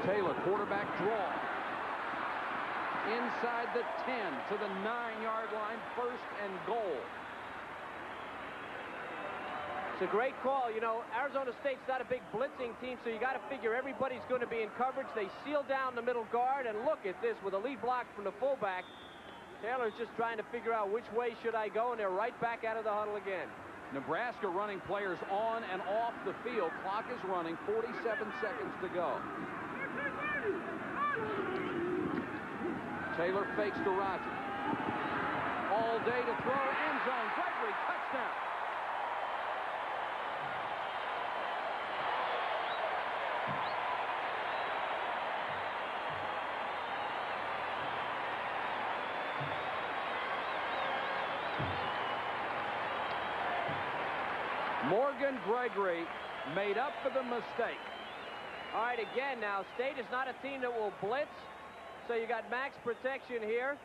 Taylor, quarterback draw. Inside the 10 to the 9-yard line, 1st and goal. It's a great call. You know, Arizona State's not a big blitzing team, so you got to figure everybody's going to be in coverage. They seal down the middle guard, and look at this with a lead block from the fullback. Taylor's just trying to figure out which way should I go, and they're right back out of the huddle again. Nebraska running players on and off the field. Clock is running, 47 seconds to go. Taylor fakes to Rogers. All day to throw, end zone. Gregory, touchdown. Morgan Gregory made up for the mistake. All right, again now, State is not a team that will blitz, so you got max protection here.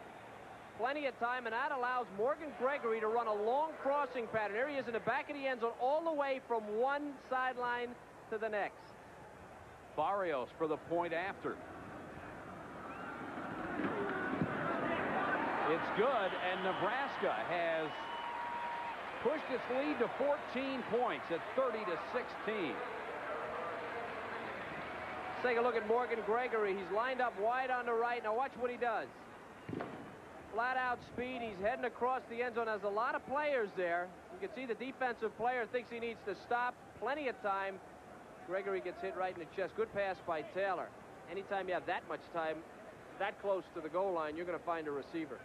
Plenty of time, and that allows Morgan Gregory to run a long crossing pattern. There he is in the back of the end zone, all the way from one sideline to the next. Barrios for the point after. It's good, and Nebraska has pushed its lead to 14 points at 30-16. Let's take a look at Morgan Gregory. He's lined up wide on the right. Now watch what he does. Flat out speed. He's heading across the end zone. There's a lot of players there. You can see the defensive player thinks he needs to stop. Plenty of time. Gregory gets hit right in the chest. Good pass by Taylor. Anytime you have that much time, that close to the goal line, you're going to find a receiver.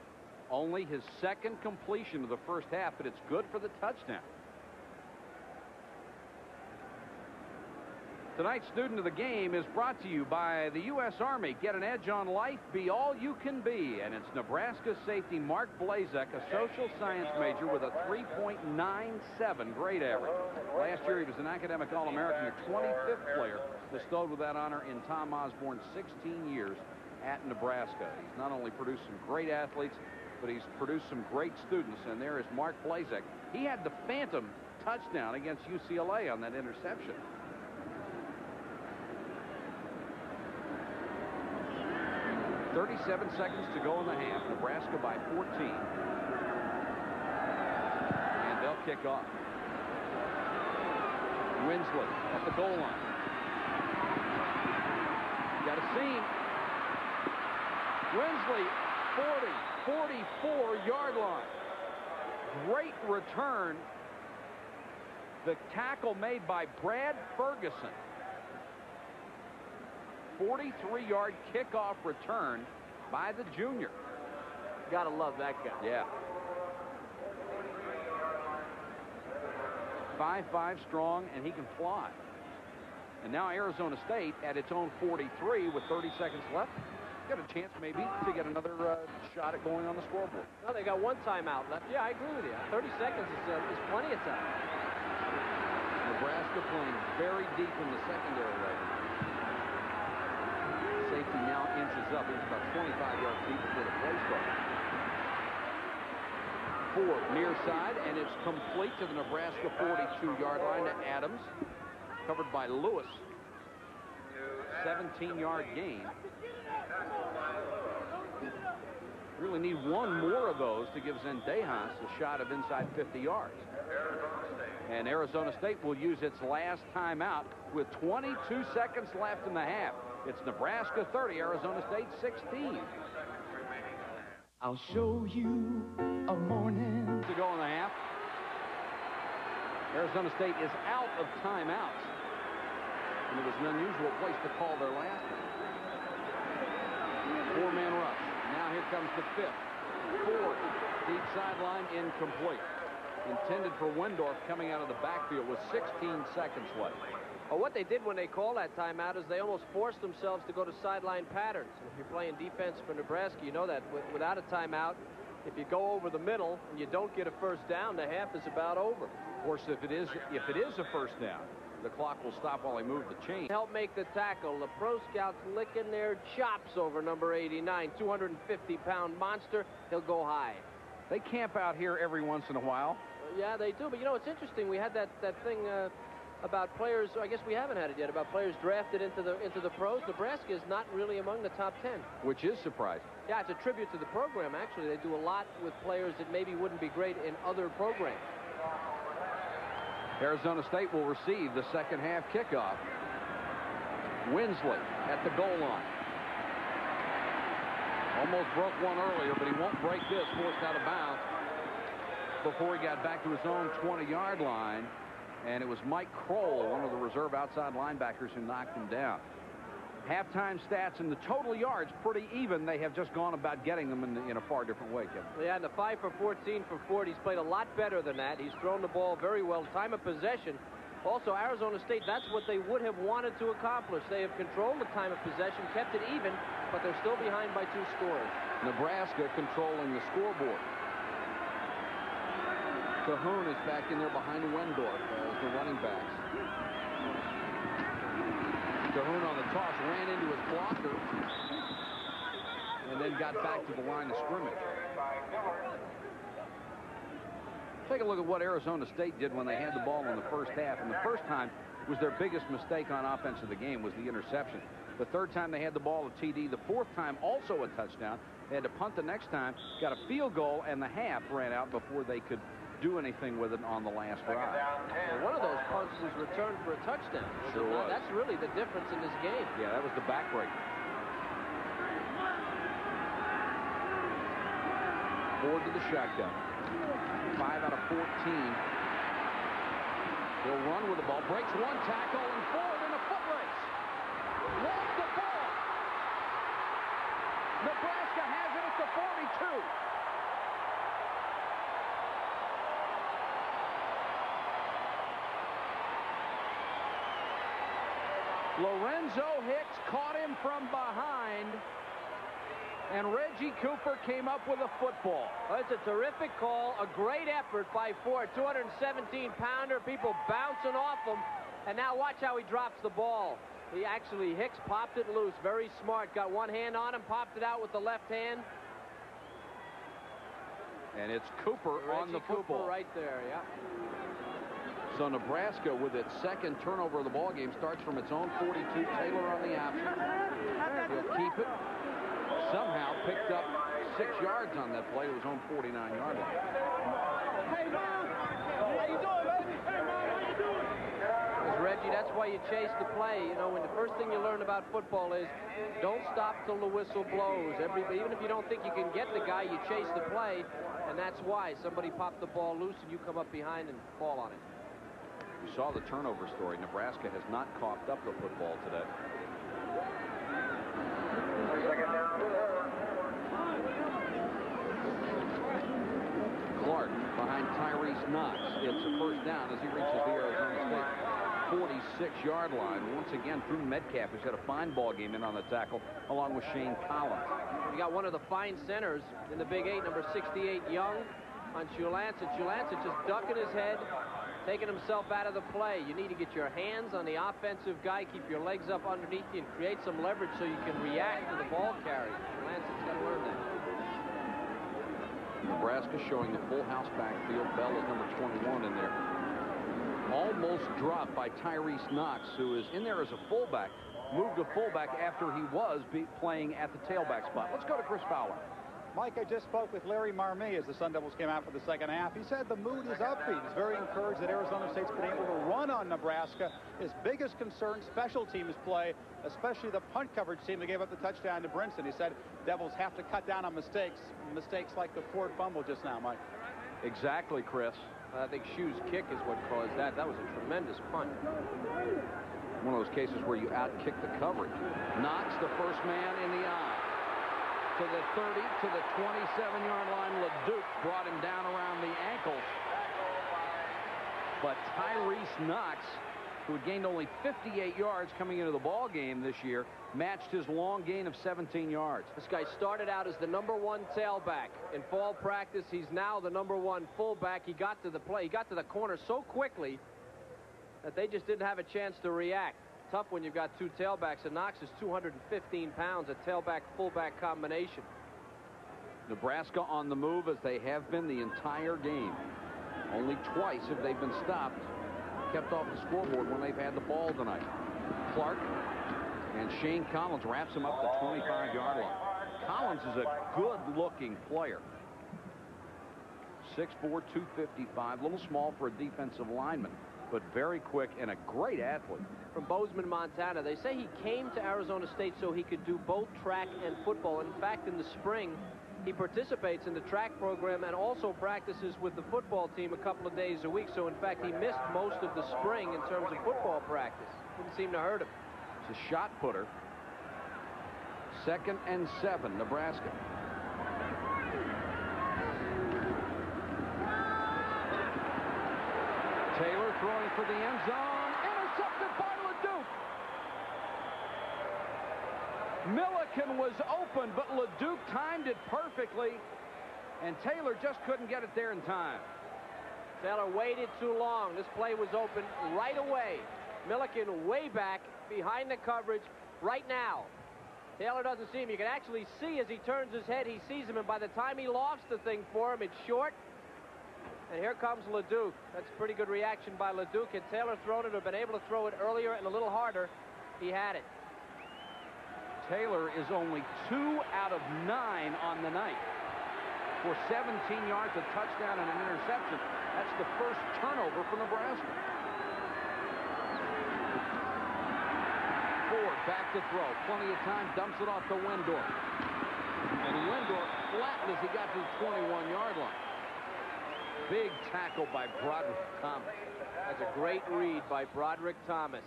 Only his 2nd completion of the first half, but it's good for the touchdown. Tonight's student of the game is brought to you by the U.S. Army. Get an edge on life, be all you can be. And it's Nebraska safety Mark Blazek, a social science major with a 3.97 grade average. Last year he was an academic All-American, a 25th player bestowed with that honor in Tom Osborne's 16 years at Nebraska. He's not only produced some great athletes, but he's produced some great students, and there is Mark Blazek. He had the phantom touchdown against UCLA on that interception. 37 seconds to go in the half. Nebraska by 14. And they'll kick off. Winsley at the goal line. Got a seam. Winsley, 44-yard line. Great return. The tackle made by Brad Ferguson. 43-yard kickoff return by the junior. Gotta love that guy. Yeah. 5'5" strong, and he can fly. And now Arizona State at its own 43 with 30 seconds left. Got a chance maybe to get another shot at going on the scoreboard. Well, they got one timeout left. Yeah, I agree with you. 30 seconds is plenty of time. Nebraska playing very deep in the secondary right now. Safety now inches up. It was about 25 yards deep before the play started. Ford near side, and it's complete to the Nebraska 42-yard line to Adams. Covered by Lewis. 17-yard gain. Really need one more of those to give Zendejas a shot of inside 50 yards. And Arizona State will use its last timeout with 22 seconds left in the half. It's Nebraska 30, Arizona State 16. I'll show you a morning. To go in the half. Arizona State is out of timeouts. And it was an unusual place to call their last one. Four-man rush. Now here comes the fifth. Ford, deep sideline, incomplete. Intended for Wendorf coming out of the backfield with 16 seconds left. Well, what they did when they called that timeout is they almost forced themselves to go to sideline patterns. And if you're playing defense for Nebraska, you know that without a timeout, if you go over the middle and you don't get a first down, the half is about over. Of course, if it is a first down, the clock will stop while they move the chain. Help make the tackle. The Pro Scouts licking their chops over number 89, 250-pound monster. He'll go high. They camp out here every once in a while. Yeah, they do. But, you know, it's interesting. We had that thing about players. I guess we haven't had it yet. About players drafted into the pros. Nebraska is not really among the top 10. Which is surprising. Yeah, it's a tribute to the program, actually. They do a lot with players that maybe wouldn't be great in other programs. Arizona State will receive the second half kickoff. Winsley at the goal line. Almost broke one earlier, but he won't break this. Forced out of bounds before he got back to his own 20-yard line. And it was Mike Kroll, one of the reserve outside linebackers, who knocked him down. Halftime stats and the total yards pretty even. They have just gone about getting them in a far different way, Kevin. Yeah, and the 5 for 14 for Ford, he's played a lot better than that. He's thrown the ball very well. Time of possession. Also, Arizona State, that's what they would have wanted to accomplish. They have controlled the time of possession, kept it even, but they're still behind by 2 scores. Nebraska controlling the scoreboard. Cahoon is back in there behind Wendorf as the running backs. Cahoon on the toss, ran into his blocker, and then got back to the line of scrimmage. Take a look at what Arizona State did when they had the ball in the first half. And the first time was their biggest mistake on offense of the game, was the interception. The third time they had the ball at TD. The fourth time also a touchdown. They had to punt the next time, got a field goal, and the half ran out before they could do anything with it on the last drive. Well, one of those punts was returned for a touchdown. Sure was. That's really the difference in this game. Yeah, that was the backbreaker. Ford to the shotgun. 5 out of 14. He'll run with the ball. Breaks one tackle, and Ford in a foot race. Lost the ball. Nebraska has it at the 42. Lorenzo Hicks caught him from behind, and Reggie Cooper came up with a football. Well, it's a terrific call, a great effort by Ford. 217-pounder, people bouncing off him, and now watch how he drops the ball. Hicks popped it loose, very smart. Got one hand on him, popped it out with the left hand. And it's Cooper on the football. Cooper right there, yeah. So Nebraska, with its second turnover of the ball game, starts from its own 42. Taylor on the option. He'll keep it. somehow picked up 6 yards on that play. It was on 49-yard line. Hey, Mom! How you doing, baby? Hey, Mom, how you doing? Reggie, that's why you chase the play. You know, when the first thing you learn about football is don't stop till the whistle blows. Even if you don't think you can get the guy, you chase the play, and that's why somebody popped the ball loose and you come up behind and fall on it. You saw the turnover story. Nebraska has not coughed up the football today. Clark behind Tyrese Knox. It's a first down as he reaches the Arizona State 46-yard line. Once again, Drew Metcalf, who's got a fine ball game in on the tackle, along with Shane Collins. You got one of the fine centers in the Big 8, number 68, Young, on Chulancich. Chulancich just ducking his head, taking himself out of the play. You need to get your hands on the offensive guy, keep your legs up underneath you, and create some leverage so you can react to the ball carry. Chulancich's got to learn that. Nebraska showing the full house backfield. Bell is number 21 in there. Almost dropped by Tyrese Knox, who is in there as a fullback. Moved to fullback after he was playing at the tailback spot. Let's go to Chris Fowler. Mike, I just spoke with Larry Marmee as the Sun Devils came out for the second half. He said the mood is upbeat. He's very encouraged that Arizona State's been able to run on Nebraska. His biggest concern, special teams play, especially the punt coverage team that gave up the touchdown to Brinson. He said Devils have to cut down on mistakes like the Ford fumble just now, Mike. Exactly, Chris. I think Shue's kick is what caused that. That was a tremendous punt. One of those cases where you out-kick the coverage. Knox, the first man in the eye. To the 30, to the 27-yard line. LeDuc brought him down around the ankles. But Tyrese Knox, who had gained only 58 yards coming into the ball game this year, matched his long gain of 17 yards. This guy started out as the #1 tailback. In fall practice, he's now the #1 fullback. He got to the play. He got to the corner so quickly that they just didn't have a chance to react. Tough when you've got two tailbacks, and Knox is 215 pounds, a tailback-fullback combination. Nebraska on the move as they have been the entire game. Only twice have they been stopped, kept off the scoreboard when they've had the ball tonight. Clark and Shane Collins wraps him up the 25-yard line. Collins is a good-looking player. 6'4", 255, a little small for a defensive lineman, but very quick and a great athlete. From Bozeman, Montana. They say he came to Arizona State so he could do both track and football. In fact, in the spring, he participates in the track program and also practices with the football team a couple of days a week. So, in fact, he missed most of the spring in terms of football practice. Didn't seem to hurt him. It's a shot putter. 2nd and 7, Nebraska. Taylor throwing for the end zone. Intercepted by LeDuc. Milliken was open, but LeDuc timed it perfectly, and Taylor just couldn't get it there in time. Taylor waited too long. This play was open right away. Milliken way back behind the coverage right now. Taylor doesn't see him. You can actually see as he turns his head, he sees him, and by the time he lofts the thing for him, it's short. And here comes LeDuc. That's a pretty good reaction by LeDuc. Had Taylor thrown it or been able to throw it earlier and a little harder, he had it. Taylor is only 2 out of 9 on the night. For 17 yards, a touchdown, and an interception. That's the first turnover for Nebraska. Ford back to throw. Plenty of time. Dumps it off to Wendorf. And Wendorf flattened as he got to the 21-yard line. Big tackle by Broderick Thomas. That's a great read by Broderick Thomas.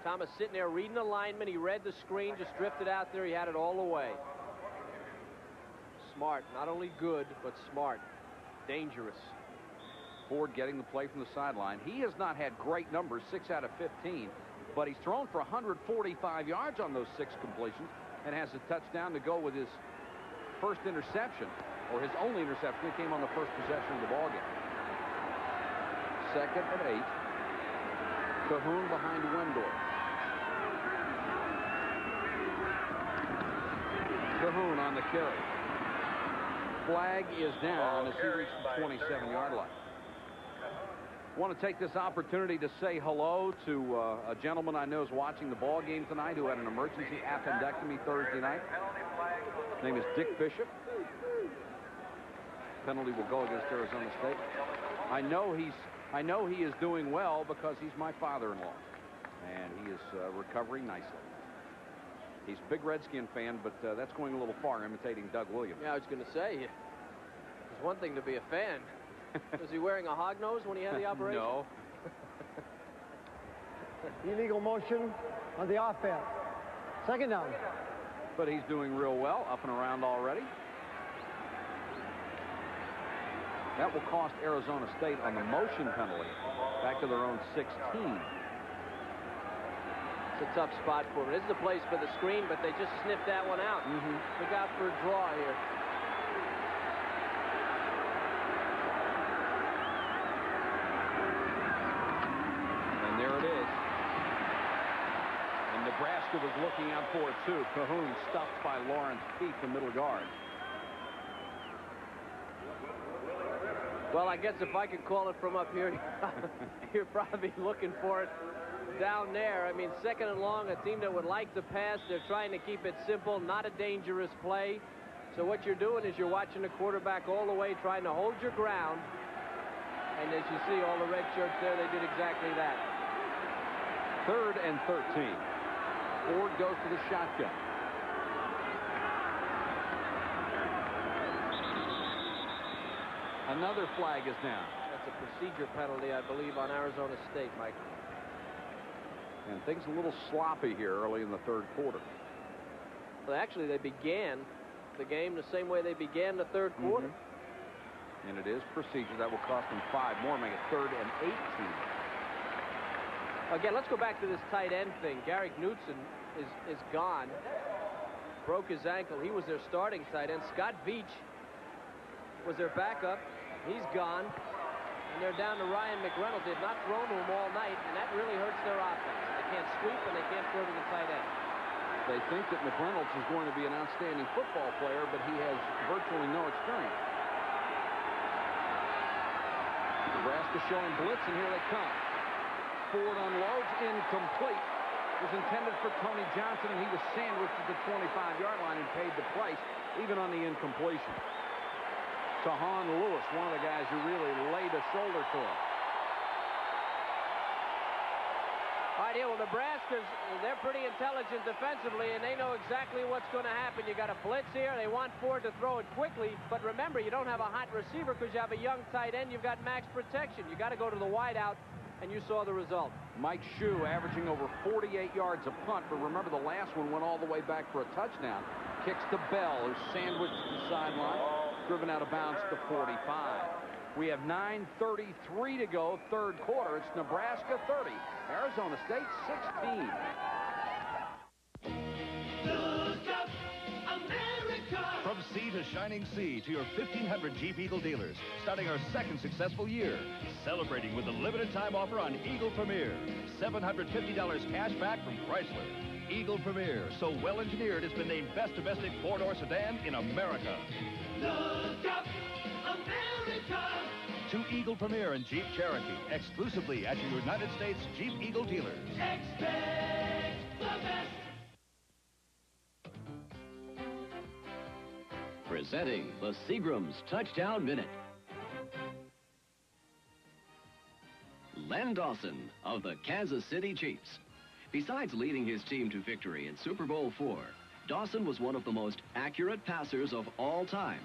Thomas sitting there reading the lineman. He read the screen, just drifted out there. He had it all the way. Smart. Not only good, but smart. Dangerous. Ford getting the play from the sideline. He has not had great numbers, 6 out of 15, but he's thrown for 145 yards on those 6 completions and has a touchdown to go with his first interception, or his only interception. It came on the first possession of the ballgame. 2nd and 8. Cahoon behind Wendorf. Cahoon on the carry. Flag is down as he reaches the 27-yard line. Want to take this opportunity to say hello to a gentleman I know is watching the ball game tonight who had an emergency appendectomy Thursday night. His name is Dick Bishop. Penalty will go against Arizona State. I know he is doing well because he's my father-in-law, and he is recovering nicely. He's a big Redskin fan, but that's going a little far, imitating Doug Williams. Yeah, I was going to say, it's one thing to be a fan. Was he wearing a hog nose when he had the operation? No. Illegal motion on the offense. Second down. But he's doing real well, up and around already. That will cost Arizona State on the motion penalty back to their own 16. It's a tough spot for him. This is a place for the screen, but they just sniffed that one out. Look out for a draw here. And there it is. And Nebraska was looking out for it, too. Cahoon stuffed by Lawrence Peak, the middle guard. Well, I guess if I could call it from up here, you're probably looking for it down there. I mean, second and long, a team that would like to pass. They're trying to keep it simple, not a dangerous play. So what you're doing is you're watching the quarterback all the way, trying to hold your ground. And as you see, all the red shirts there, they did exactly that. 3rd and 13. Ford goes to the shotgun. Another flag is down. That's a procedure penalty, I believe, on Arizona State, Mike. And things a little sloppy here early in the third quarter. Well, actually, they began the game the same way they began the third quarter. And it is procedure. That will cost them 5 more, make it 3rd and 18. Again, let's go back to this tight end thing. Gary Knutson is gone. Broke his ankle. He was their starting tight end. Scott Veach was their backup. He's gone. And they're down to Ryan McReynolds. They've not thrown to him all night, and that really hurts their offense. They can't sweep, and they can't throw to the tight end. They think that McReynolds is going to be an outstanding football player, but he has virtually no experience. Nebraska showing blitz, and here they come. Ford unloads, incomplete. It was intended for Tony Johnson, and he was sandwiched at the 25-yard line and paid the price, even on the incompletion. Tahan Lewis, one of the guys who really laid a shoulder to him. All right, well, Nebraska's, they're pretty intelligent defensively, and they know exactly what's going to happen. You got a blitz here. They want Ford to throw it quickly, but remember, you don't have a hot receiver because you have a young tight end. You've got max protection. You got to go to the wideout, and you saw the result. Mike Shue averaging over 48 yards a punt, but remember the last one went all the way back for a touchdown. Kicks to Bell, who's sandwiched to the sideline, driven out of bounds to 45. We have 9:33 to go, third quarter. It's Nebraska 30, Arizona State 16. From sea to shining sea to your 1,500 Jeep Eagle dealers, starting our second successful year. Celebrating with a limited time offer on Eagle Premier. $750 cash back from Chrysler. Eagle Premier, so well engineered, it's been named best domestic four-door sedan in America. Look up, America! To Eagle Premier and Jeep Cherokee, exclusively at your United States Jeep Eagle dealers. Expect the best. Presenting the Seagram's Touchdown Minute. Len Dawson of the Kansas City Chiefs. Besides leading his team to victory in Super Bowl IV, Dawson was one of the most accurate passers of all time.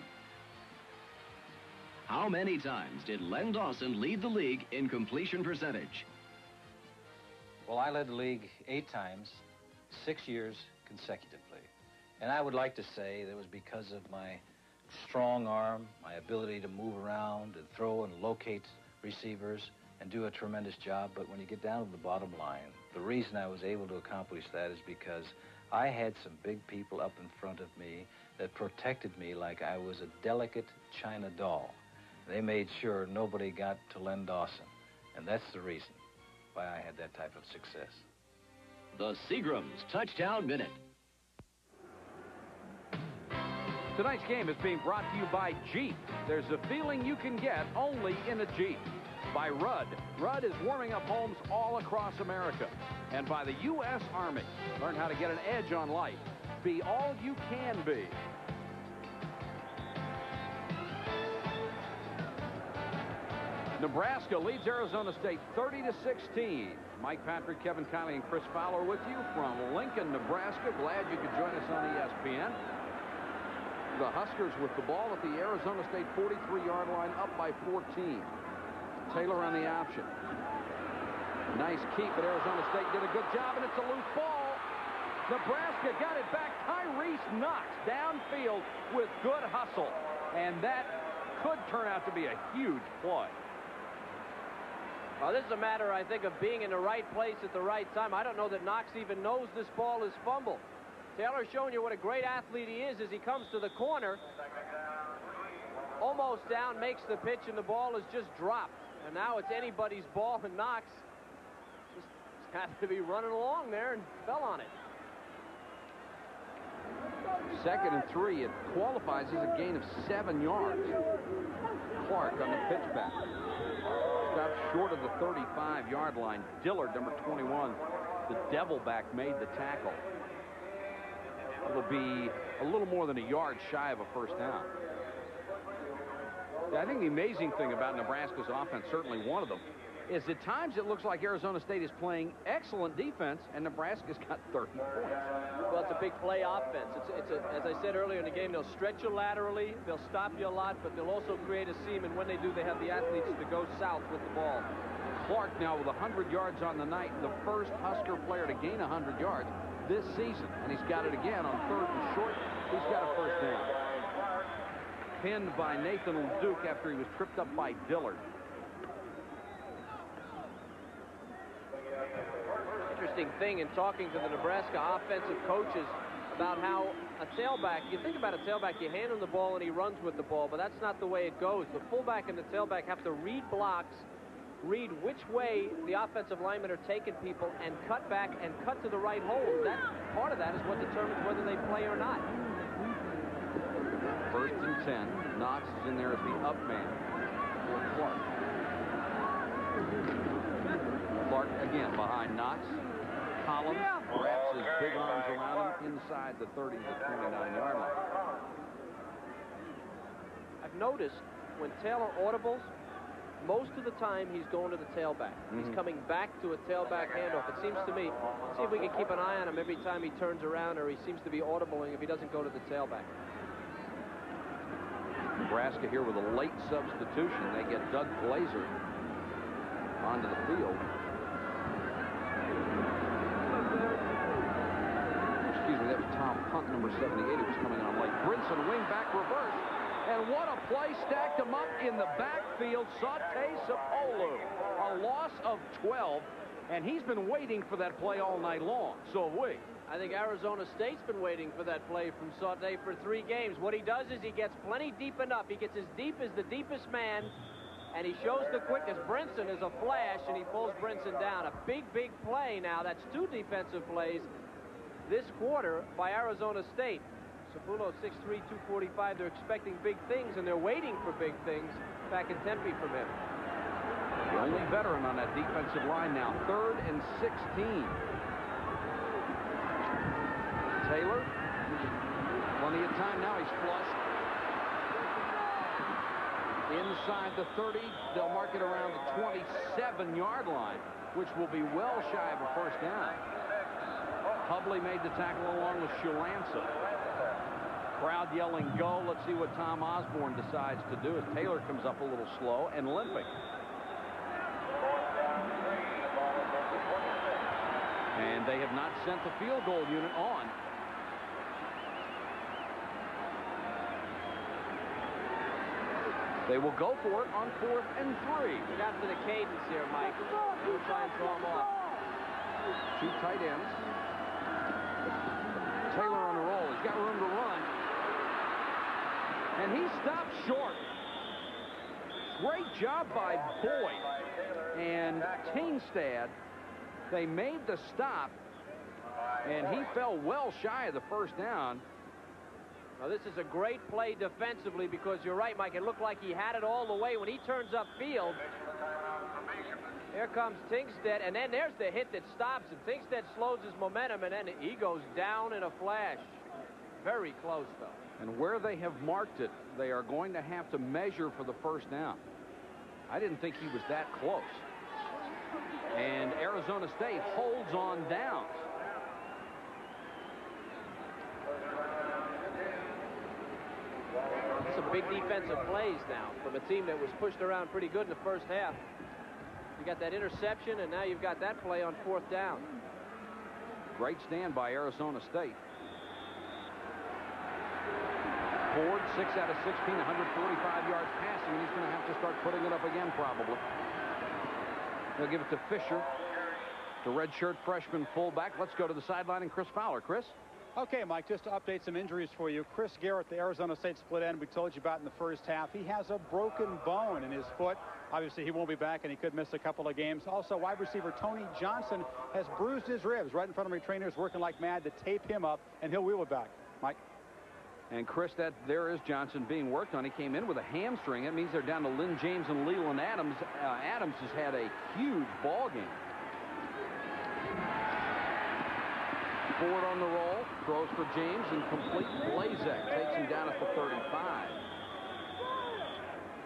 How many times did Len Dawson lead the league in completion percentage? Well, I led the league 8 times, 6 years consecutively. And I would like to say that it was because of my strong arm, my ability to move around and throw and locate receivers and do a tremendous job. But when you get down to the bottom line, the reason I was able to accomplish that is because I had some big people up in front of me that protected me like I was a delicate china doll. They made sure nobody got to Len Dawson. And that's the reason why I had that type of success. The Seagram's Touchdown Minute. Tonight's game is being brought to you by Jeep. There's a feeling you can get only in a Jeep. by Rudd. Rudd is warming up homes all across America. And by the U.S. Army. Learn how to get an edge on life. Be all you can be. Nebraska leads Arizona State 30-16. Mike Patrick, Kevin Kiley, and Chris Fowler with you from Lincoln, Nebraska. Glad you could join us on ESPN. The Huskers with the ball at the Arizona State 43-yard line, up by 14. Taylor on the option. Nice keep, but Arizona State did a good job, and it's a loose ball. Nebraska got it back. Tyrese Knox downfield with good hustle, and that could turn out to be a huge play. Well, this is a matter, I think, of being in the right place at the right time. I don't know that Knox even knows this ball is fumbled. Taylor's showing you what a great athlete he is as he comes to the corner. Almost down, makes the pitch, and the ball is just dropped. And now it's anybody's ball, and Knox just happened to be running along there and fell on it. 2nd and 3. It qualifies as a gain of 7 yards. Clark on the pitchback. Got short of the 35-yard line. Dillard, number 21, the Devilback, made the tackle. It'll be a little more than a yard shy of a first down. I think the amazing thing about Nebraska's offense, certainly one of them, is at times it looks like Arizona State is playing excellent defense, and Nebraska's got 30 points. Well, it's a big play offense. It's as I said earlier in the game, they'll stretch you laterally, they'll stop you a lot, but they'll also create a seam, and when they do, they have the athletes to go south with the ball. Clark now with 100 yards on the night, the first Husker player to gain 100 yards this season, and he's got it again on 3rd and short. He's got a first down. Pinned by Nathan LeDuc after he was tripped up by Dillard. Interesting thing in talking to the Nebraska offensive coaches about how a tailback, you think about a tailback, you hand him the ball and he runs with the ball, but that's not the way it goes. The fullback and the tailback have to read blocks, read which way the offensive linemen are taking people, and cut back and cut to the right hole. That part of that is what determines whether they play or not. 1st and 10. Knox is in there as the up man for Clark. Clark again behind Knox. Collins wraps his big arms around him inside the 30 to 29-yard line. I've noticed when Taylor audibles, most of the time he's going to the tailback. He's coming back to a tailback handoff. It seems to me, see if we can keep an eye on him every time he turns around, or he seems to be audibling if he doesn't go to the tailback. Nebraska here with a late substitution. They get Doug Glazer onto the field. Excuse me, that was Tom Hunt, number 78, who was coming on late. Brinson, wing back reverse. And what a play, stacked him up in the backfield. Saute Sapolu, a loss of 12, and he's been waiting for that play all night long. So have we. I think Arizona State's been waiting for that play from Saute for 3 games. What he does is he gets plenty deep enough. He gets as deep as the deepest man, and he shows the quickness. Brinson is a flash, and he pulls Brinson down. A big, big play now. That's 2 defensive plays this quarter by Arizona State. Sapolo, 6'3", 245. They're expecting big things, and they're waiting for big things back in Tempe from him. The only veteran on that defensive line now. 3rd and 16. Taylor, plenty of time now. He's flushed. Inside the 30, they'll mark it around the 27-yard line, which will be well shy of a first down. Hubley made the tackle along with Shulansa. Crowd yelling, go. Let's see what Tom Osborne decides to do as Taylor comes up a little slow and limping. And they have not sent the field goal unit on. They will go for it on 4th and 3. We got to the cadence here, Mike. We'll try and throw him off. 2 tight ends. Taylor on the roll. He's got room to run. And he stopped short. Great job by Boyd and Tainstad. They made the stop, and he fell well shy of the first down. Now, this is a great play defensively because you're right, Mike. It looked like he had it all the way. When he turns upfield, Here comes Tingstead, and then there's the hit that stops him. Tingstead slows his momentum, and then he goes down in a flash. Very close, though. And where they have marked it, they are going to have to measure for the first down. I didn't think he was that close. And Arizona State holds on downs. Some big defensive plays now from a team that was pushed around pretty good in the first half. You got that interception, and now you've got that play on 4th down. Great stand by Arizona State. Ford, 6 out of 16, 145 yards passing, and he's going to have to start putting it up again probably. They'll give it to Fisher, the redshirt freshman fullback. Let's go to the sideline and Chris Fowler. Chris? Okay, Mike, just to update some injuries for you. Chris Garrett, the Arizona State split end we told you about in the first half. He has a broken bone in his foot. Obviously, he won't be back, and he could miss a couple of games. Also, wide receiver Tony Johnson has bruised his ribs right in front of me. Trainers working like mad to tape him up, and he'll wheel it back. Mike? And Chris, there is Johnson being worked on. He came in with a hamstring. That means they're down to Lynn James and Leland Adams. Adams has had a huge ball game. Ford on the roll, throws for James, and complete. Blazek takes him down at the 35.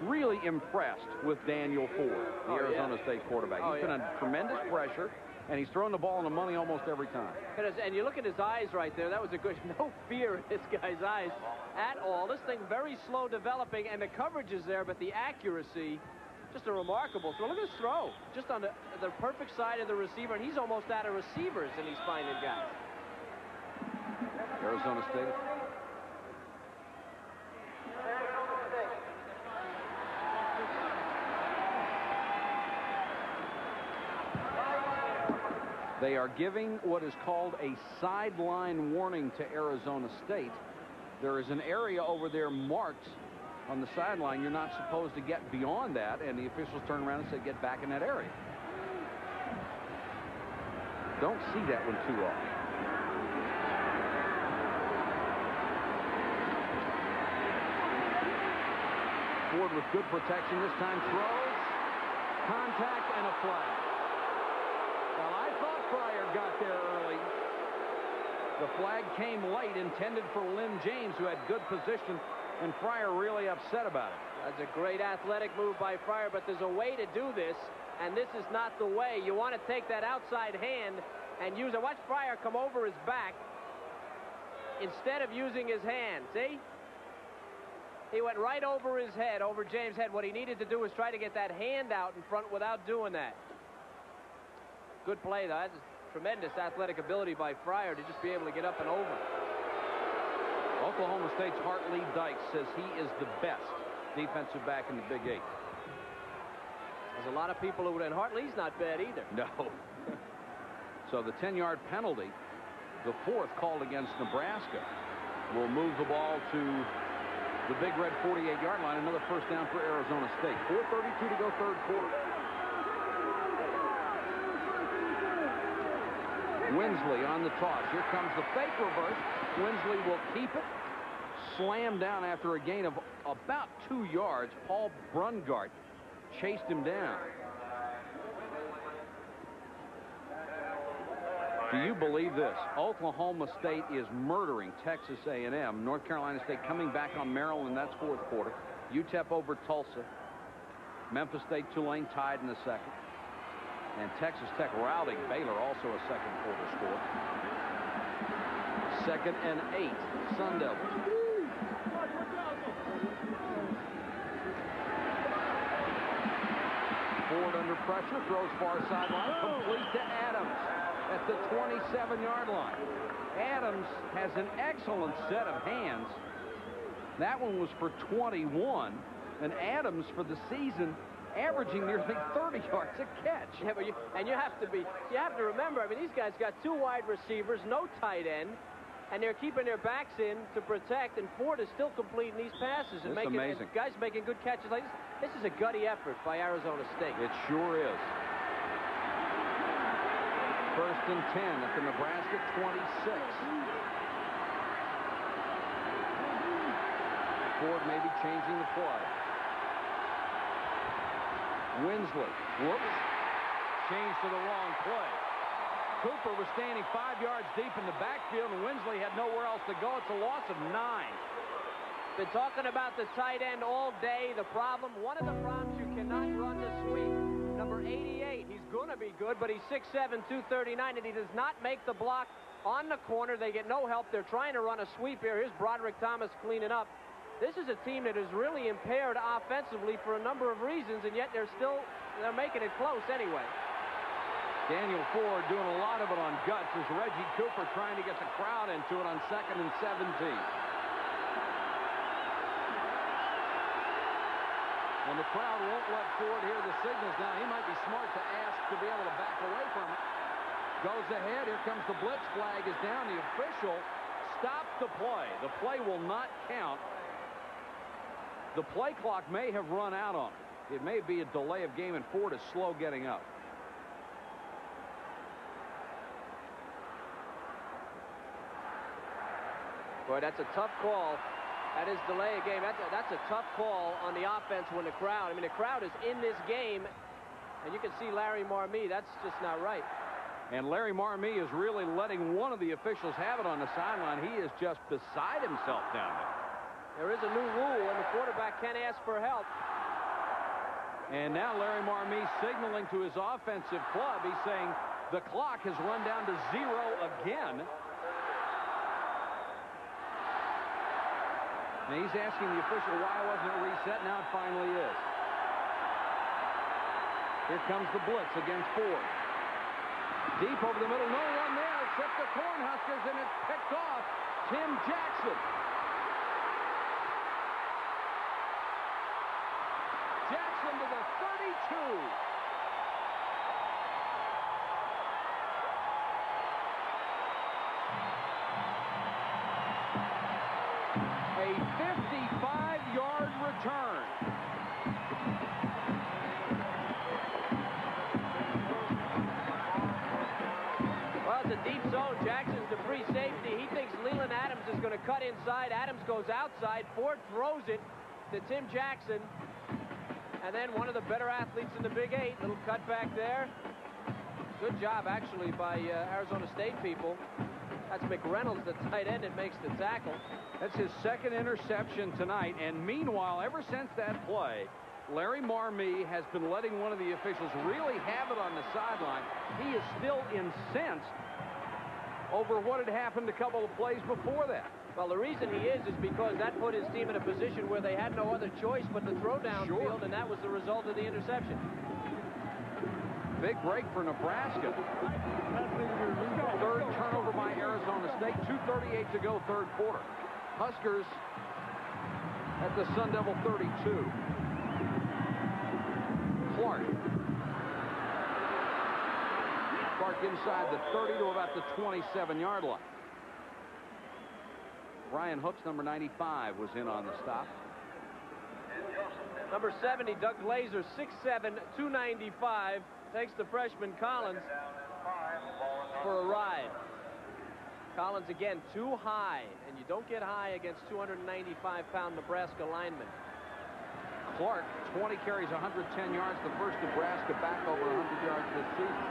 Really impressed with Daniel Ford, the Arizona State quarterback. He's been under tremendous pressure, and he's thrown the ball in the money almost every time. And you look at his eyes right there. That was a good, no fear in this guy's eyes at all. This thing very slow developing, and the coverage is there, but the accuracy, just a remarkable throw. Look at this throw. Just on the perfect side of the receiver, and he's almost out of receivers, and he's finding guys. Arizona State. They are giving what is called a sideline warning to Arizona State. There is an area over there marked on the sideline. You're not supposed to get beyond that, and the officials turn around and say, get back in that area. Don't see that one too often. Ford with good protection this time, throws, contact, and a flag. Well, I thought Fryer got there early. The flag came late, intended for Lynn James, who had good position, and Fryer really upset about it. That's a great athletic move by Fryer, but there's a way to do this, and this is not the way. You want to take that outside hand and use it. Watch Fryer come over his back instead of using his hand. See? He went right over his head, over James' head. What he needed to do was try to get that hand out in front without doing that. Good play, though. That's tremendous athletic ability by Fryer to just be able to get up and over. Oklahoma State's Hartley Dykes says he is the best defensive back in the Big 8. There's a lot of people who would, and Hartley's not bad either. No. So the 10-yard penalty, the 4th called against Nebraska, will move the ball to the Big Red 48-yard line. Another first down for Arizona State. 4:32 to go, third quarter. Winsley on the toss. Here comes the fake reverse. Winsley will keep it. Slammed down after a gain of about 2 yards. Paul Brungart chased him down. Do you believe this? Oklahoma State is murdering Texas A&M. North Carolina State coming back on Maryland. That's fourth quarter. UTEP over Tulsa. Memphis State, Tulane tied in the second. And Texas Tech routing Baylor, also a second quarter score. 2nd and 8. Sun Devils. Ford under pressure, throws far sideline, complete to Adams at the 27-yard line. Adams has an excellent set of hands. That one was for 21, and Adams for the season averaging nearly 30 yards a catch. Yeah, but you have to remember, I mean, these guys got 2 wide receivers, no tight end, and they're keeping their backs in to protect, and Ford is still completing these passes and making amazing. Guys making good catches like this. This is a gutty effort by Arizona State. It sure is. 1st and 10 at the Nebraska 26. Ford may be changing the play. Winsley, whoops, changed to the wrong play. Cooper was standing 5 yards deep in the backfield, and Winsley had nowhere else to go. It's a loss of 9. Been talking about the tight end all day. One of the problems, you cannot run the sweep. Number 88, he's going to be good, but he's 6'7", 239, and he does not make the block on the corner. They get no help. They're trying to run a sweep here. Here's Broderick Thomas cleaning up. This is a team that is really impaired offensively for a number of reasons, and yet they're making it close anyway. Daniel Ford doing a lot of it on guts as Reggie Cooper trying to get the crowd into it on 2nd and 17. And the crowd won't let Ford hear the signals now. He might be smart to ask to be able to back away from it. Goes ahead. Here comes the blitz. Flag is down. The official stops the play. The play will not count. The play clock may have run out on it. It may be a delay of game, and Ford is slow getting up. Boy, that's a tough call. That is delay a game. That's a tough call on the offense when the crowd, the crowd is in this game, and you can see Larry Marmee. That's just not right. And Larry Marmee is really letting one of the officials have it on the sideline. He is just beside himself down there. There is a new rule, and the quarterback can ask for help. And now Larry Marmee signaling to his offensive club. He's saying the clock has run down to 0 again. And he's asking the official why wasn't it reset. Now it finally is. Here comes the blitz against Ford. Deep over the middle, no one there except the Cornhuskers, and it's picked off. Tim Jackson. Jackson to the 32. A 55-yard return. Well, it's a deep zone. Jackson's the free safety. He thinks Leland Adams is going to cut inside. Adams goes outside. Ford throws it to Tim Jackson. And then one of the better athletes in the Big 8. Little cutback there. Good job, actually, by Arizona State people. That's McReynolds, the tight end, that makes the tackle. That's his second interception tonight. And meanwhile, ever since that play, Larry Marmee has been letting one of the officials really have it on the sideline. He is still incensed over what had happened a couple of plays before that. Well, the reason he is because that put his team in a position where they had no other choice but to throw downfield, and that was the result of the interception. Big break for Nebraska. Third turnover by Arizona State. 2:38 to go, third quarter. Huskers at the Sun Devil 32. Clark inside the 30 to about the 27-yard line. Brian Hooks, number 95, was in on the stop. Number 70, Doug Glazer, 6'7", 295, takes the freshman Collins for a ride. Collins, again, too high, and you don't get high against 295-pound Nebraska linemen. Clark, 20 carries, 110 yards, the first Nebraska back over 100 yards this season.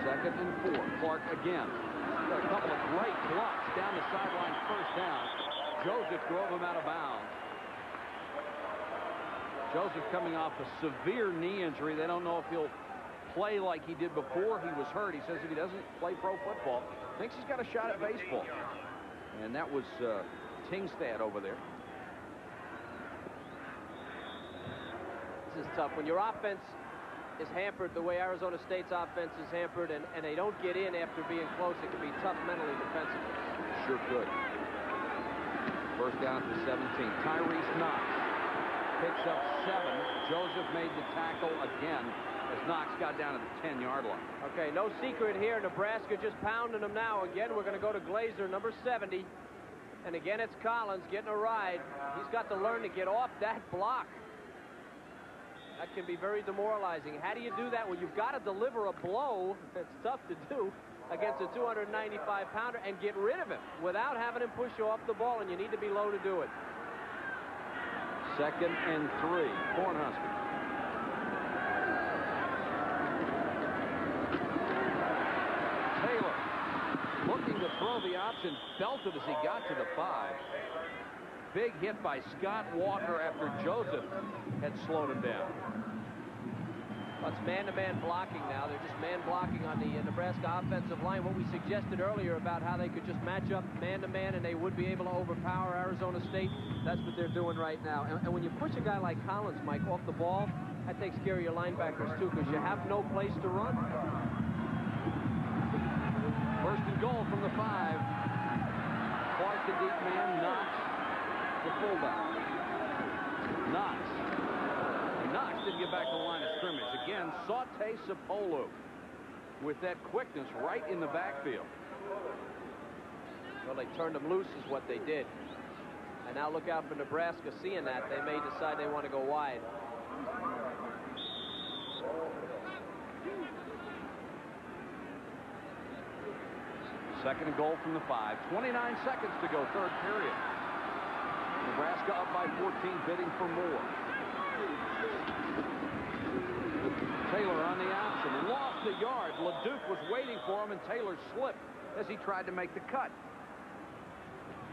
Second and 4. Clark again. Got a couple of great blocks down the sideline, first down. Joseph drove him out of bounds. Joseph coming off a severe knee injury. They don't know if he'll play like he did before he was hurt. He says if he doesn't play pro football, thinks he's got a shot at baseball. And that was Tingstad over there. This is tough. When your offense is hampered the way Arizona State's offense is hampered, and they don't get in after being close, it can be tough mentally defensively. Sure could. First down at the 17. Tyrese Knox picks up 7. Joseph made the tackle again as Knox got down to the 10-yard line. Okay, no secret here. Nebraska just pounding them now. Again, we're going to go to Glazer, number 70. And again, it's Collins getting a ride. He's got to learn to get off that block. That can be very demoralizing. How do you do that? Well, you've got to deliver a blow. That's tough to do against a 295-pounder and get rid of him without having him push you off the ball, and you need to be low to do it. 2nd and 3. Cornhuskers. Taylor looking to throw the option, belted as he got to the 5. Big hit by Scott Walker after Joseph had slowed him down. Well, it's man-to-man blocking now. They're just man blocking on the Nebraska offensive line. What we suggested earlier about how they could just match up man-to-man and they would be able to overpower Arizona State, that's what they're doing right now. And when you push a guy like Collins, Mike, off the ball, that takes care of your linebackers too, because you have no place to run. 1st and goal from the 5. Clark, the deep man, Knox, the fullback. Knox didn't get back to the line of scrimmage. Again, Saute Sapolu with that quickness right in the backfield. Well, they turned him loose is what they did. And now look out for Nebraska seeing that. They may decide they want to go wide. Second and goal from the 5. 29 seconds to go, 3rd period. Nebraska up by 14, bidding for more. Taylor on the option, lost the yard. LeDuc was waiting for him, and Taylor slipped as he tried to make the cut.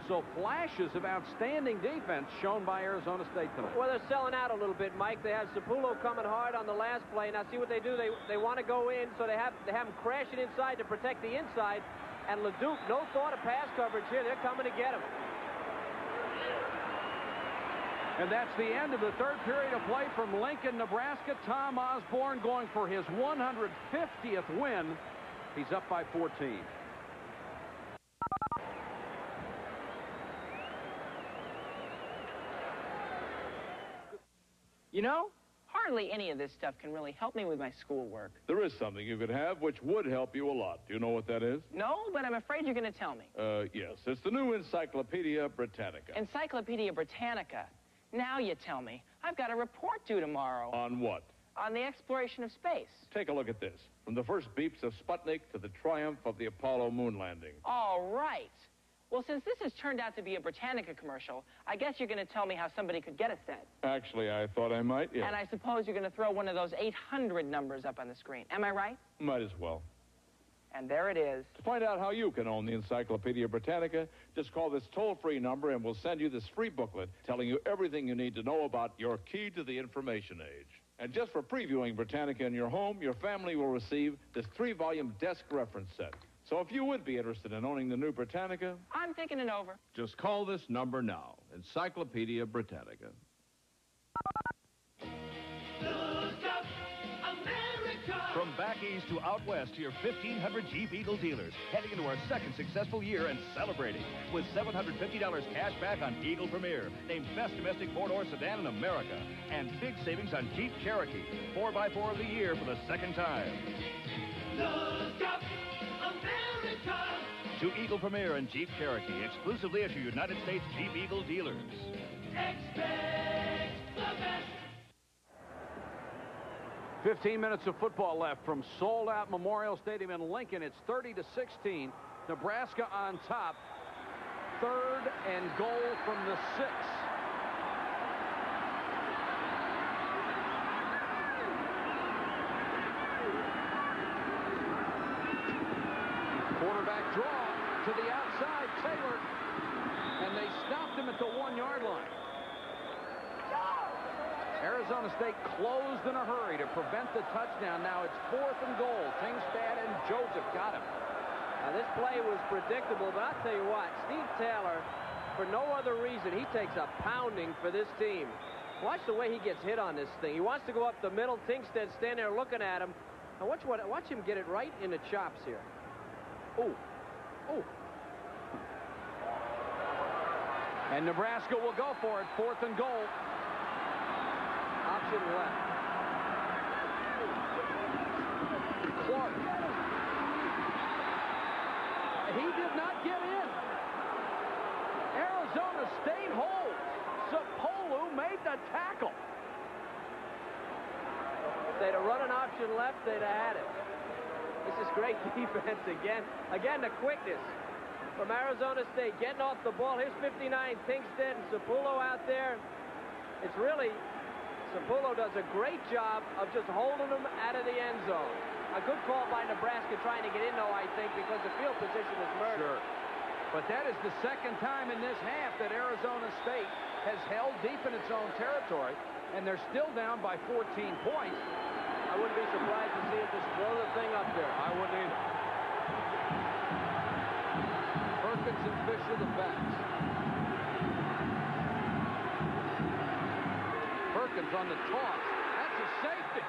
So flashes of outstanding defense shown by Arizona State tonight. Well, they're selling out a little bit, Mike. They have Sapullo coming hard on the last play. Now see what they do. They want to go in, so they have him crashing inside to protect the inside. And LeDuc, no thought of pass coverage here. They're coming to get him. And that's the end of the 3rd period of play from Lincoln, Nebraska. Tom Osborne going for his 150th win. He's up by 14. You know, hardly any of this stuff can really help me with my schoolwork. There is something you could have which would help you a lot. Do you know what that is? No, but I'm afraid you're going to tell me. Yes. It's the new Encyclopedia Britannica. Encyclopedia Britannica. Now you tell me. I've got a report due tomorrow. On what? On the exploration of space. Take a look at this. From the first beeps of Sputnik to the triumph of the Apollo moon landing. All right. Well, since this has turned out to be a Britannica commercial, I guess you're going to tell me how somebody could get a set. Actually, I thought I might, yeah. And I suppose you're going to throw one of those 800 numbers up on the screen. Am I right? Might as well. And there it is. To find out how you can own the Encyclopedia Britannica, just call this toll-free number and we'll send you this free booklet telling you everything you need to know about your key to the information age. And just for previewing Britannica in your home, your family will receive this 3-volume desk reference set. So if you would be interested in owning the new Britannica... I'm thinking it over. Just call this number now. Encyclopedia Britannica. From back east to out west to your 1,500 Jeep Eagle dealers, heading into our 2nd successful year and celebrating with $750 cash back on Eagle Premier, named Best Domestic 4-Door Sedan in America, and big savings on Jeep Cherokee, 4x4 of the year for the 2nd time. Look up, America! To Eagle Premier and Jeep Cherokee, exclusively at your United States Jeep Eagle dealers. Expect the best. 15 minutes of football left from sold-out Memorial Stadium in Lincoln. It's 30-16. Nebraska on top. 3rd and goal from the 6. Quarterback draw to the outside, Taylor. And they stopped him at the 1-yard line. Arizona State closed in a hurry to prevent the touchdown. Now it's 4th and goal. Tingstad and Joseph got him. Now this play was predictable, but I'll tell you what, Steve Taylor, for no other reason, he takes a pounding for this team. Watch the way he gets hit on this thing. He wants to go up the middle. Tingstad standing there looking at him. Now watch him get it right in the chops here. Oh. Oh. And Nebraska will go for it. 4th and goal. Option left. Clark. He did not get in. Arizona State holds. Sapolu made the tackle. If they'd have run an option left, they'd have had it. This is great defense again. Again, the quickness from Arizona State getting off the ball. Here's 59, Tingstad and Sapolu out there. It's really, Sapullo does a great job of just holding them out of the end zone. A good call by Nebraska trying to get in, though, I think, because the field position is murdered. Sure. But that is the second time in this half that Arizona State has held deep in its own territory, and they're still down by 14 points. I wouldn't be surprised to see it just throw the thing up there. I wouldn't either. Perkins and Fisher the backs. Perkins on the toss. That's a safety.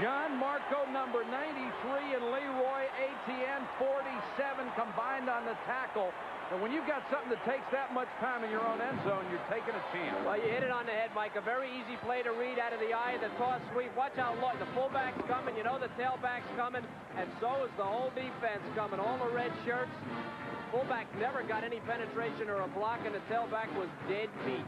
John Marco, number 93, and Leroy Etienne, 47, combined on the tackle. And when you've got something that takes that much time in your own end zone, you're taking a chance. Well, you hit it on the head, Mike. A very easy play to read out of the eye of the toss sweep. Watch how long the fullback's coming. You know the tailback's coming. And so is the whole defense coming. All the red shirts. Fullback never got any penetration or a block, and the tailback was dead beat.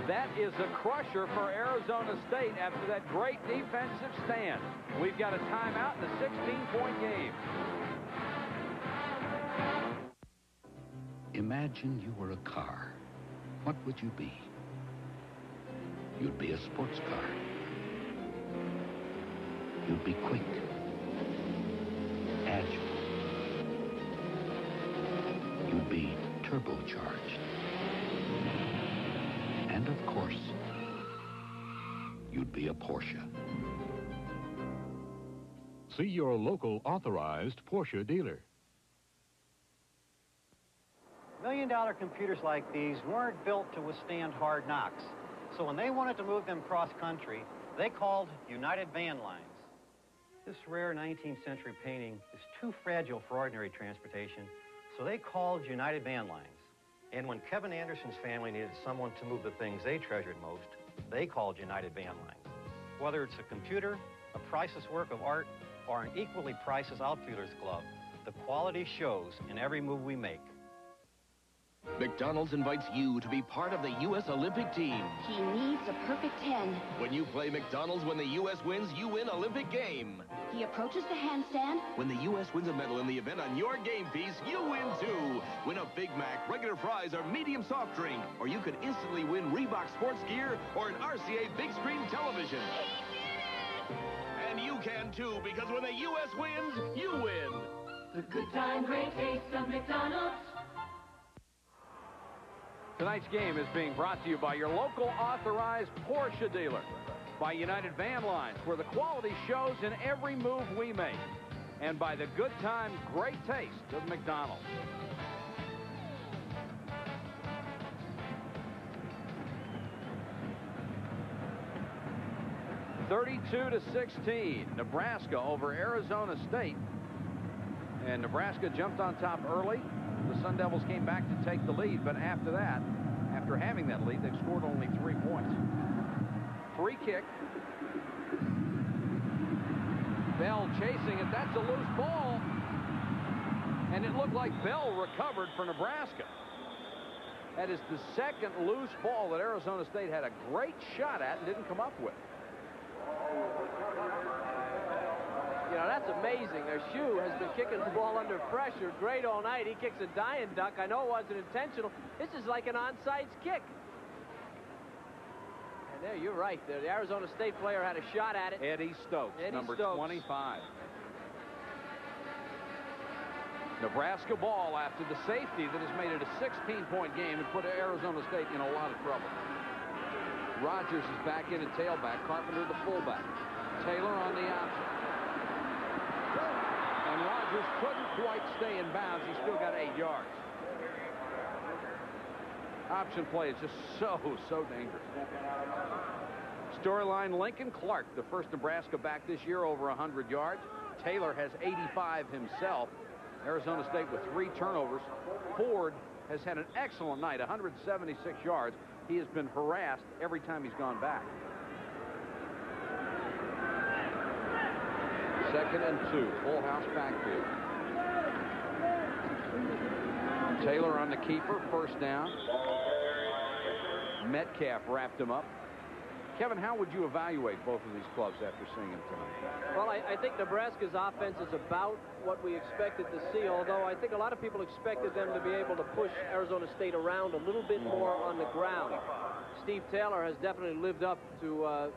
That is a crusher for Arizona State after that great defensive stand. We've got a timeout in a 16-point game. Imagine you were a car. What would you be? You'd be a sports car. You'd be quick, agile. You'd be turbocharged. And of course, you'd be a Porsche. See your local authorized Porsche dealer. $1 million computers like these weren't built to withstand hard knocks. So when they wanted to move them cross-country, they called United Van Lines. This rare 19th century painting is too fragile for ordinary transportation, so they called United Van Lines. And when Kevin Anderson's family needed someone to move the things they treasured most, they called United Van Lines. Whether it's a computer, a priceless work of art, or an equally priceless outfielder's glove, the quality shows in every move we make. McDonald's invites you to be part of the U.S. Olympic team. He needs a perfect 10. When you play McDonald's when the U.S. wins, you win Olympic game. He approaches the handstand. When the U.S. wins a medal in the event on your game piece, you win too. Win a Big Mac, regular fries, or medium soft drink. Or you could instantly win Reebok sports gear or an RCA big screen television. And you can too, because when the U.S. wins, you win. The good time, great taste of McDonald's. Tonight's game is being brought to you by your local authorized Porsche dealer, by United Van Lines, where the quality shows in every move we make, and by the good time, great taste of McDonald's. (32-16), Nebraska over Arizona State, and Nebraska jumped on top early. The Sun Devils came back to take the lead, but after that, after having that lead, they've scored only 3 points. Free kick. Bell chasing it. That's a loose ball. And it looked like Bell recovered for Nebraska. That is the second loose ball that Arizona State had a great shot at and didn't come up with. You know, that's amazing. Their shoe has been kicking the ball under pressure great all night. He kicks a dying duck. I know it wasn't intentional. This is like an onside kick. And there, you're right. The Arizona State player had a shot at it. Eddie Stokes, number 25. Nebraska ball after the safety that has made it a 16-point game and put Arizona State in a lot of trouble. Rogers is back in at tailback. Carpenter the fullback. Taylor on the option. And Rogers couldn't quite stay in bounds. He still got 8 yards. Option play is just so dangerous. Storyline, Lincoln Clark, the first Nebraska back this year, over 100 yards. Taylor has 85 himself. Arizona State with 3 turnovers. Ford has had an excellent night, 176 yards. He has been harassed every time he's gone back. 2nd and 2, full house backfield. Taylor on the keeper, first down. Metcalf wrapped him up. Kevin, how would you evaluate both of these clubs after seeing them tonight? Well, I think Nebraska's offense is about what we expected to see, although I think a lot of people expected them to be able to push Arizona State around a little bit more on the ground. Steve Taylor has definitely lived up to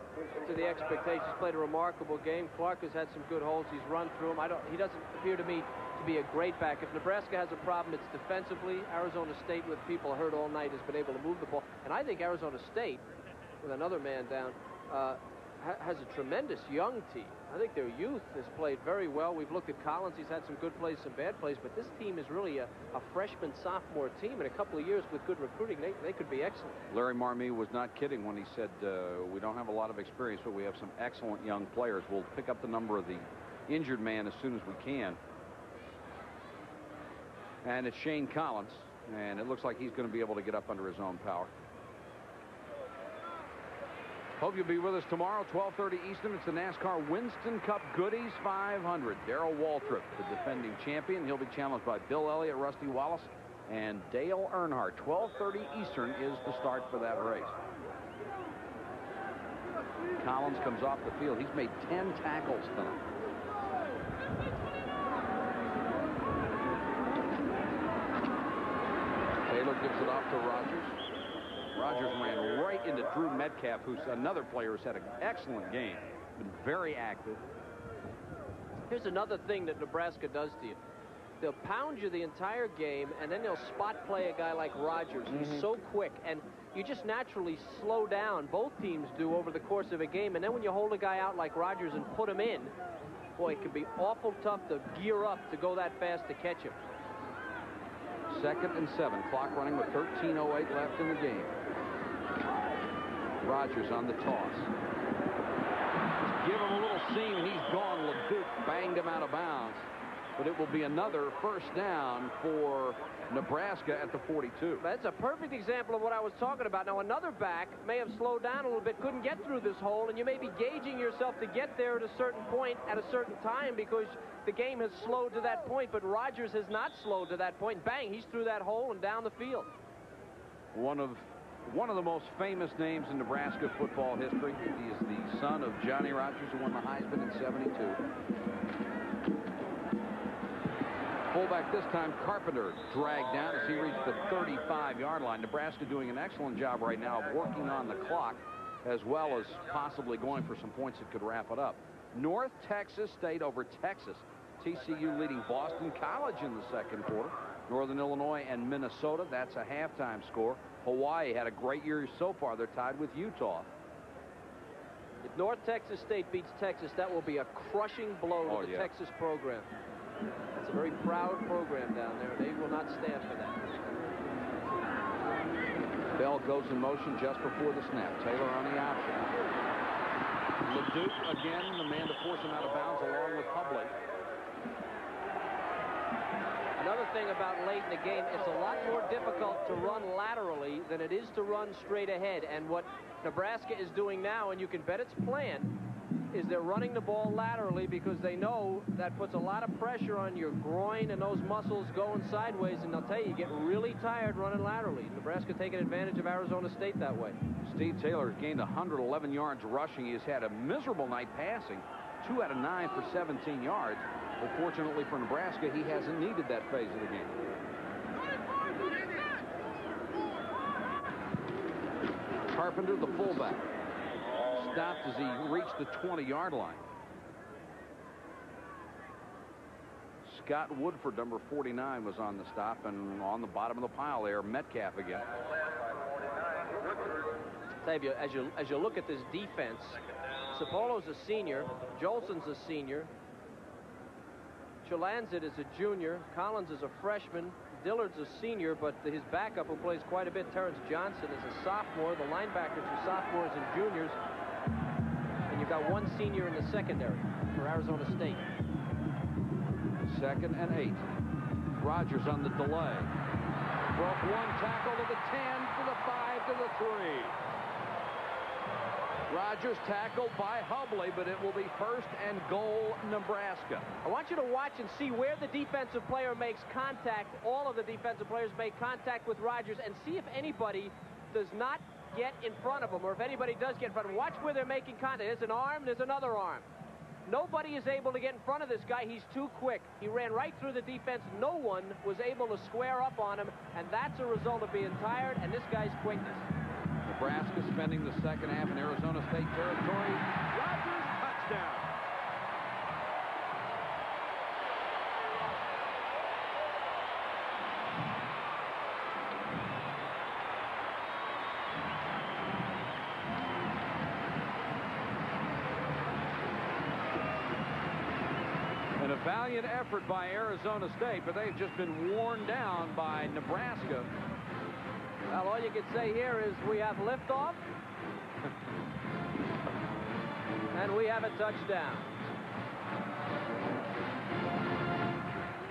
the expectations. Played a remarkable game. Clark has had some good holds. He's run through them. He doesn't appear to me to be a great back. If Nebraska has a problem, it's defensively. Arizona State, with people hurt all night, has been able to move the ball. And I think Arizona State, with another man down, has a tremendous young team. I think their youth has played very well. We've looked at Collins. He's had some good plays, some bad plays, but this team is really a freshman-sophomore team. In a couple of years with good recruiting, they could be excellent. Larry Marmee was not kidding when he said, we don't have a lot of experience, but we have some excellent young players. We'll pick up the number of the injured man as soon as we can. And it's Shane Collins, and it looks like he's going to be able to get up under his own power. Hope you'll be with us tomorrow, 12:30 Eastern. It's the NASCAR Winston Cup Goodies 500. Darrell Waltrip, the defending champion. He'll be challenged by Bill Elliott, Rusty Wallace, and Dale Earnhardt. 12:30 Eastern is the start for that race. Collins comes off the field. He's made 10 tackles tonight. Taylor gives it off to Rogers. Rogers ran right into Drew Metcalf, who's another player who's had an excellent game. Been very active. Here's another thing that Nebraska does to you. They'll pound you the entire game, and then they'll spot play a guy like Rogers. He's so quick, and you just naturally slow down. Both teams do over the course of a game, and then when you hold a guy out like Rogers and put him in, boy, it can be awful tough to gear up to go that fast to catch him. 2nd and 7. Clock running with 13:08 left in the game. Rogers on the toss. Just give him a little seam, and he's gone. LeDuc banged him out of bounds. But it will be another first down for Nebraska at the 42. That's a perfect example of what I was talking about. Now, another back may have slowed down a little bit, couldn't get through this hole, and you may be gauging yourself to get there at a certain point at a certain time because the game has slowed to that point, but Rogers has not slowed to that point. Bang, he's through that hole and down the field. One of the most famous names in Nebraska football history. He is the son of Johnny Rogers, who won the Heisman in '72. Fullback this time, Carpenter, dragged down as he reached the 35-yard line. Nebraska doing an excellent job right now of working on the clock, as well as possibly going for some points that could wrap it up. North Texas State over Texas. TCU leading Boston College in the second quarter. Northern Illinois and Minnesota, that's a halftime score. Hawaii had a great year so far. They're tied with Utah. If North Texas State beats Texas, that will be a crushing blow to the Texas program. It's a very proud program down there. They will not stand for that. Bell goes in motion just before the snap. Taylor on the option. LeDuc again, the man to force him out of bounds along with Hubley. Another thing about late in the game, it's a lot more difficult to run laterally than it is to run straight ahead. And what Nebraska is doing now, and you can bet it's planned, is they're running the ball laterally because they know that puts a lot of pressure on your groin and those muscles going sideways. And I'll tell you, you get really tired running laterally. Nebraska taking advantage of Arizona State that way. Steve Taylor has gained 111 yards rushing. He's had a miserable night passing. 2 out of 9 for 17 yards. But fortunately for Nebraska, he hasn't needed that phase of the game. Carpenter, the fullback, stopped as he reached the 20-yard line. Scott Woodford, number 49, was on the stop, and on the bottom of the pile there, Metcalf again. As you look at this defense, Sapolo's a senior, Jolson's a senior, Chalanzit is a junior, Collins is a freshman, Dillard's a senior, but his backup, who plays quite a bit, Terrence Johnson, is a sophomore. The linebackers are sophomores and juniors. And you've got one senior in the secondary for Arizona State. 2nd and 8. Rogers on the delay. Broke one tackle to the 10, to the 5, to the 3. Rogers tackled by Hubley, but it will be 1st and goal, Nebraska. I want you to watch and see where the defensive player makes contact. All of the defensive players make contact with Rogers, and see if anybody does not get in front of him, or if anybody does get in front of him, watch where they're making contact. There's an arm, there's another arm. Nobody is able to get in front of this guy. He's too quick. He ran right through the defense. No one was able to square up on him, and that's a result of being tired and this guy's quickness. Nebraska spending the second half in Arizona State territory. Rogers, touchdown. And a valiant effort by Arizona State, but they've just been worn down by Nebraska. Well, all you can say here is we have liftoff, and we have a touchdown.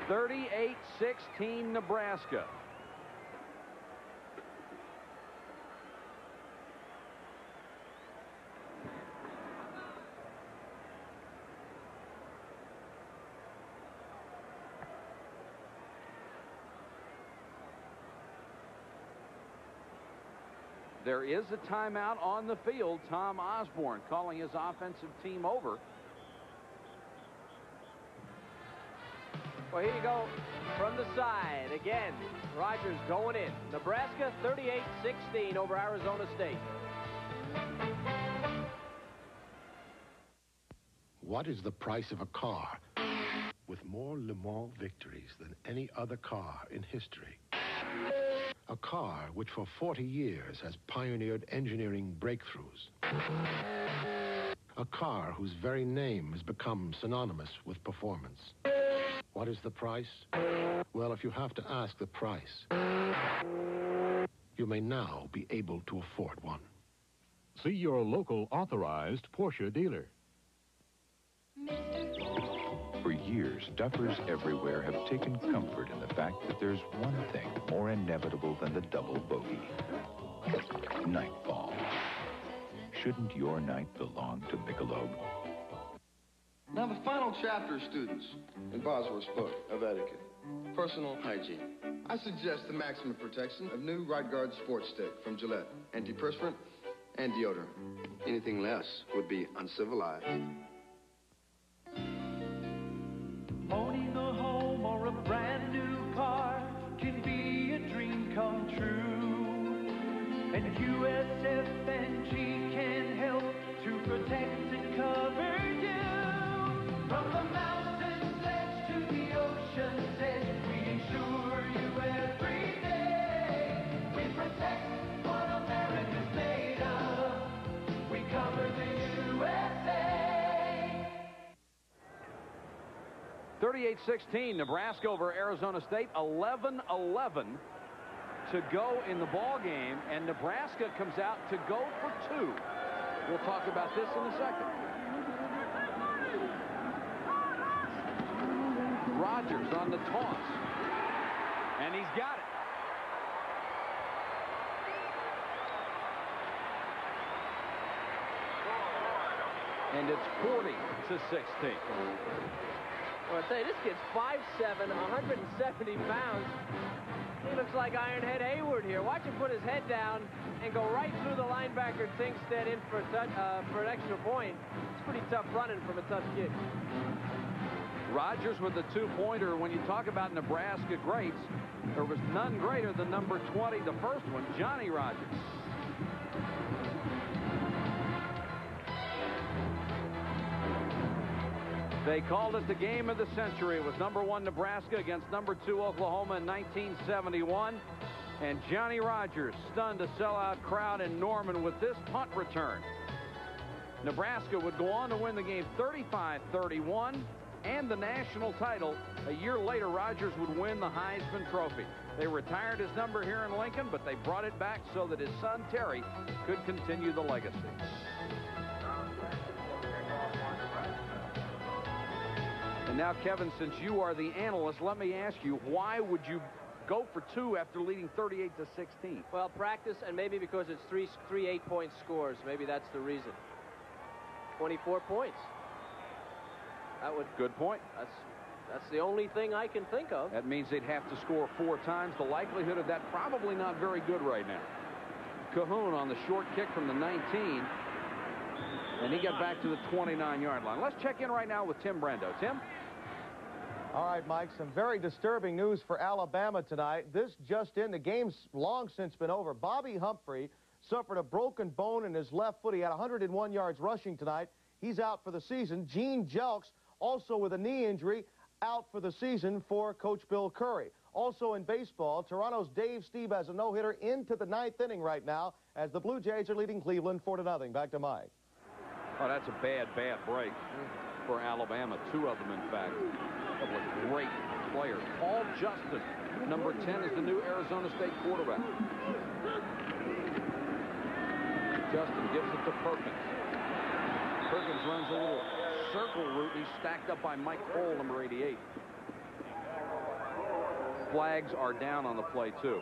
38-16 Nebraska. There is a timeout on the field. Tom Osborne calling his offensive team over. Well, here you go from the side. Again, Rogers going in. Nebraska 38-16 over Arizona State. What is the price of a car with more Le Mans victories than any other car in history? A car which for 40 years has pioneered engineering breakthroughs. A car whose very name has become synonymous with performance. What is the price? Well, if you have to ask the price, you may now be able to afford one. See your local authorized Porsche dealer. For years, duffers everywhere have taken comfort in the fact that there's one thing more inevitable than the double bogey. Nightfall. Shouldn't your night belong to Michelob? Now, the final chapter, students, in Bosworth's book of etiquette, personal hygiene. I suggest the maximum protection of new Right Guard Sports Stick from Gillette, antiperspirant and deodorant. Anything less would be uncivilized. Owning a home or a brand new car can be a dream come true. And USFNG can help to protect and cover you. From the mountains edge to the ocean's edge, we insure you every day. We protect what America's made of. We cover the USA. 38-16, Nebraska over Arizona State. 11-11 to go in the ball game, and Nebraska comes out to go for two. We'll talk about this in a second. Rogers on the toss, and he's got it. And it's 40-16. Well, I tell you, this kid's 5'7", 170 pounds. He looks like Ironhead Hayward here. Watch him put his head down and go right through the linebacker Tinkstead in for an extra point. It's pretty tough running from a tough kid. Rogers with the two-pointer. When you talk about Nebraska greats, there was none greater than number 20, the first one, Johnny Rogers. They called it the game of the century. It was number 1 Nebraska against number 2 Oklahoma in 1971. And Johnny Rogers stunned a sellout crowd in Norman with this punt return. Nebraska would go on to win the game 35-31 and the national title. A year later, Rogers would win the Heisman Trophy. They retired his number here in Lincoln, but they brought it back so that his son Terry could continue the legacy. And now, Kevin, since you are the analyst, let me ask you, why would you go for two after leading 38-16? Well, practice, and maybe because it's three 8-point scores. Maybe that's the reason. 24 points. That would. Good point. That's the only thing I can think of. That means they'd have to score 4 times. The likelihood of that probably not very good right now. Cahoon on the short kick from the 19. And he got back to the 29-yard line. Let's check in right now with Tim Brando. Tim? All right, Mike, some very disturbing news for Alabama tonight. This just in, the game's long since been over. Bobby Humphrey suffered a broken bone in his left foot. He had 101 yards rushing tonight. He's out for the season. Gene Jelks, also with a knee injury, out for the season for Coach Bill Curry. Also in baseball, Toronto's Dave Stieb has a no-hitter into the 9th inning right now as the Blue Jays are leading Cleveland 4-0. Back to Mike. Oh, that's a bad break for Alabama. 2 of them, in fact. A couple of great players. Paul Justin, number 10, is the new Arizona State quarterback. Justin gives it to Perkins. Perkins runs a little circle route. He's stacked up by Mike Cole, number 88. Flags are down on the play, too.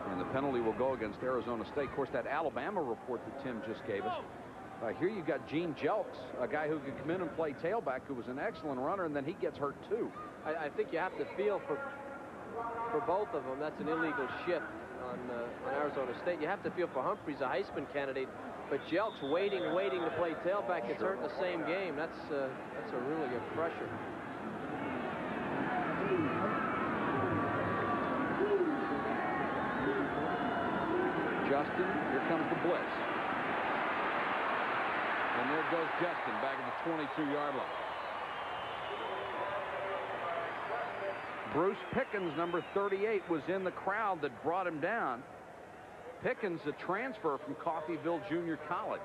And the penalty will go against Arizona State. Of course, that Alabama report that Tim just gave us. Here you got Gene Jelks, a guy who could come in and play tailback, who was an excellent runner, and then he gets hurt, too. I think you have to feel for both of them. That's an illegal shift on Arizona State. You have to feel for Humphreys, a Heisman candidate, but Jelks waiting to play tailback gets hurt in the same game. That's a really good pressure. Justin, here comes the blitz. And there goes Justin back at the 22-yard line. Bruce Pickens, number 38, was in the crowd that brought him down. Pickens, a transfer from Coffeyville Junior College.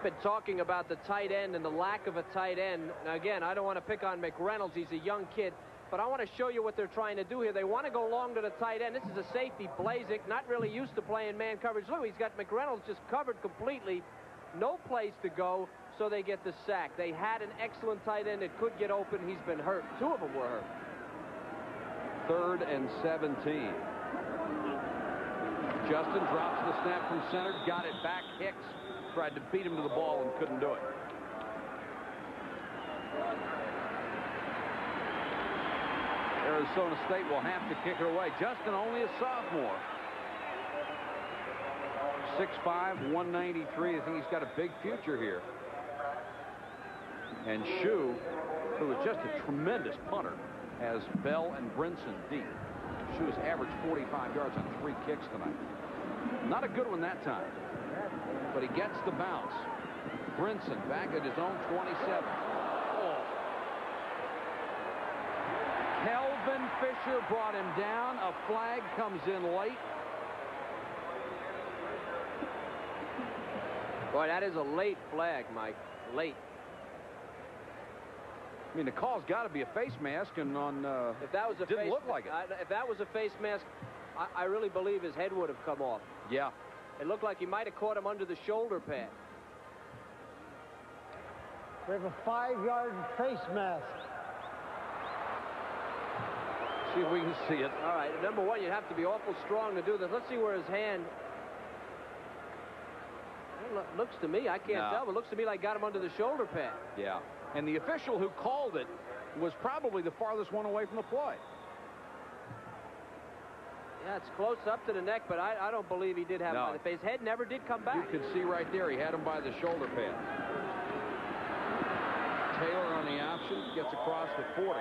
Been talking about the tight end and the lack of a tight end. Now, again, I don't want to pick on McReynolds. He's a young kid. But I want to show you what they're trying to do here. They want to go long to the tight end. This is a safety, Blazek, not really used to playing man coverage. Look, he's got McReynolds just covered completely. No place to go, so they get the sack. They had an excellent tight end that could get open. He's been hurt. 2 of them were hurt. 3rd and 17. Justin drops the snap from center, got it back. Hicks tried to beat him to the ball and couldn't do it. Arizona State will have to kick it away. Justin, only a sophomore. 6'5", 193. I think he's got a big future here. And Shue, who is just a tremendous punter, has Bell and Brinson deep. Shue has averaged 45 yards on 3 kicks tonight. Not a good one that time, but he gets the bounce. Brinson back at his own 27. Oh. Kelvin Fisher brought him down. A flag comes in late. Boy, that is a late flag, Mike. Late. I mean, the call's got to be a face mask, and on if that was a didn't face, look like it. If that was a face mask, I really believe his head would have come off. Yeah. It looked like he might have caught him under the shoulder pad. We have a 5-yard face mask. See if we can see it. All right. Number one, you have to be awful strong to do this. Let's see where his hand. It looks to me, I can't tell, but it looks to me like got him under the shoulder pad. Yeah. And the official who called it was probably the farthest one away from the play. Yeah, it's close up to the neck, but I don't believe he did have him. If his head never did come back. You can see right there, he had him by the shoulder pad. Taylor on the option, gets across the 40.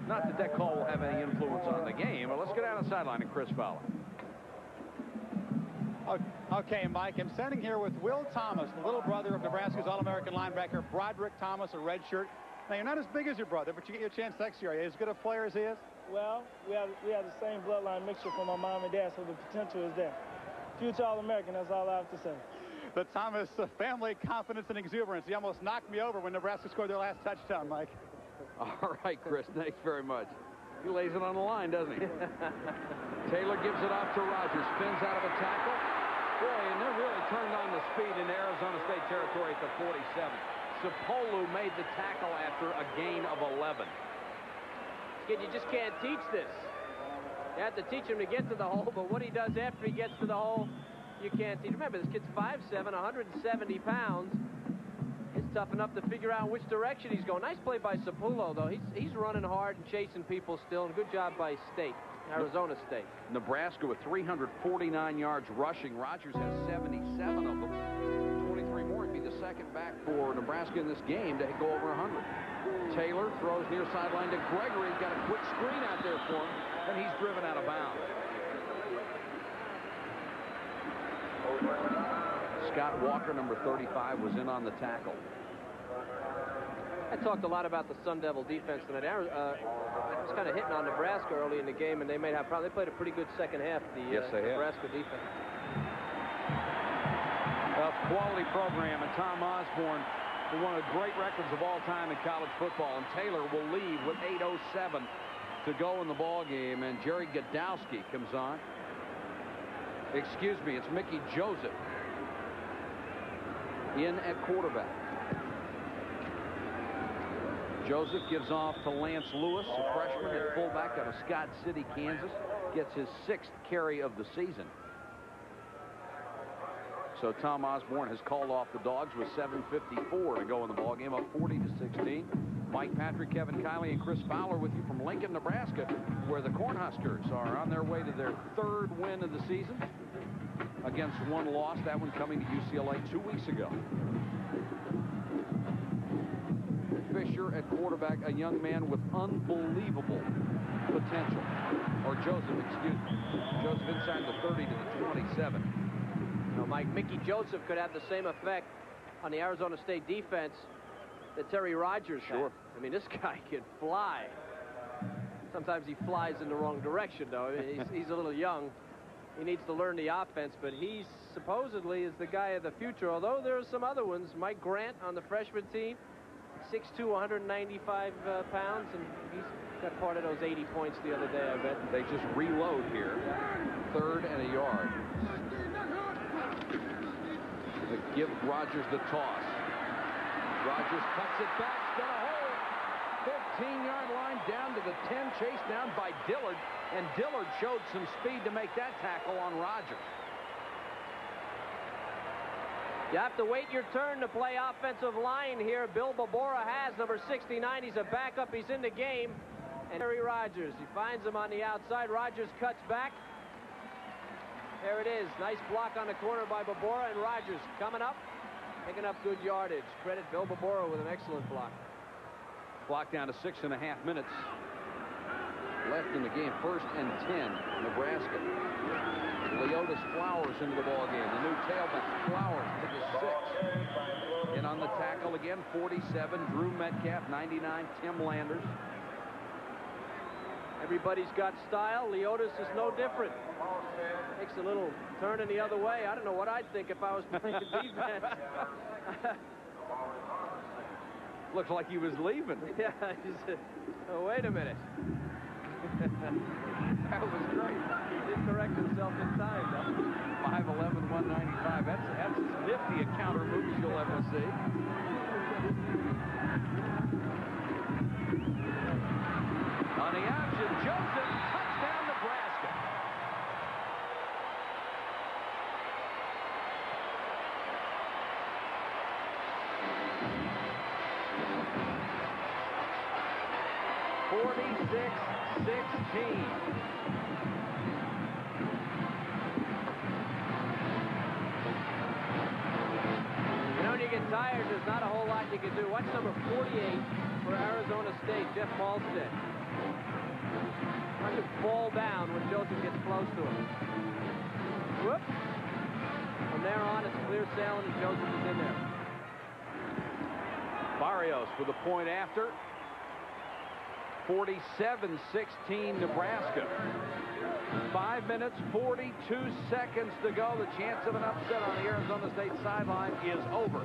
Not that that call will have any influence on the game, but let's go down the sideline and Chris Fowler. Okay, Mike, I'm standing here with Will Thomas, the little brother of Nebraska's All-American linebacker, Broderick Thomas, a red shirt. Now, you're not as big as your brother, but you get your chance next year. Are you as good a player as he is? Well, we have the same bloodline mixture from my mom and dad, so the potential is there. Future All-American, that's all I have to say. The Thomas family confidence and exuberance. He almost knocked me over when Nebraska scored their last touchdown, Mike. All right, Chris, thanks very much. He lays it on the line, doesn't he? Taylor gives it off to Rogers, spins out of a tackle. Boy, and they're really turned on the speed in Arizona State territory at the 47. Sepolu made the tackle after a gain of 11. Kid, you just can't teach this. You have to teach him to get to the hole, but what he does after he gets to the hole, you can't teach. Remember, this kid's 5'7", 170 pounds. His tough enough to figure out which direction he's going. Nice play by Sapullo, though. He's running hard and chasing people still, and good job by State, Arizona State. Nebraska with 349 yards rushing. Rogers has 77 of them. 23 more. He'd be the second back for Nebraska in this game to go over 100. Taylor throws near sideline to Gregory. He's got a quick screen out there for him, and he's driven out of bounds. Scott Walker, number 35, was in on the tackle. I talked a lot about the Sun Devil defense tonight. I was kind of hitting on Nebraska early in the game, and they may have problems. They played a pretty good second half, the Nebraska defense. A quality program, and Tom Osborne with one of the great records of all time in college football. And Taylor will lead with 8:07 to go in the ball game, and Jerry Godowski comes on. Excuse me, it's Mickey Joseph in at quarterback. Joseph gives off to Lance Lewis, a freshman at fullback out of Scott City, Kansas. Gets his 6th carry of the season. So Tom Osborne has called off the Dogs with 7:54 to go in the ballgame, up 40-16. Mike Patrick, Kevin Kiley, and Chris Fowler with you from Lincoln, Nebraska, where the Cornhuskers are on their way to their 3rd win of the season against one loss, that one coming to UCLA 2 weeks ago. Fisher at quarterback, a young man with unbelievable potential. Or Joseph, excuse me. Joseph inside the 30 to the 27. You know, Mickey Joseph could have the same effect on the Arizona State defense that Terry Rogers had. I mean, this guy can fly. Sometimes he flies in the wrong direction, though. I mean, he's a little young. He needs to learn the offense, but he supposedly is the guy of the future, although there are some other ones. Mike Grant on the freshman team, 6'2", 195 pounds, and he's got part of those 80 points the other day, I bet. They just reload here. 3rd and a yard. They give Rogers the toss. Rogers cuts it back, got a hole. 15-yard line down to the 10, chased down by Dillard, and Dillard showed some speed to make that tackle on Rogers. You have to wait your turn to play offensive line here. Bill Babora has number 69. He's a backup. He's in the game. And Terry Rogers, he finds him on the outside. Rogers cuts back. There it is. Nice block on the corner by Babora, and Rogers coming up, picking up good yardage. Credit Bill Babora with an excellent block. Clock down to 6.5 minutes left in the game. 1st and 10, Nebraska. Leotis Flowers into the ball game. The new tailback, Flowers to the 6. In on the tackle again, 47, Drew Metcalf, 99, Tim Landers. Everybody's got style. Leotis is no different. Takes a little turn in the other way. I don't know what I'd think if I was playing defense. Looks like he was leaving. Yeah, he said, oh, wait a minute. That was great. He did correct himself in time, though. 5'11", 195. That's as nifty a counter move as you'll ever see. On the action, Joseph, touchdown, Nebraska. You know, when you get tired, there's not a whole lot you can do. Watch number 48 for Arizona State, Jeff Malstead. Watch him fall down when Joseph gets close to him. Whoop. From there on, it's clear sailing, and Joseph is in there. Barrios with a point after. 47-16 Nebraska. 5 minutes, 42 seconds to go. The chance of an upset on the Arizona State sideline is over.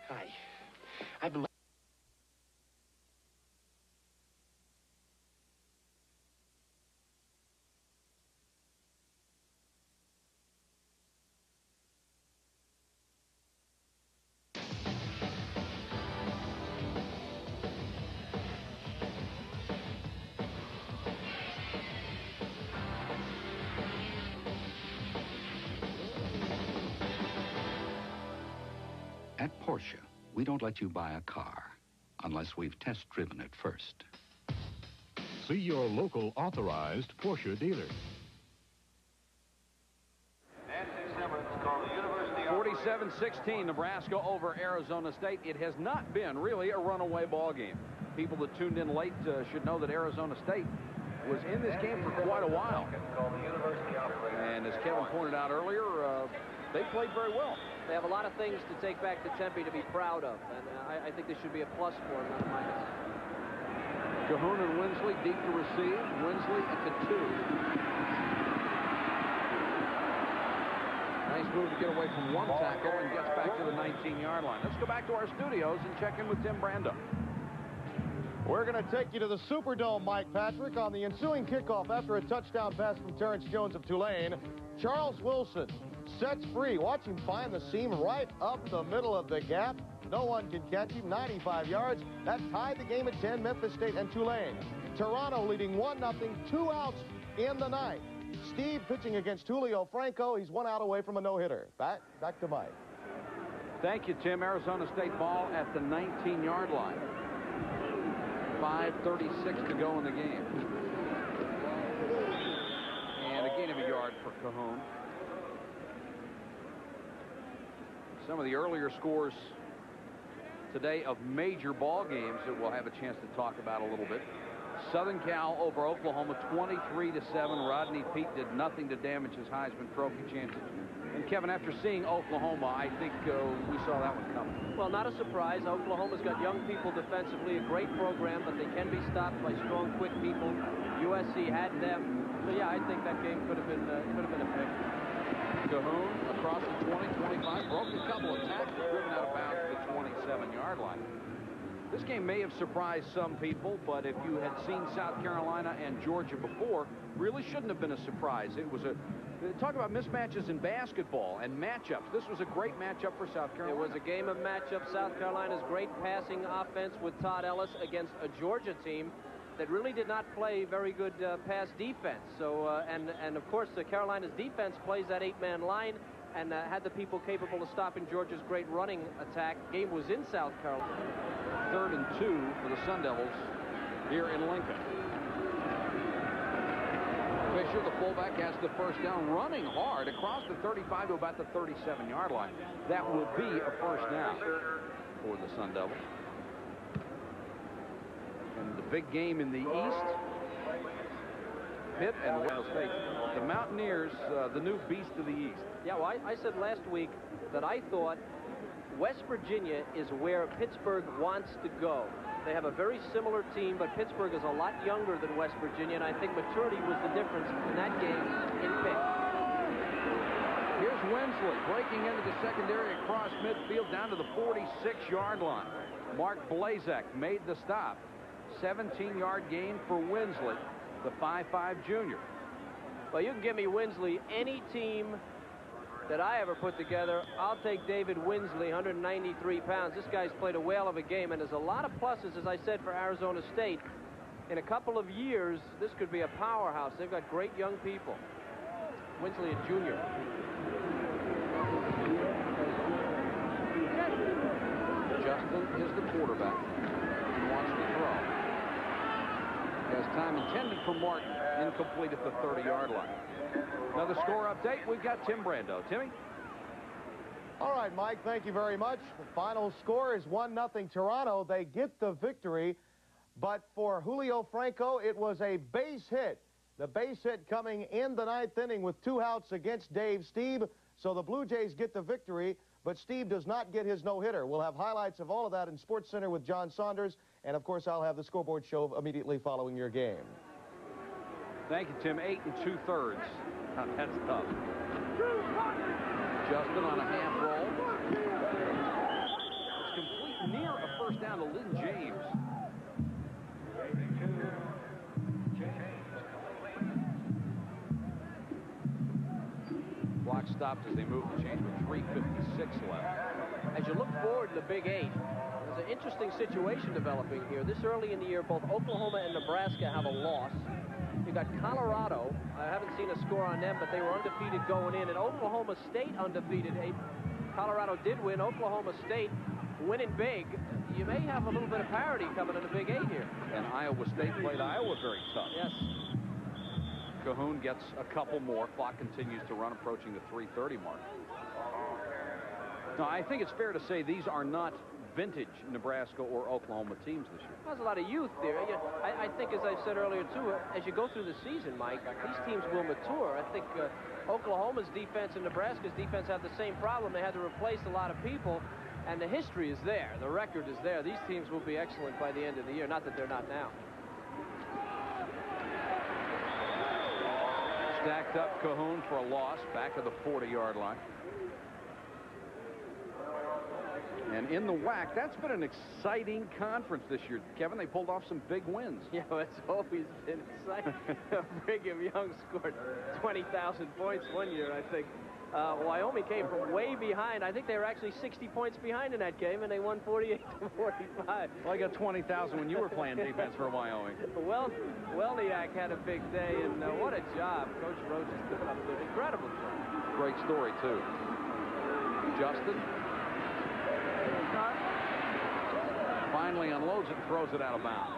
Hi. I've been... At Porsche, we don't let you buy a car unless we've test-driven it first. See your local authorized Porsche dealer. 47-16, Nebraska over Arizona State. It has not been really a runaway ball game. People that tuned in late should know that Arizona State was in this game for quite a while. And as Kevin pointed out earlier, they played very well. They have a lot of things to take back to Tempe to be proud of, and I think this should be a plus for them, not a minus. Cahoon and Winsley deep to receive. Winsley at the 2. Nice move to get away from one tackle and gets back to the 19-yard line. Let's go back to our studios and check in with Tim Brando. We're going to take you to the Superdome, Mike Patrick, on the ensuing kickoff after a touchdown pass from Terrence Jones of Tulane. Charles Wilson sets free. Watch him find the seam right up the middle of the gap. No one can catch him. 95 yards. That tied the game at 10, Memphis State and Tulane. Toronto leading 1-0, 2 outs in the ninth. Steve pitching against Julio Franco. He's 1 out away from a no-hitter. Back to Mike. Thank you, Tim. Arizona State ball at the 19-yard line. 5:36 to go in the game. And a gain of a yard for Cahoon. Some of the earlier scores today of major ball games that we'll have a chance to talk about a little bit. Southern Cal over Oklahoma 23-7. Rodney Peete did nothing to damage his Heisman Trophy chances. And Kevin, after seeing Oklahoma, I think we saw that one coming. Well, not a surprise. Oklahoma's got young people defensively, a great program, but they can be stopped by strong, quick people. USC had them. So yeah, I think that game could have been a pick. Cahoon across the 20-25, broke a couple of tackles, driven out of bounds to the 27-yard line. This game may have surprised some people, but if you had seen South Carolina and Georgia before, really shouldn't have been a surprise. It was talk about mismatches in basketball and matchups. This was a great matchup for South Carolina. It was a game of matchups. South Carolina's great passing offense with Todd Ellis against a Georgia team that really did not play very good pass defense. So, and of course, Carolina's defense plays that 8-man line and had the people capable of stopping Georgia's great running attack. Game was in South Carolina. 3rd and 2 for the Sun Devils here in Lincoln. Fisher, the fullback, has the first down, running hard across the 35 to about the 37-yard line. That will be a first down for the Sun Devils. And the big game in the East, Pitt and Ohio State. The Mountaineers, the new beast of the East. Yeah, well, I said last week that I thought West Virginia is where Pittsburgh wants to go. They have a very similar team, but Pittsburgh is a lot younger than West Virginia, and I think maturity was the difference in that game in Pitt. Here's Winsley breaking into the secondary across midfield down to the 46-yard line. Mark Blazek made the stop. 17-yard gain for Winsley, the 5'5 junior. Well, you can give me Winsley any team that I ever put together. I'll take David Winsley, 193 pounds. This guy's played a whale of a game, and there's a lot of pluses, as I said, for Arizona State. In a couple of years, this could be a powerhouse. They've got great young people. Winsley, a junior. Justin is the quarterback. He wants to throw. He has time intended for Martin, incomplete at the 30-yard line. Another score update. We've got Tim Brando. Timmy? All right, Mike, thank you very much. The final score is 1-0 Toronto. They get the victory, but for Julio Franco, it was a base hit. The base hit coming in the 9th inning with 2 outs against Dave Stieb. So the Blue Jays get the victory, but Stieb does not get his no-hitter. We'll have highlights of all of that in Sports Center with John Saunders, and of course, I'll have the scoreboard show immediately following your game. Thank you, Tim. 8 2/3. That's tough. Justin on a half roll. It's complete near a first down to Lynn James. Clock stopped as they moved the change with 3:56 left. As you look forward to the Big 8, there's an interesting situation developing here. This early in the year, both Oklahoma and Nebraska have a loss. You got Colorado. I haven't seen a score on them, but they were undefeated going in. And Oklahoma State undefeated. Colorado did win. Oklahoma State winning big. You may have a little bit of parity coming in the Big 8 here. And Iowa State played Iowa very tough. Yes. Cahoon gets a couple more. Clock continues to run, approaching the 3:30 mark. Now, I think it's fair to say these are not vintage Nebraska or Oklahoma teams this year. There's a lot of youth there. I think, as I said earlier, too, as you go through the season, Mike, these teams will mature. I think Oklahoma's defense and Nebraska's defense have the same problem. They had to replace a lot of people, and the history is there. The record is there. These teams will be excellent by the end of the year. Not that they're not now. Stacked up Cahoon for a loss back of the 40-yard line. And in the WAC, that's been an exciting conference this year. Kevin, they pulled off some big wins. Yeah, it's always been exciting. Brigham Young scored 20,000 points one year, I think. Wyoming came from way behind. I think they were actually 60 points behind in that game, and they won 48-45. Well, I got 20,000 when you were playing defense for Wyoming. Well, Welniak had a big day, and what a job Coach Roach has done up there. Incredible job. Great story, too. Justin finally unloads it and throws it out of bounds.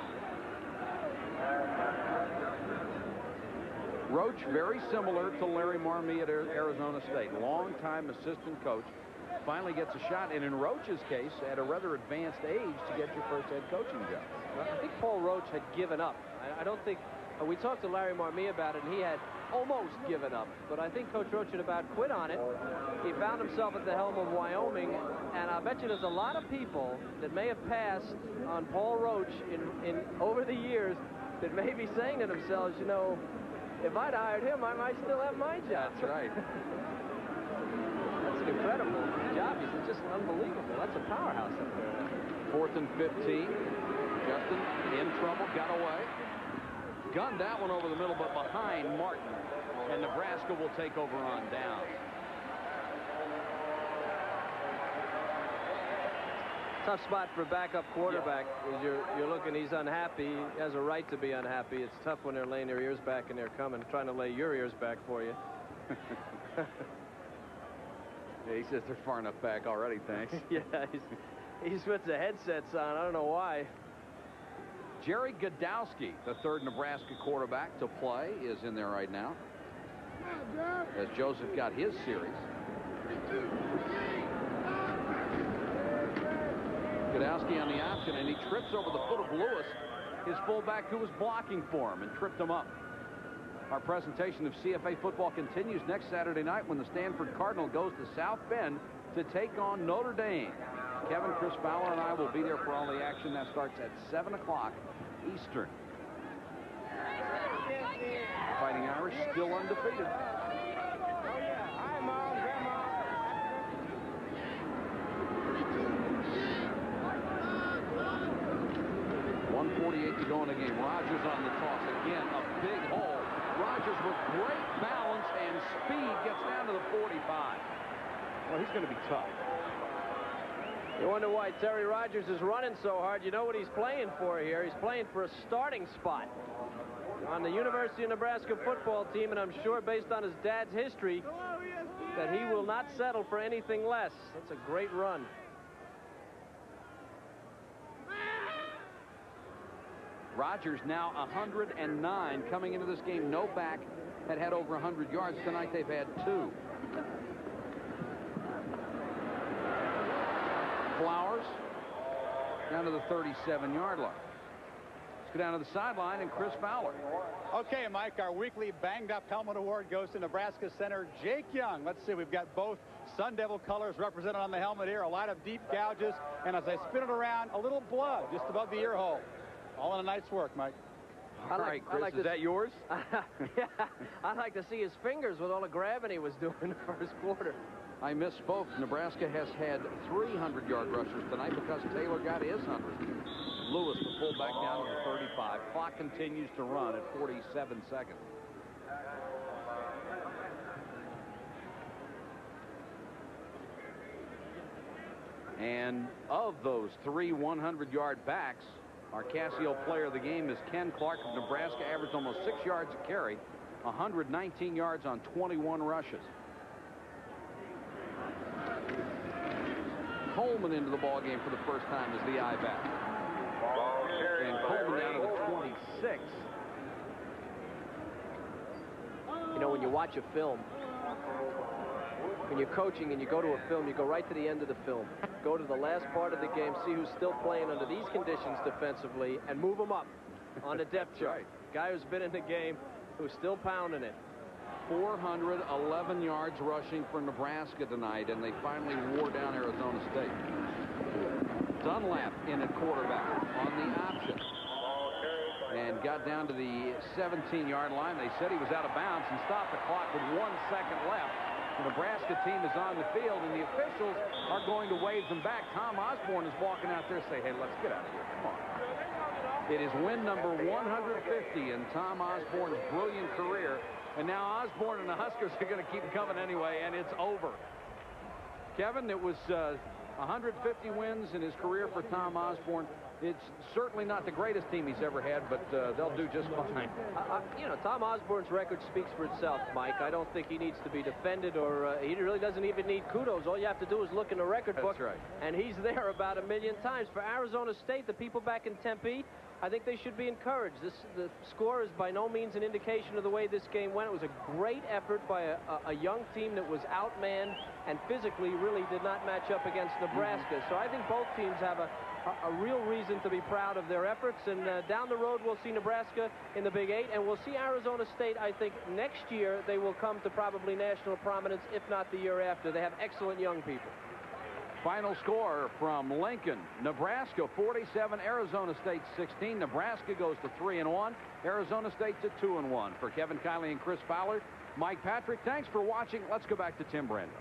Roach, very similar to Larry Marmee at Arizona State. Longtime assistant coach. Finally gets a shot, and in Roach's case, at a rather advanced age to get your first head coaching job. I think Paul Roach had given up. I don't think... we talked to Larry Marmee about it, and he had almost given up. But I think Coach Roach had about quit on it. He found himself at the helm of Wyoming, and I bet you there's a lot of people that may have passed on Paul Roach in over the years that may be saying to themselves, you know, if I'd hired him, I might still have my job. That's right. That's an incredible job. He's just unbelievable. That's a powerhouse up there. 4th and 15. Justin in trouble, got away. Gunned that one over the middle, but behind Martin. And Nebraska will take over on down. Tough spot for a backup quarterback. As you're looking, he's unhappy. He has a right to be unhappy. It's tough when they're laying their ears back and they're coming, trying to lay your ears back for you. Yeah, he says they're far enough back already, thanks. Yeah, he's puts the headsets on. I don't know why. Jerry Godowski, the third Nebraska quarterback to play, is in there right now. As Joseph got his series. Godowski on the option, and he trips over the foot of Lewis, his fullback who was blocking for him, and tripped him up. Our presentation of CFA football continues next Saturday night when the Stanford Cardinal goes to South Bend to take on Notre Dame. Kevin, Chris Fowler, and I will be there for all the action. That starts at 7 o'clock Eastern. Fighting Irish still undefeated. 1:48 to go in the game. Rogers on the toss. Again, a big hole. Rogers with great balance and speed gets down to the 45. Well, he's going to be tough. You wonder why Terry Rogers is running so hard. You know what he's playing for here? He's playing for a starting spot on the University of Nebraska football team, and I'm sure based on his dad's history that he will not settle for anything less. That's a great run. Rogers now 109 coming into this game. No back had over 100 yards. Tonight they've had 2. Flowers down to the 37-yard line. Let's go down to the sideline and Chris Fowler. Okay, Mike, our weekly Banged Up Helmet Award goes to Nebraska center Jake Young. Let's see, we've got both Sun Devil colors represented on the helmet here. A lot of deep gouges, and as I spin it around, a little blood just above the ear hole. All in a night's work, Mike. All right, Chris, is that yours? Yeah, I'd like to see his fingers with all the grabbing he was doing in the first quarter. I misspoke. Nebraska has had 300-yard rushers tonight because Taylor got his 100. Lewis, the fullback, down to the 35. Clock continues to run at 47 seconds. And of those 3 100-yard backs, our Casio player of the game is Ken Clark of Nebraska, averaged almost 6 yards a carry, 119 yards on 21 rushes. Coleman into the ball game for the first time as the I-back. And Coleman down to the 26. You know, when you watch a film, when you're coaching and you go to a film, you go right to the end of the film. Go to the last part of the game, see who's still playing under these conditions defensively, and move them up on the depth chart. Guy who's been in the game, who's still pounding it. 411 yards rushing for Nebraska tonight, and they finally wore down Arizona State. Dunlap in at quarterback on the option. And got down to the 17-yard line. They said he was out of bounds and stopped the clock with 1 second left. The Nebraska team is on the field, and the officials are going to wave them back. Tom Osborne is walking out there saying, hey, let's get out of here. Come on. It is win number 150 in Tom Osborne's brilliant career. And now Osborne and the Huskers are going to keep coming anyway, and it's over. Kevin, it was 150 wins in his career for Tom Osborne. It's certainly not the greatest team he's ever had, but they'll do just fine. You know, Tom Osborne's record speaks for itself, Mike. I don't think he needs to be defended, or he really doesn't even need kudos. All you have to do is look in the record book, right. And he's there about 1 million times. For Arizona State, the people back in Tempe, I think they should be encouraged. The score is by no means an indication of the way this game went. It was a great effort by a young team that was outmanned and physically really did not match up against Nebraska. So I think both teams have a real reason to be proud of their efforts. And down the road, we'll see Nebraska in the Big 8, and we'll see Arizona State. I think next year they will come to probably national prominence, if not the year after. They have excellent young people. Final score from Lincoln: Nebraska 47, Arizona State 16. Nebraska goes to 3-1. Arizona State to 2-1. For Kevin Kiley and Chris Fowler, Mike Patrick, thanks for watching. Let's go back to Tim Brandon.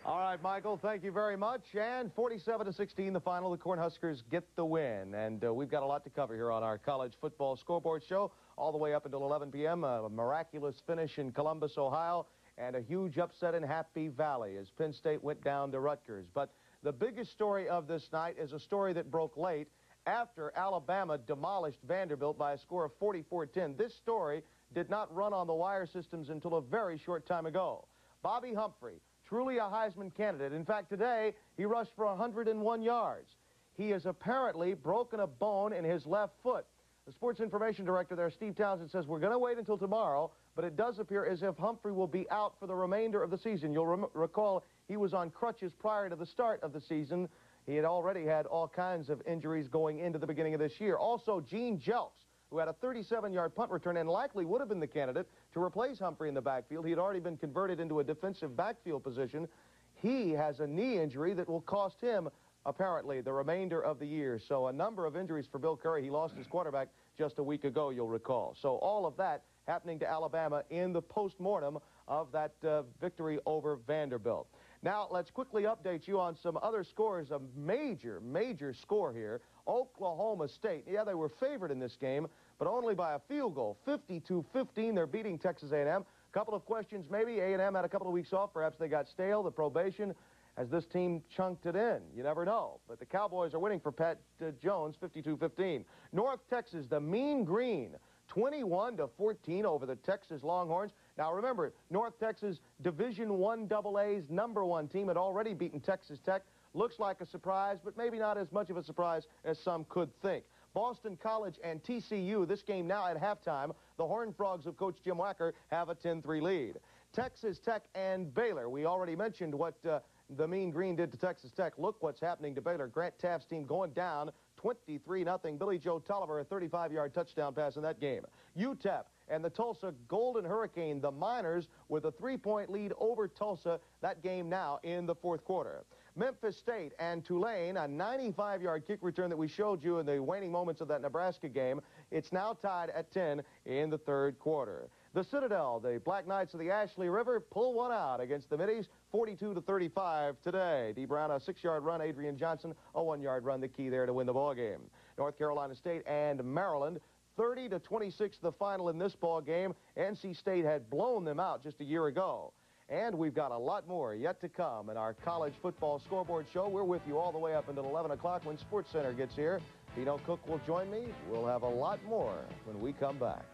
All right, Michael, thank you very much. And 47-16, the final. The Cornhuskers get the win. And we've got a lot to cover here on our college football scoreboard show, all the way up until 11 p.m. A miraculous finish in Columbus, Ohio, and a huge upset in Happy Valley as Penn State went down to Rutgers. But the biggest story of this night is a story that broke late after Alabama demolished Vanderbilt by a score of 44-10. This story did not run on the wire systems until a very short time ago. Bobby Humphrey, truly a Heisman candidate. In fact, today he rushed for 101 yards. He has apparently broken a bone in his left foot. The sports information director there, Steve Townsend, says we're going to wait until tomorrow, but it does appear as if Humphrey will be out for the remainder of the season. You'll recall he was on crutches prior to the start of the season. He had already had all kinds of injuries going into the beginning of this year. Also, Gene Jelks, who had a 37-yard punt return and likely would have been the candidate to replace Humphrey in the backfield. He had already been converted into a defensive backfield position. He has a knee injury that will cost him, apparently, the remainder of the year. So a number of injuries for Bill Curry. He lost his quarterback just a week ago, you'll recall. So all of that happening to Alabama in the postmortem of that victory over Vanderbilt. Now, let's quickly update you on some other scores. A major, major score here. Oklahoma State. Yeah, they were favored in this game, but only by a field goal. 52-15, they're beating Texas A&M. A couple of questions, maybe. A&M had a couple of weeks off. Perhaps they got stale, the probation. Has this team chunked it in? You never know. But the Cowboys are winning for Pat Jones, 52-15. North Texas, the Mean Green, 21-14 over the Texas Longhorns. Now remember, North Texas, Division I AA's #1 team, had already beaten Texas Tech. Looks like a surprise, but maybe not as much of a surprise as some could think. Boston College and TCU, this game now at halftime. The Horned Frogs of Coach Jim Wacker have a 10-3 lead. Texas Tech and Baylor. We already mentioned what the Mean Green did to Texas Tech. Look what's happening to Baylor. Grant Taft's team going down 23-0. Billy Joe Tolliver, a 35-yard touchdown pass in that game. UTEP and the Tulsa Golden Hurricane, the Miners, with a 3-point lead over Tulsa. That game now in the fourth quarter. Memphis State and Tulane, a 95-yard kick return that we showed you in the waning moments of that Nebraska game. It's now tied at 10 in the third quarter. The Citadel, the Black Knights of the Ashley River, pull one out against the Middies, 42-35 today. D. Brown, a 6-yard run. Adrian Johnson, a 1-yard run, the key there to win the ball game. North Carolina State and Maryland, 30-26 the final in this ball game. NC State had blown them out just a year ago. And we've got a lot more yet to come in our college football scoreboard show. We're with you all the way up until 11 o'clock when Sports Center gets here. Pino Cook will join me. We'll have a lot more when we come back.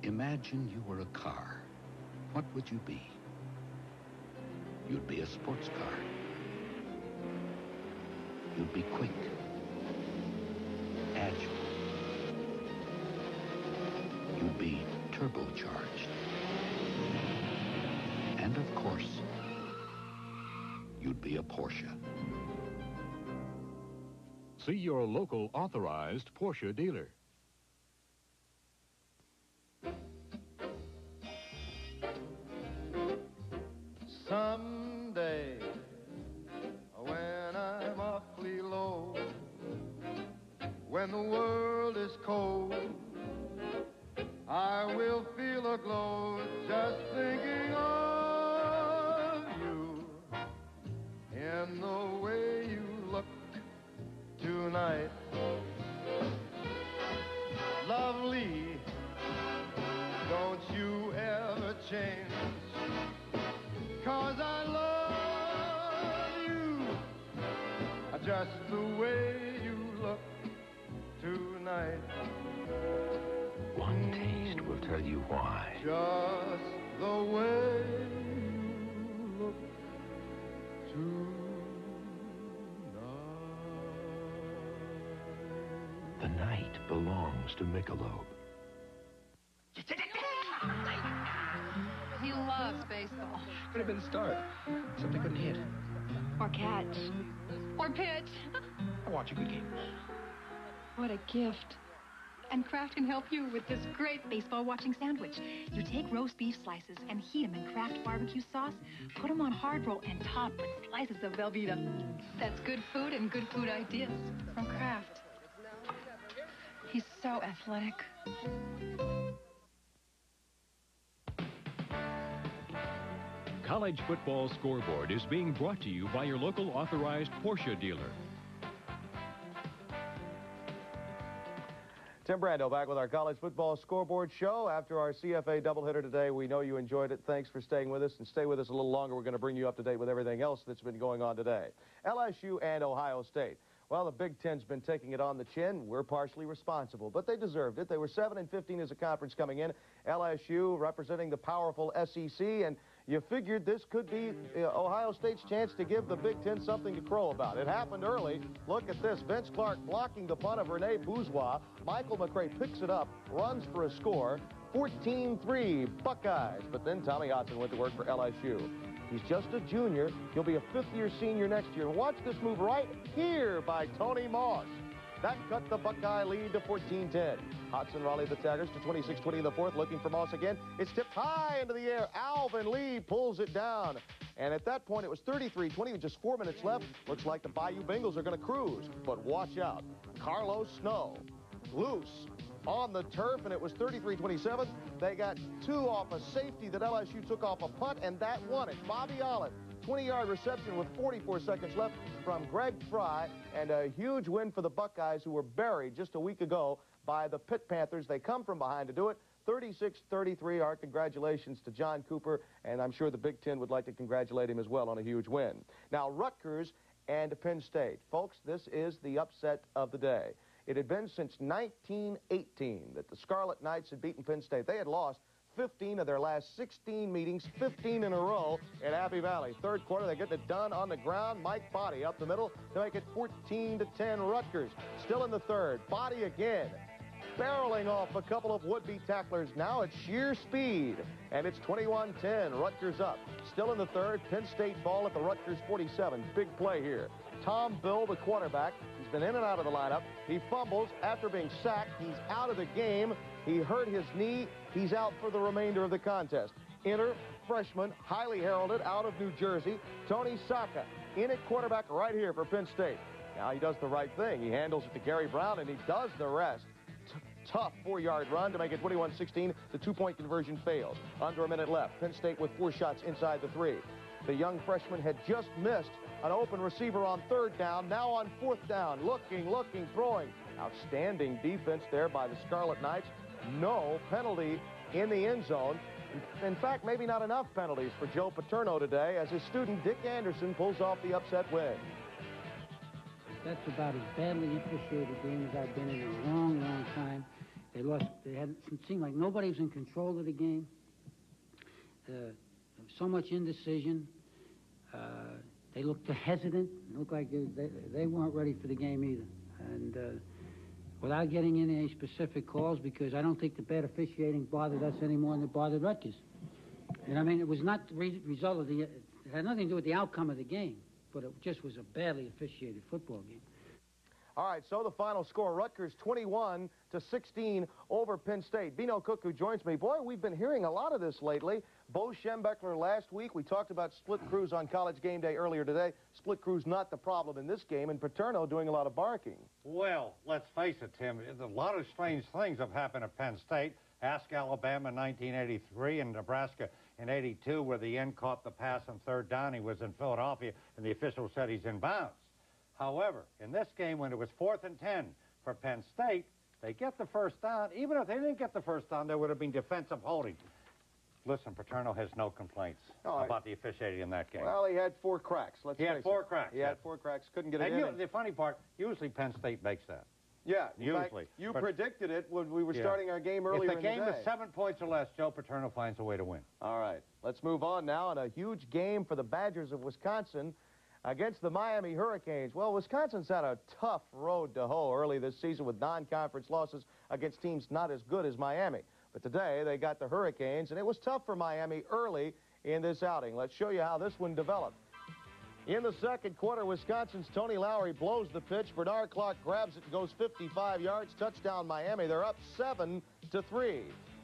Imagine you were a car. What would you be? You'd be a sports car. You'd be quick, agile. You'd be turbocharged. And of course, you'd be a Porsche. See your local authorized Porsche dealer. Someday, when I'm awfully low, when the world is cold, I will feel a glow just thinking of you in the way you look tonight. Lovely, don't you ever change, 'cause I love you just the way you look tonight. One taste will tell you why. Just the way you look tonight. The night belongs to Michelob. He loves baseball. Could have been the start, except I couldn't hit. Or catch. Or pitch. I watch a good game. What a gift. And Kraft can help you with this great baseball watching sandwich. You take roast beef slices and heat them in Kraft barbecue sauce, put them on hard roll and top with slices of Velveeta. That's good food and good food ideas from Kraft. He's so athletic. College Football Scoreboard is being brought to you by your local authorized Porsche dealer. Tim Brando back with our College Football Scoreboard show. After our CFA doubleheader today, we know you enjoyed it. Thanks for staying with us, and stay with us a little longer. We're going to bring you up to date with everything else that's been going on today. LSU and Ohio State. Well, the Big Ten's been taking it on the chin. We're partially responsible, but they deserved it. They were 7-15 as a conference coming in. LSU representing the powerful SEC, and you figured this could be Ohio State's chance to give the Big Ten something to crow about. It happened early. Look at this. Vince Clark blocking the punt of Rene Bourgeois. Michael McRae picks it up, runs for a score. 14-3 Buckeyes. But then Tommy Hudson went to work for LSU. He's just a junior. He'll be a fifth-year senior next year. And watch this move right here by Tony Moss. That cut the Buckeye lead to 14-10. Hudson rallied the Tigers to 26-20 in the fourth, looking for Moss again. It's tipped high into the air. Alvin Lee pulls it down. And at that point, it was 33-20 with just 4 minutes left. Looks like the Bayou Bengals are going to cruise. But watch out. Carlos Snow, loose on the turf, and it was 33-27. They got 2 off a safety that LSU took off a punt, and that won it. Bobby Allen, 20-yard reception with 44 seconds left from Greg Fry, and a huge win for the Buckeyes, who were buried just a week ago by the Pitt Panthers. They come from behind to do it. 36-33. Our congratulations to John Cooper, and I'm sure the Big Ten would like to congratulate him as well on a huge win. Now, Rutgers and Penn State. Folks, this is the upset of the day. It had been since 1918 that the Scarlet Knights had beaten Penn State. They had lost 15 of their last 16 meetings, 15 in a row at Happy Valley. Third quarter, they're getting it done on the ground. Mike Body up the middle to make it 14-10 Rutgers. Still in the third. Body again, barreling off a couple of would-be tacklers. Now it's sheer speed, and it's 21-10. Rutgers up. Still in the third. Penn State ball at the Rutgers 47. Big play here. Tom Bill, the quarterback, he's been in and out of the lineup. He fumbles after being sacked. He's out of the game. He hurt his knee. He's out for the remainder of the contest. Enter freshman, highly heralded, out of New Jersey, Tony Saka, in at quarterback right here for Penn State. Now he does the right thing. He handles it to Gary Brown, and he does the rest. Tough 4-yard run to make it 21-16. The 2-point conversion fails. Under a minute left. Penn State with 4 shots inside the 3. The young freshman had just missed an open receiver on 3rd down. Now on 4th down. Looking, throwing. Outstanding defense there by the Scarlet Knights. No penalty in the end zone. In fact, maybe not enough penalties for Joe Paterno today, as his student Dick Anderson pulls off the upset win. That's about as badly appreciated game as I've been in a long, long time. They lost. It seemed like nobody was in control of the game. So much indecision. They looked hesitant. It looked like they weren't ready for the game either. And without getting into any specific calls, because I don't think the bad officiating bothered us any more than it bothered Rutgers. And I mean, it was not the result of it had nothing to do with the outcome of the game, but it just was a badly officiated football game. All right, so the final score, Rutgers 21-16 over Penn State. Bino Cook, who joins me. Boy, we've been hearing a lot of this lately. Bo Schembechler last week. We talked about split crews on College Game Day earlier today. Split crews not the problem in this game, and Paterno doing a lot of barking. Well, let's face it, Tim. A lot of strange things have happened at Penn State. Ask Alabama in 1983 and Nebraska in 82, where the end caught the pass on third down. He was in Philadelphia, and the official said he's in bounds. However, in this game, when it was 4th and 10 for Penn State, they get the first down. Even if they didn't get the first down, there would have been defensive holding. Listen, Paterno has no complaints about the officiating in that game. Well, he had 4 cracks. He had 4 cracks. He had 4 cracks. Couldn't get it in. The funny part, usually Penn State makes that. Yeah, usually. Fact, you predicted it when we were starting our game earlier in the day. If the game is 7 points or less, Joe Paterno finds a way to win. All right, let's move on now. And a huge game for the Badgers of Wisconsin against the Miami Hurricanes. Well, Wisconsin's had a tough road to hoe early this season with non-conference losses against teams not as good as Miami. But today, they got the Hurricanes, and it was tough for Miami early in this outing. Let's show you how this one developed. In the second quarter, Wisconsin's Tony Lowry blows the pitch. Bernard Clark grabs it and goes 55 yards. Touchdown, Miami. They're up 7-3.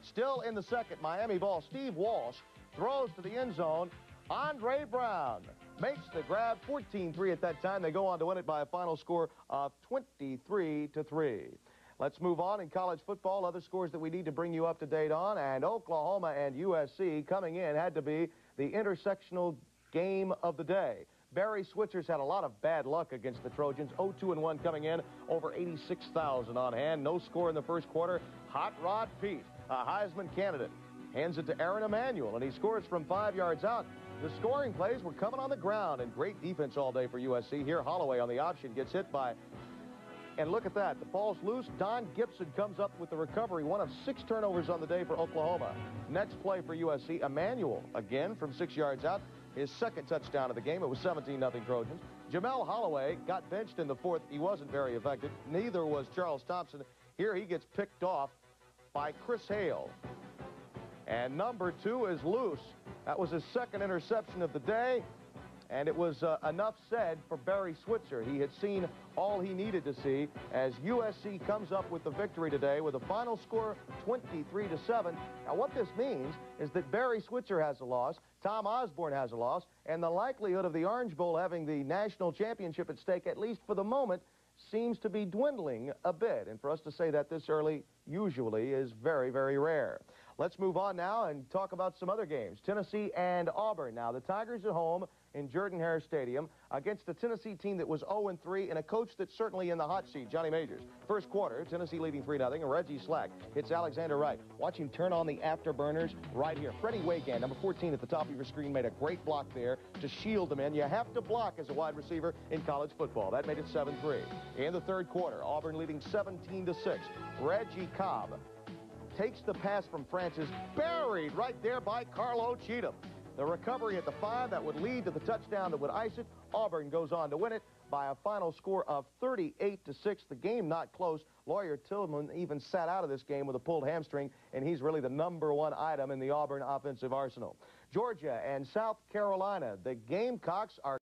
Still in the second, Miami ball. Steve Walsh throws to the end zone. Andre Brown makes the grab, 14-3 at that time. They go on to win it by a final score of 23-3. Let's move on in college football. Other scores that we need to bring you up to date on. And Oklahoma and USC coming in had to be the intersectional game of the day. Barry Switzer's had a lot of bad luck against the Trojans. 0-2-1 coming in, over 86,000 on hand. No score in the first quarter. Hot Rod Pete, a Heisman candidate, hands it to Aaron Emanuel, and he scores from 5 yards out. The scoring plays were coming on the ground, and great defense all day for USC. Here, Holloway on the option gets hit by, and look at that. The ball's loose. Don Gibson comes up with the recovery. 1 of 6 turnovers on the day for Oklahoma. Next play for USC, Emanuel, again from 6 yards out. His second touchdown of the game. It was 17-0 Trojans. Jamel Holloway got benched in the fourth. He wasn't very effective. Neither was Charles Thompson. Here he gets picked off by Chris Hale. And number 2 is loose. That was his second interception of the day, and it was enough said for Barry Switzer. He had seen all he needed to see as USC comes up with the victory today with a final score 23-7. Now, what this means is that Barry Switzer has a loss, Tom Osborne has a loss, and the likelihood of the Orange Bowl having the national championship at stake, at least for the moment, seems to be dwindling a bit. And for us to say that this early usually is very, very rare. Let's move on now and talk about some other games. Tennessee and Auburn. Now, the Tigers at home in Jordan-Hare Stadium against a Tennessee team that was 0-3 and a coach that's certainly in the hot seat, Johnny Majors. First quarter, Tennessee leading 3-0, and Reggie Slack hits Alexander Wright. Watch him turn on the afterburners right here. Freddie Wagan, number 14 at the top of your screen, made a great block there to shield them in. You have to block as a wide receiver in college football. That made it 7-3. In the third quarter, Auburn leading 17-6. Reggie Cobb takes the pass from Francis, buried right there by Carlo Cheatham. The recovery at the 5 that would lead to the touchdown that would ice it. Auburn goes on to win it by a final score of 38-6. The game not close. Lawyer Tillman even sat out of this game with a pulled hamstring, and he's really the #1 item in the Auburn offensive arsenal. Georgia and South Carolina, the Gamecocks are